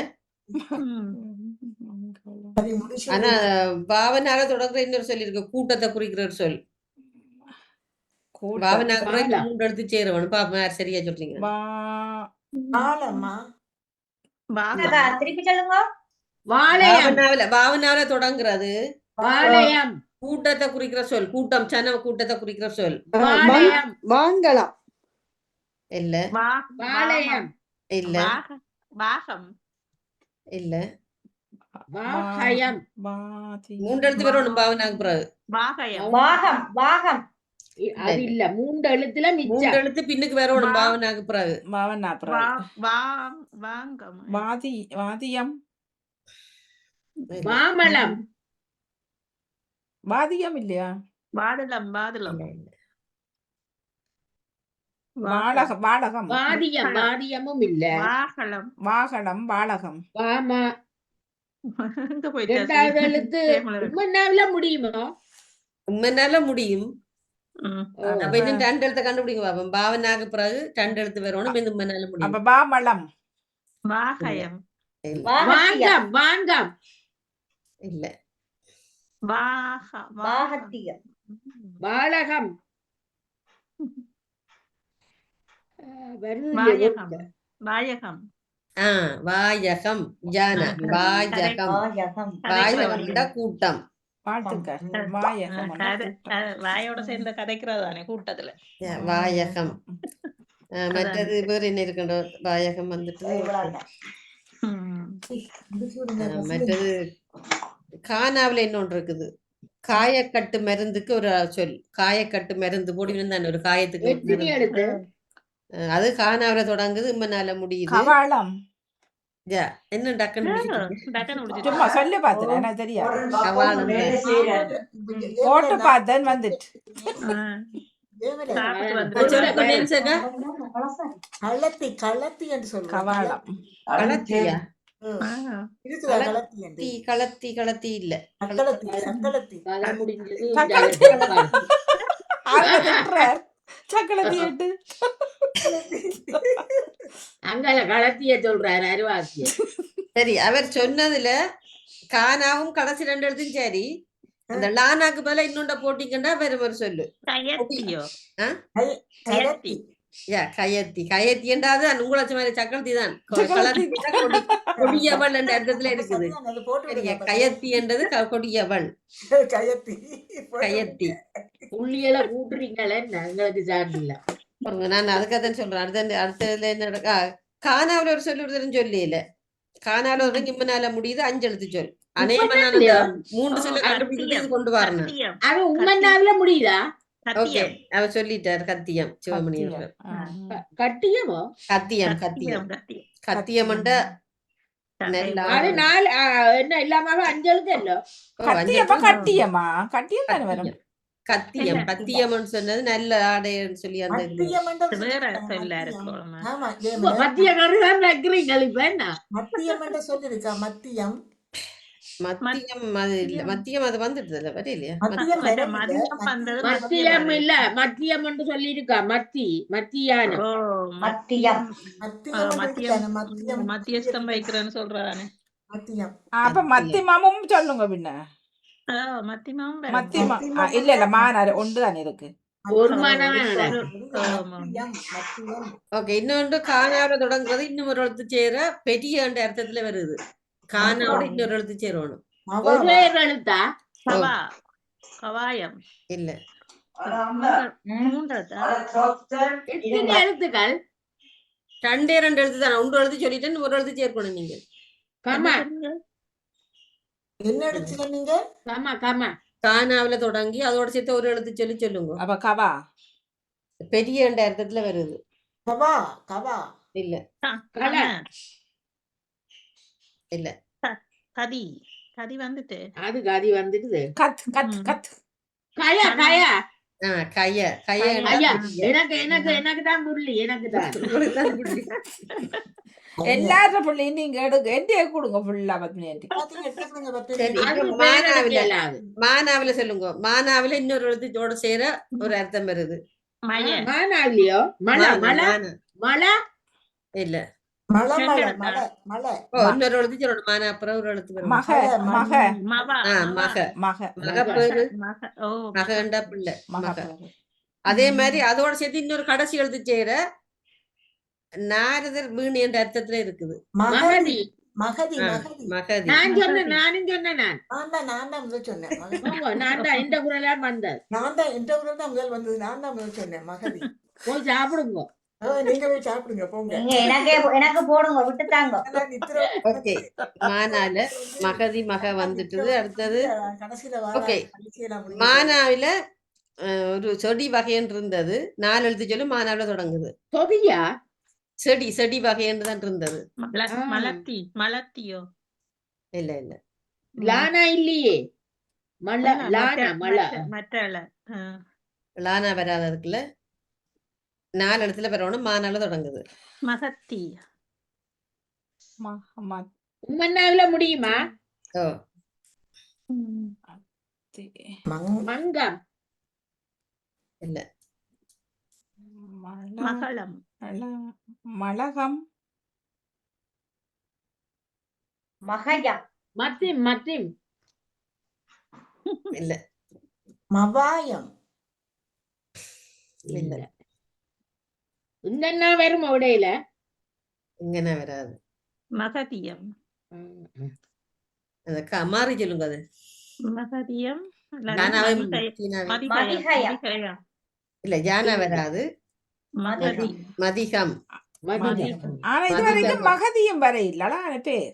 ஆனா பாவனால தொடங்குற இன்னொரு சொல் இருக்கு. கூட்டத்தை குறிக்கிற ஒரு சொல். பாவனாக 3 எழுத்து சேருவணும். பாப்பா சரியா சொல்றீங்க. திருப்பி சொல்லுங்க. பாவனாவில தொடங்குறது. வாழையம் கூட்டத்தை குறிக்கிற சொல். கூட்டம் சன கூட்டத்தை குறிக்கிற சொல். வாங்கலாம் இல்ல. வாழையம் இல்ல. வாகம் இல்ல. வாகயம் 3 எழுத்து வரணும் பாவனாக்கு பிறகு. வாகம் வாகம் அது இல்ல. 3 எழுத்துல 3 எழுத்து பின்னுக்கு வரணும் பாவனாக்கு பிறகு. பாவனா வாங்கம் வாதியம் மாமலம் வாதியம் இல்லையா? வாடலம் வாடகம் வாடகம் வாதியம் வாதியமும் இல்ல. வாகனம் வாடகம். வாமா 2வது எழுத்து உம்மன்னாவில முடியுமோ? உம்மனால முடியும். அப்ப இன்னும் 2 எழுத்தை கண்டுபிடிங்க பாப்போம். பாவனாக்கு பிறகு 2 எழுத்து வரணும். இந்த உம்மனால முடியும். அப்ப பாமலம் வாகயம் வாங்கம் வாங்கம் இல்ல. வாகத்தியம் வாழகம் வாயகம் வாயகம் ஜான வாயகம். வாயகம் கூட்டம். வாயோட சேர்ந்து கதைக்கிறதானே கூட்டத்துல. வாயகம். மற்றது வேற என்ன இருக்கின்ற வாயகம் வந்துட்டு. மற்றது கானாவில இன்னொன்று இருக்குது. காயக்கட்டு மருந்துக்கு ஒரு சொல். காயக்கட்டு மருந்து போடுவீங்க ஒரு காயத்துக்கு. அது கானாவில தொடங்குது. இம்மனால முடியுது. கவாலம் என்ன டக்குன்னு சும்மா சொல்லி பார்த்தேன். எனக்கு தெரியாது. போட்டு பார்த்தேன் வந்துட்டு. களத்தி என்று சொல்லுங்க. கவாலம் களத்தியா? களத்தி இல்ல. சக்கலத்தி அங்கல களத்திய சொல்றாரு அருவாசிய. சரி அவர் சொன்னதுல கானாவும் கடைசி 2 எழுத்தும் சரி. அந்த லானாக்கு பதிலா இன்னொண்ட போட்டிக்கண்டா வேற ஒரு சொல்லு. கயத்தி கயத்தி என்றாது உங்கள மாதிரி சக்கரத்தி தான். கொடியவள் என்ற அர்த்தத்துல இருக்குது. கயத்தி என்றது கொடியவள். கயத்தி புள்ளியல கூட்டுறீங்களே எங்களுக்கு சார்பில்ல. நான் அதுக்காக சொல்றேன். அடுத்ததுல என்ன கானாவில ஒரு சொல்லி சொல்லியில. கானாவில ஒரு இம்மனால முடியுது. 5 எழுத்து சொல். அநேகமான 3 சொல்ல கண்டுபிடிச்சு கொண்டு வரணும். அது உம்மன்னாவில முடியுதா? ஓகே, கத்தியம் அவர் சொல்லிட்டார் கத்தியம். சிவமணி கத்தியம். அவர்கள் கட்டியமோ கத்தியம் கத்தியம் கத்தியம் கத்தியம் கத்தியம்ன்ற நெல் அது ஆடு. 4 என்ன இல்லாம 5 எழுத்தല്ലോ ஓ, கத்தியமா அஞ்சல் கட்டியமா கட்டியம் தானே வரும். கத்தியம் இல்ல. கத்தியம்னு சொன்னது நல்ல ஆடைன்னு சொல்லி அந்த இது. மத்தியம் என்ற வேற சொல்லிருக்காங்க, சொல்ல மத்தியம். இருக்கோம் ஆமா ஜெயமலர். மத்திய கருதான் வைக்கிறீங்க இப்ப என்ன மத்தியம் என்ற சொல்லிருக்கா, மத்தியம். மத்தியம் அது இல்ல, மத்தியம் அது வந்துடுதுல்ல வர இல்லையா? மத்தியம் மற்ற வரும் இல்ல, மதியம் வந்தது மத்தியம் இல்ல மத்தியம் என்று சொல்லியிருக்கா மத்தியானம் ஓ மத்தியம். மத்தியம் மத்தியம் தானே, மத்தியம் மத்தியஸ்தம் வைக்கிறேன்னு சொல்றானே. மத்தியம். அப்ப மத்தியமாமும் சொல்லுங்க பின்ன. மத்தியமாவும் மத்தியமா இல்ல இல்ல மானாரு ஒன்று தானே இருக்கு. ஒரு மானமே மத்தியம் மத்தியம். ஓகே, இன்னொன்று காணாவோட தொடங்குறது இன்னும் ஒரு எழுத்து சேர பெரிய என்ற அர்த்தத்துல வருது. காணாவோட இன்னொரு எழுத்து சேரணும். ஒரே எழுத்தா கவா கவாயம் இல்ல மூன்றதா எத்தனை எழுத்துக்கள் 2 எழுத்து தானே. 1 எழுத்து சொல்லிட்டு ஒரு எழுத்து சேர்க்கணும் நீங்க. கமா என்ன எடுத்துல நீங்க? கமா காணாவில தொடங்கி அதோட சேர்த்து ஒரு எழுத்து சொல்லி சொல்லுங்க. அப்ப கவா பெரிய என்ற அர்த்தத்துல வருது. கவா கவா. இல்ல கல இல்ல கதி கதி வந்துட்டு அது காதி வந்துடுது கத் கத் கத். கயா கயா கைய கைய ஐயா எனக்கு தான் புள்ளி எனக்கு தான் எல்லாரும் புள்ளி நீங்க எடுங்க என்கிட்ட கொடுங்க ஃபுல்லா பத்மினி. சரி, அது இப்ப மானாவில இல்லாது மானாவில சொல்லுங்க. மானாவில இன்னொரு எழுத்தோட சேர ஒரு அர்த்தம் வருது. மய மானாவிலையோ மழை மழை மானா. மழை இல்ல மலை மலை மலை மலை. இன்னொரு எழுத்து சொல்லணும். மானா அப்புறம் ஒரு எழுத்து வரும். மக மக மவா மக மக மக பேரு மக ஓ மகண்டா பிள்ளை மக மக. அதே மாதிரி அதோட சேர்த்து இன்னொரு கடைசி எழுத்து சேர நாரதர் வீணி என்ற அர்த்தத்துல இருக்குது. மகதி மகதி மகதி மகதி. மகதி. நானும் சொன்னேன் நான் தான் முதல் சொன்னேன் மகதி. நான் தான் இந்த குரலா வந்தது நான் தான் இந்த ஊர்ல தான் முதல் வந்தது. நான் தான் முதல் சொன்னேன் மகதி. போய் சாப்பிடுங்க நீங்க போய் சாப்பிடுங்க போங்க. நீங்க எனக்கு போடுங்க விட்டுத்தாங்க. ஓகே, மானால மகதி மக வந்துட்டுது. அடுத்தது கடைசியில ஓகே, மானாவில ஒரு செடி வகைன்னு இருந்தது. 4 எழுத்து சொல்லி மானாவில தொடங்குது. தொதியா செடி வகைன்னு தான் இருந்தது. மலத்தியோ இல்ல இல்ல லானா இல்லையே மழை லானா மழை மற்ற லானா வராததுக்குள்ள 4 எழுத்துல வரணும். மானால தொடங்குது. மகத்தி மன்னாவில முடியுமா ஓ மங்கம் இல்ல மகளம் மலகம் மகயம் மத்திம் இல்ல மவாயம் இல்ல இங்கன்னா வரும் உடையில இங்கன வராது. மகதியம் அந்த மாறி சொல்லுங்க. அது மகதியம் ஜானாவே மதிகயம். இல்ல ஜானா வராது. மகதி மதிகம். ஆனா இது வரைக்கும் மகதியும் வர இல்லடா பேர்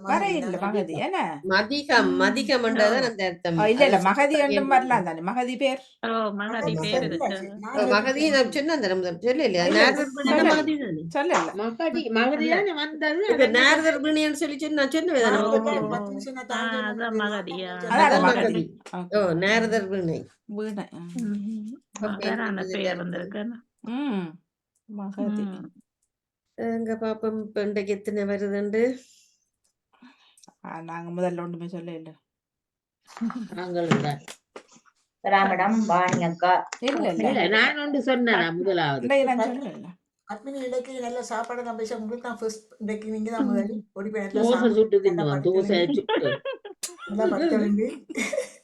வர இல்ல மகதி என்ன மதிகம் மதிகம்ன்றதான் அந்த அர்த்தம். இல்ல இல்ல மகதி என்றும் வரலாம் தானே மகதி பேர். மகதி பேர் இருக்கு. மகதி நான் சொன்னேன் சொல்ல இல்லையா? சொல்லல மகதி தானே வந்தது நாரதர் பிணின்னு சொல்லி நான் சொன்னேன். மகதியா மகதி ஓ நாரதர் பிணை வீணை. பேர் வந்திருக்கு. மகதி எங்க பாப்போம் இன்றைக்கு எத்தனை வருதுண்டு. நாங்க முதல்ல ஒண்ணுமே சொல்ல இல்ல. ராமடம் வாணியக்கா இல்ல இல்ல நான் ஒன்று சொன்னேன் முதலாவது சொல்லல. அட்மினி இன்றைக்கு நல்ல சாப்பாடு நான் பேச உங்களுக்கு தான் ஃபர்ஸ்ட். இன்றைக்கு நீங்க தான் முதல் ஓடி போய் தோசை சுட்டு தின்னுவான் தோசை சுட்டு நல்லா பத்தவங்க.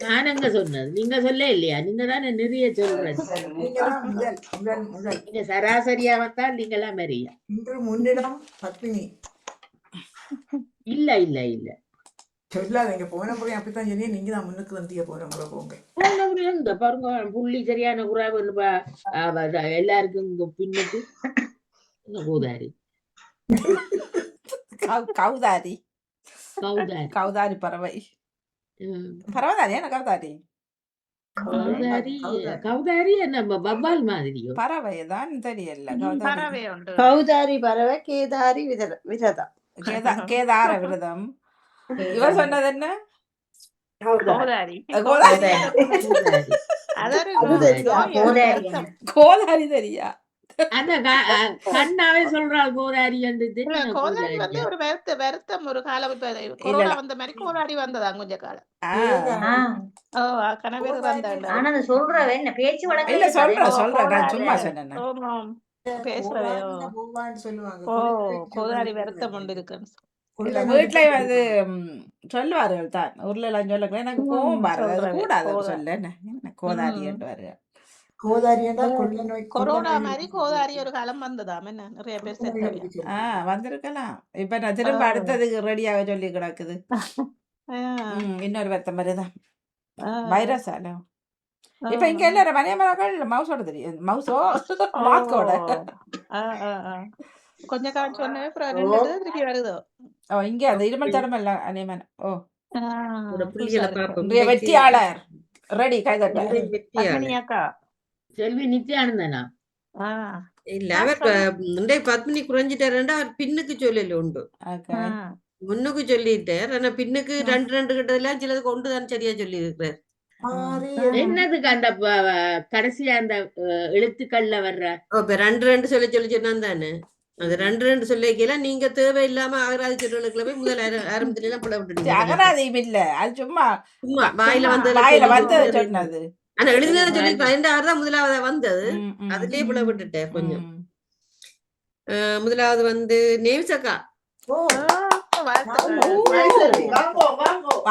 நான் எங்க சொன்னது நீங்க சொல்ல இல்லையா? நீங்க தானே நிறைய சொல்றது. நீங்க தான் முதல் முதல் முதல். நீங்க சராசரியா வந்தால் நீங்களாம் மரியா. இன்று முன்னிடம் பத்மினி. இல்ல இல்ல இல்ல சொல்லாதீங்க. போன முறை அப்படித்தான் சொன்னீங்க. நீங்க தான் முன்னுக்கு வந்தீங்க. போன முறை போங்க. போன முறை இந்த பாருங்க புள்ளி சரியான குறைவு எல்லாருக்கும் பின்னுக்கு கூதாரி கௌதாரி கௌதாரி கௌதாரி பறவை பறவைதானே என்ன கௌதாரி கௌதாரி கௌதாரி என்ன வவ்வால் மாதிரியோ பறவை தான் தெரியல. கௌதாரி பறவை உண்டு. கௌதாரி பறவை கேதாரி விரதம் கேதார விரதம். இவர் சொன்னது என்ன? கோதாரி. கோதாரி. கோதாரி அதொரு அது தெரியா? கோதாரி வருத்தம். கோதாரி தெரியா? அந்த கண்ணாவே சொல்றாள் கோதாரி என்று இல்ல, கோதாரி வந்து ஒரு வருத்தம் ஒரு காலம். இப்ப கொரோனா வந்த மாதிரி கோதாரி வந்ததா கொஞ்ச காலம். ஓ, கணவர் வந்தாங்க. ஆனா அது சொல்றவ என்ன பேச்சு வழக்கு இல்ல இருக்காது. சொல்றேன் நான் சும்மா சொன்னேன். ஆமாம், பேசுறவே. சொல்லுவாங்க. ஓ, கோதாரி வருத்தம் உண்டு இருக்குன்னு. இல்ல வீட்டுல வந்து சொல்லுவார்கள் தான் ஊர்ல சொல்ல எனக்கு கோவம் பாருங்க அது கூடாது சொல்ல என்ன கோதாரி என்று கோதாரியண்டா கொள்ள நோய் கொரோனா மாதிரி கோதாரி ஒரு காலம் வந்ததாம். என்ன நிறைய பேர் செத்தவையா. வந்திருக்கலாம். இப்ப நான் திரும்ப அடுத்ததுக்கு ரெடியாக சொல்லி கிடக்குது. இன்னொரு வருத்தம் மாதிரிதான் வைரஸ் ஆனா இப்ப இங்க எல்லாரும் மணியமரங்கள் மவுசோட தெரியும். மவுசோ மாஸ்கோட கொஞ்ச காலம் சொன்னவே அப்புறம் 2 திருப்பி வருதோ. இங்க அந்த இருமல் தடமை இல்ல அனிமன். வெற்றியாளர் ரெடி கைதட்ட அக்கா செல்வி நித்யானந்தனா இல்ல அவர் பத்மினி குறைஞ்சிட்டாருண்டா அவர் பின்னுக்கு சொல்லல உண்டு. முன்னுக்கு சொல்லிட்டார். ஆனா பின்னுக்கு 2 கிட்டதெல்லாம் சிலது கொண்டுதான் சரியா சொல்லி இருக்கிறார். என்னதுக்கு அந்த கடைசியா அந்த எழுத்துக்கள்ல வர்ற 2 சொல்லி சொன்னா தானே அது 2 சொல்லிக்கல. நீங்க தேவையில்லாம அகராதி சொல்லுகளுக்குள்ள போய் முதல் ஆரம்பத்துல எல்லாம் புல விட்டுட்டீங்க. அகராதியும் இல்ல அது சும்மா வாயில வந்து சொன்னது. ஆனா எழுதினதை சொல்லி 2 தான் முதலாவது வந்தது. அதுலயே புல விட்டுட்டேன் கொஞ்சம். முதலாவது வந்து நேவிசக்கா.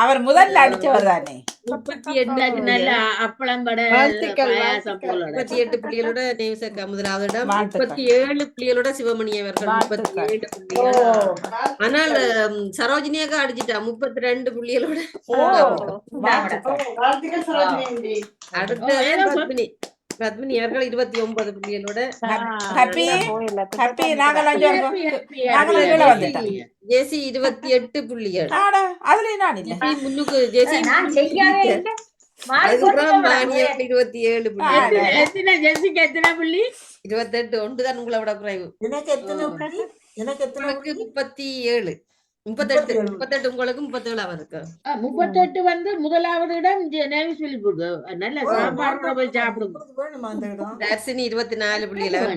அவர் முதல்ல அடிச்சவர் தானே. 38 நல்ல அப்பளம் பட 38 புள்ளிகளோட நேவிசக்கா முதலாவது இடம். 37 புள்ளிகளோட சிவமணி அவர்கள் 37 புள்ளிகள். ஆனால் சரோஜினியாக்கா அடிச்சிட்டா 32 புள்ளிகளோட. அடுத்த பத்மினி அவர்கள் 29 புள்ளிகளோட. ஜேசி 28 புள்ளிகள். முன்னுக்கு ஜேசி 27 புள்ளி. 28 ஒன்றுதான் உங்களை விட குறைவு. எனக்கு எத்தனை 37 38 உங்களுக்கு 37 அவருக்கு. 38 வந்து முதலாவது இடம் நல்ல சாப்பாடு போய் சாப்பிடுங்க. தர்சினி 24 புள்ளிகள்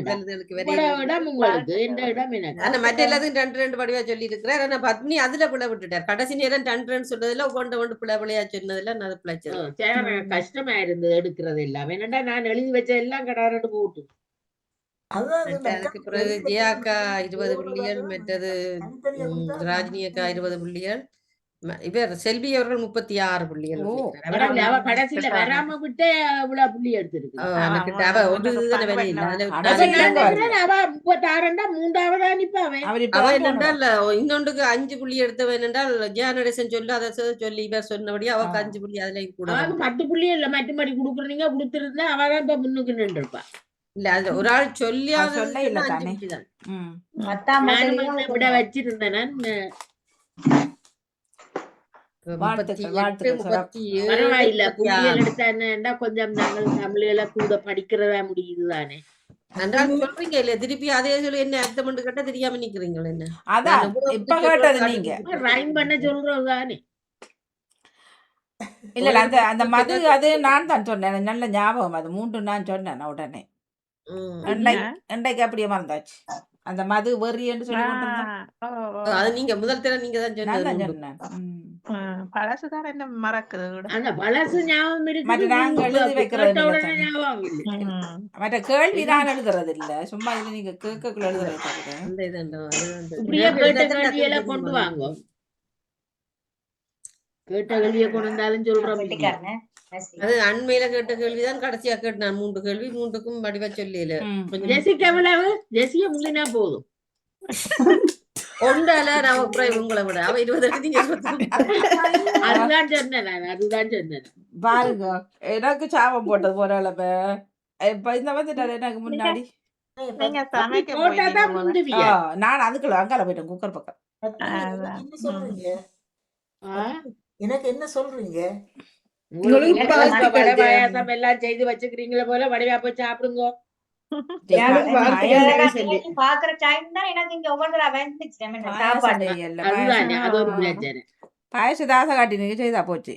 இடம் உங்களுக்கு இந்த இடம் எனக்கு. ஆனா மற்ற எல்லாத்துக்கும் 2 படிவா சொல்லி இருக்கிறார். ஆனா பத்மினி அதுல புள்ள விட்டுட்டார். கடைசி நேரம் 2 சொன்னதுல கொண்டு பிள்ளையா சொன்னதுல நான் பிள்ளைச்சு கஷ்டமா இருந்தது எடுக்கிறது எல்லாம். என்னடா நான் எழுதி வச்ச எல்லாம் கடாரட்டு போட்டு. அதுக்கு பிறகு ஜியாக்கா 20 புள்ளிகள். மற்றது ராஜினி அக்கா 20 புள்ளிகள். இவர் செல்வி அவர்கள் 36 புள்ளிகள். கடைசியில வராம விட்டு இவ்வளவு புள்ளி எடுத்திருக்கு. இன்னொன்றுக்கு 5 புள்ளி எடுத்தவன் என்றால் ஜியானடேசன் சொல்லி அதை சொல்லி இவர் சொன்னபடி அவருக்கு 5 புள்ளி அதுல கூட 10 புள்ளி இல்ல மറ്റുபடி கொடுக்குறீங்க கொடுத்துருந்தா அவதான் இப்ப முன்னுக்கு நின்று இருப்பா. இல்ல அது ஒரு ஆள் சொல்லி விட வச்சிருந்தேன். பரவாயில்ல புள்ளிகள் எடுத்தா கொஞ்சம் நாங்கள் தமிழ்ல கூட படிக்கிறதா முடியுதுதானே. சொல்றீங்க இல்ல திருப்பி அதே சொல்லி என்ன அர்த்தம் பண்ணு கேட்டா தெரியாம நிக்கிறீங்களா? என்ன அதான் இப்ப கேட்டது நீங்க ரைம் பண்ண சொல்றதுதானே. இல்ல அந்த அந்த மது அது நான் தான் சொன்னேன். நல்ல ஞாபகம் அது 3 நான் சொன்னேன் உடனே. அப்படியே மறந்தாச்சு. அந்த மது வெறி என்று சொல்லி அது நீங்க முதல் தடவை நீங்க தான் சொன்னேன். பழசுதான் என்ன மறக்குது. அந்த பழசு ஞாபகம் இருக்கு. மற்ற கேள்வி நான் எழுதுறது இல்ல. சும்மா இது நீங்க கேட்கக்குள்ள எழுதுறது கொண்டு வாங்க. கேட்ட கேள்வியை கொண்டு வந்தாலும் சொல்றோம். அது அண்மையில கேட்ட கேள்விதான் கடைசியா கேட்டு நான் 3 கேள்வி 3க்கும் வடிவா சொல்லல. ஜெசிக்கு எவ்வளவு? ஜெசிய முந்தினா போதும். ஒன்றால நான் உங்களை விட அவ 20 நீங்க அதுதான் சொன்னேன். பாருங்க எனக்கு சாபம் போட்டது போறாளப்ப இப்ப இந்த வந்துட்டாரு எனக்கு முன்னாடி. நான் அதுக்குள்ள அங்கால போயிட்டேன் குக்கர் பக்கம். எனக்கு என்ன சொல்றீங்க? உங்களுக்கு எனக்கு பால்கோவா, வாழ்த்துக்கள் பாயாசம் எல்லாம் செய்து வச்சுக்கிறீங்களே போல வடிவா போய் சாப்பிடுங்க. எனக்கு வாழ்த்துக்கள் சொல்லி பாக்குற டைம் தான் எனக்கு இங்க ஒவ்வொரு வந்துச்சு பாயாசம் சாப்பாடு செய்யல அதுதானே அது ஒரு பாயாசம் பிரச்சனை. பாயச தாசை காட்டினீங்க செய்தா போச்சு.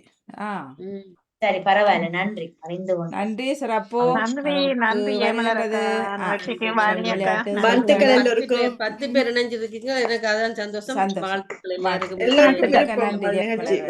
ம். சரி பரவாயில்ல நன்றி அறிந்து கொண்டு நன்றி சிறப்பு. நன்றி நமக்கு நன்றி வருகின்றது ஜெயமலரக்கா, நிகழ்ச்சிக்கு வாணி அக்கா, விளையாட்டு நன்றி. வாழ்த்துக்கள் சொற்கள். எல்லோருக்கும். 10 பேர் இணைஞ்சிருக்கீங்க. எனக்கு அதான் சந்தோஷம். சந்தோஷம். வாழ்த்துக்கள் எல்லாருக்கும். எல்லாருக்கும் மிக்க விருப்பம் நன்றி நிகழ்ச்சி. ஜெயமலர்.